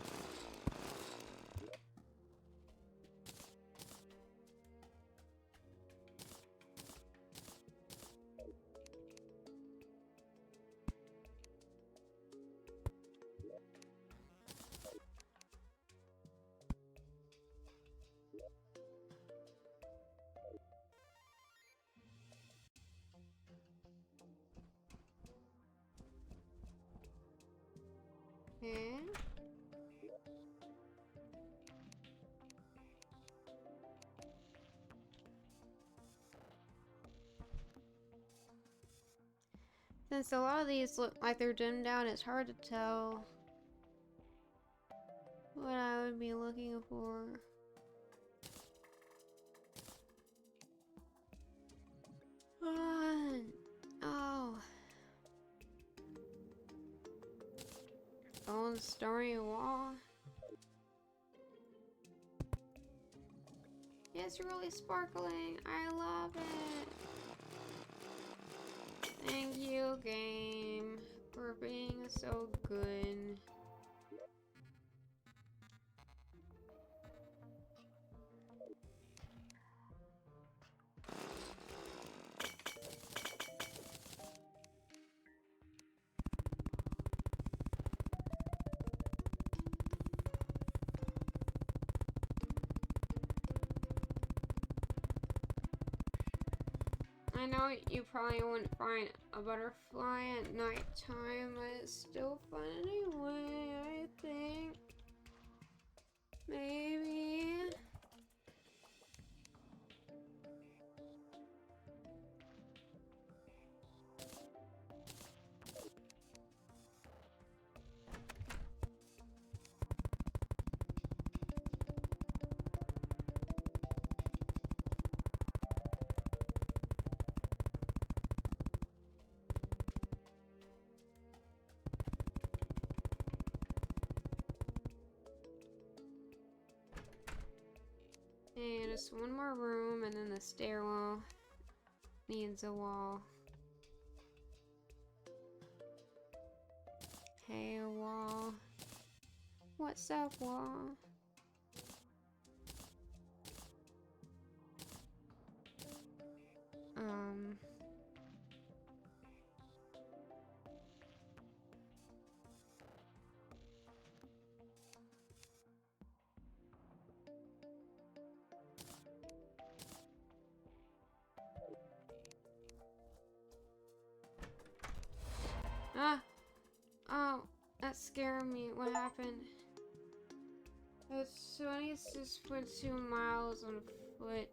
Okay. Since a lot of these look like they're dimmed down, it's hard to tell what I would be looking for. Oh. Old story wall. It's really sparkling. I love it. Thank you, game, for being so good. I know you probably wouldn't find a butterfly at nighttime, but it's still fun anyway, I think. Maybe. And just one more room, and then the stairwell needs a wall. Okay, a wall. What's that wall? Ah! Oh, that scared me. What happened? It's 26.2 miles on foot.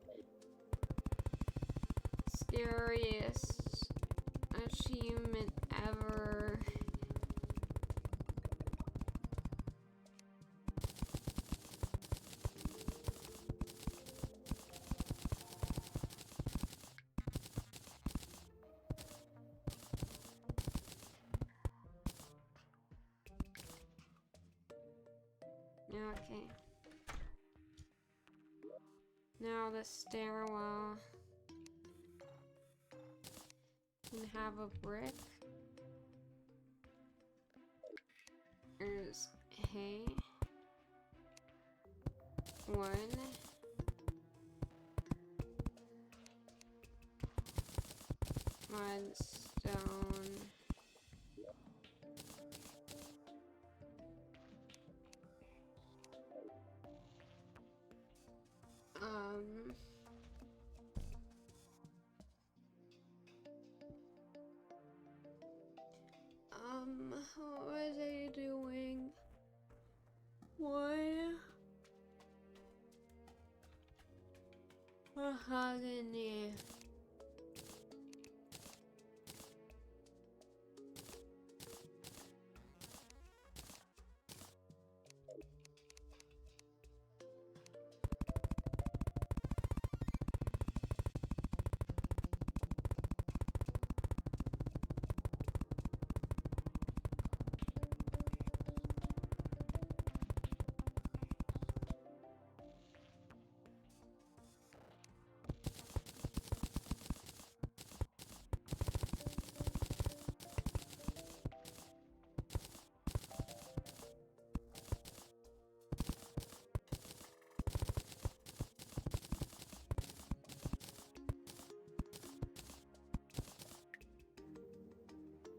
Scariest achievement ever. Okay. Now the stairwell can have a brick. There's hay. One. Mudstone. What was I doing? What? Mahogany.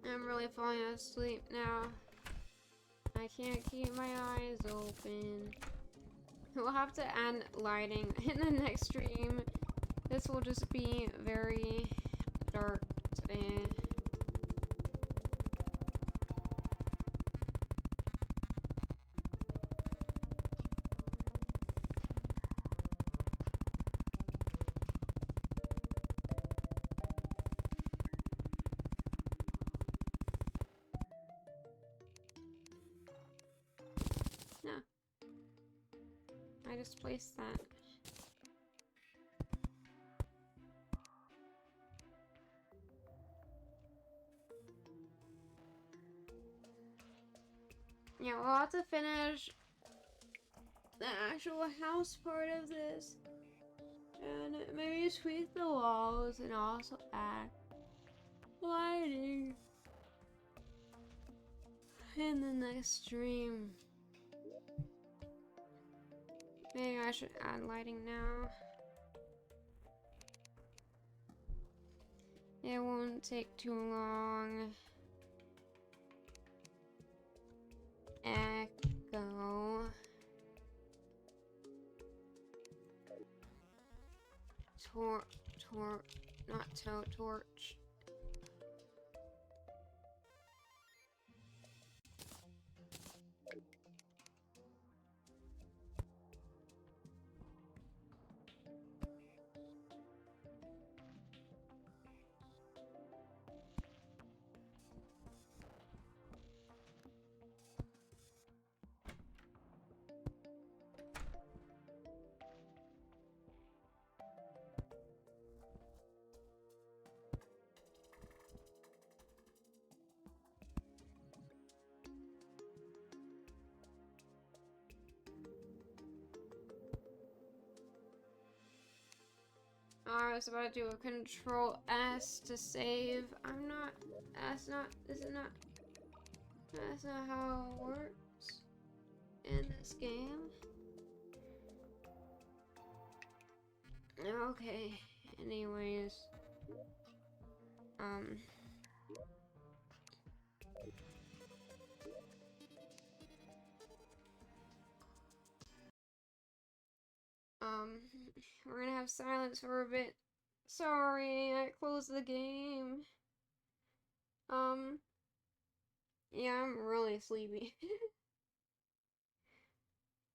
I'm really falling asleep now. I can't keep my eyes open. We'll have to add lighting in the next stream. This will just be very dark today. I just placed that. Yeah, we'll have to finish the actual house part of this. And maybe tweak the walls and also add lighting in the next stream. Maybe I should add lighting now. It won't take too long. Echo. Torch. I was about to do a Control S to save. That's not how it works in this game. Okay, anyways. We're gonna have silence for a bit. Sorry, I closed the game. Yeah, I'm really sleepy.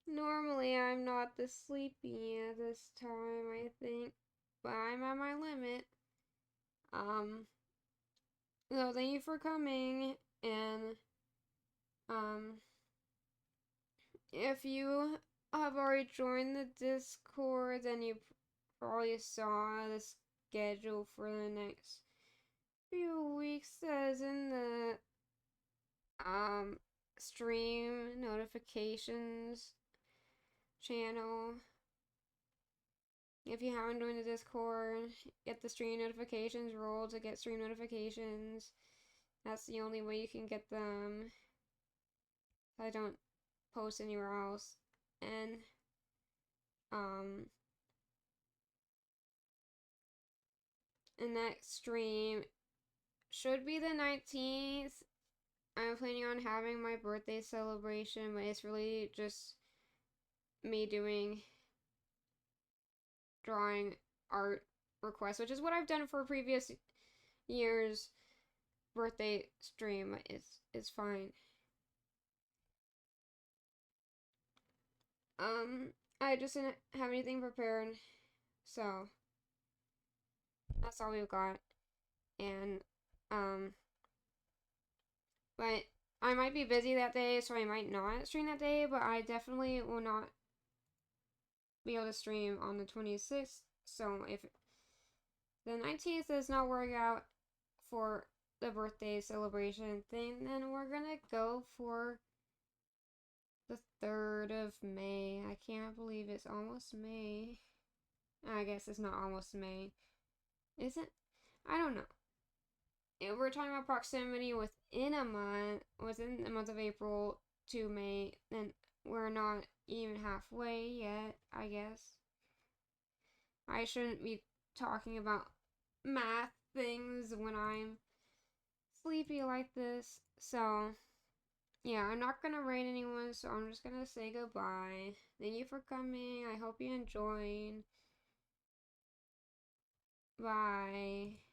Normally, I'm not this sleepy at this time, I think. But I'm at my limit. So thank you for coming, and, if you have already joined the Discord, then you probably saw the schedule for the next few weeks as in the, stream notifications channel. If you haven't joined the Discord, get the stream notifications roll to get stream notifications. That's the only way you can get them. I don't post anywhere else. And, the next stream should be the 19th. I'm planning on having my birthday celebration, but it's really just me doing drawing art requests, which is what I've done for previous years' birthday stream. It's fine. I just didn't have anything prepared, so that's all we've got. And, but I might be busy that day, so I might not stream that day, but I definitely will not be able to stream on the 26th. So if the 19th does not work out for the birthday celebration thing, then we're gonna go for the 3rd of May. I can't believe it's almost May. I guess it's not almost May. Is it? I don't know. If we're talking about proximity within a month, within the month of April to May, then we're not even halfway yet, I guess. I shouldn't be talking about math things when I'm sleepy like this. So, yeah, I'm not gonna rate anyone, so I'm just gonna say goodbye. Thank you for coming. I hope you enjoyed. Bye.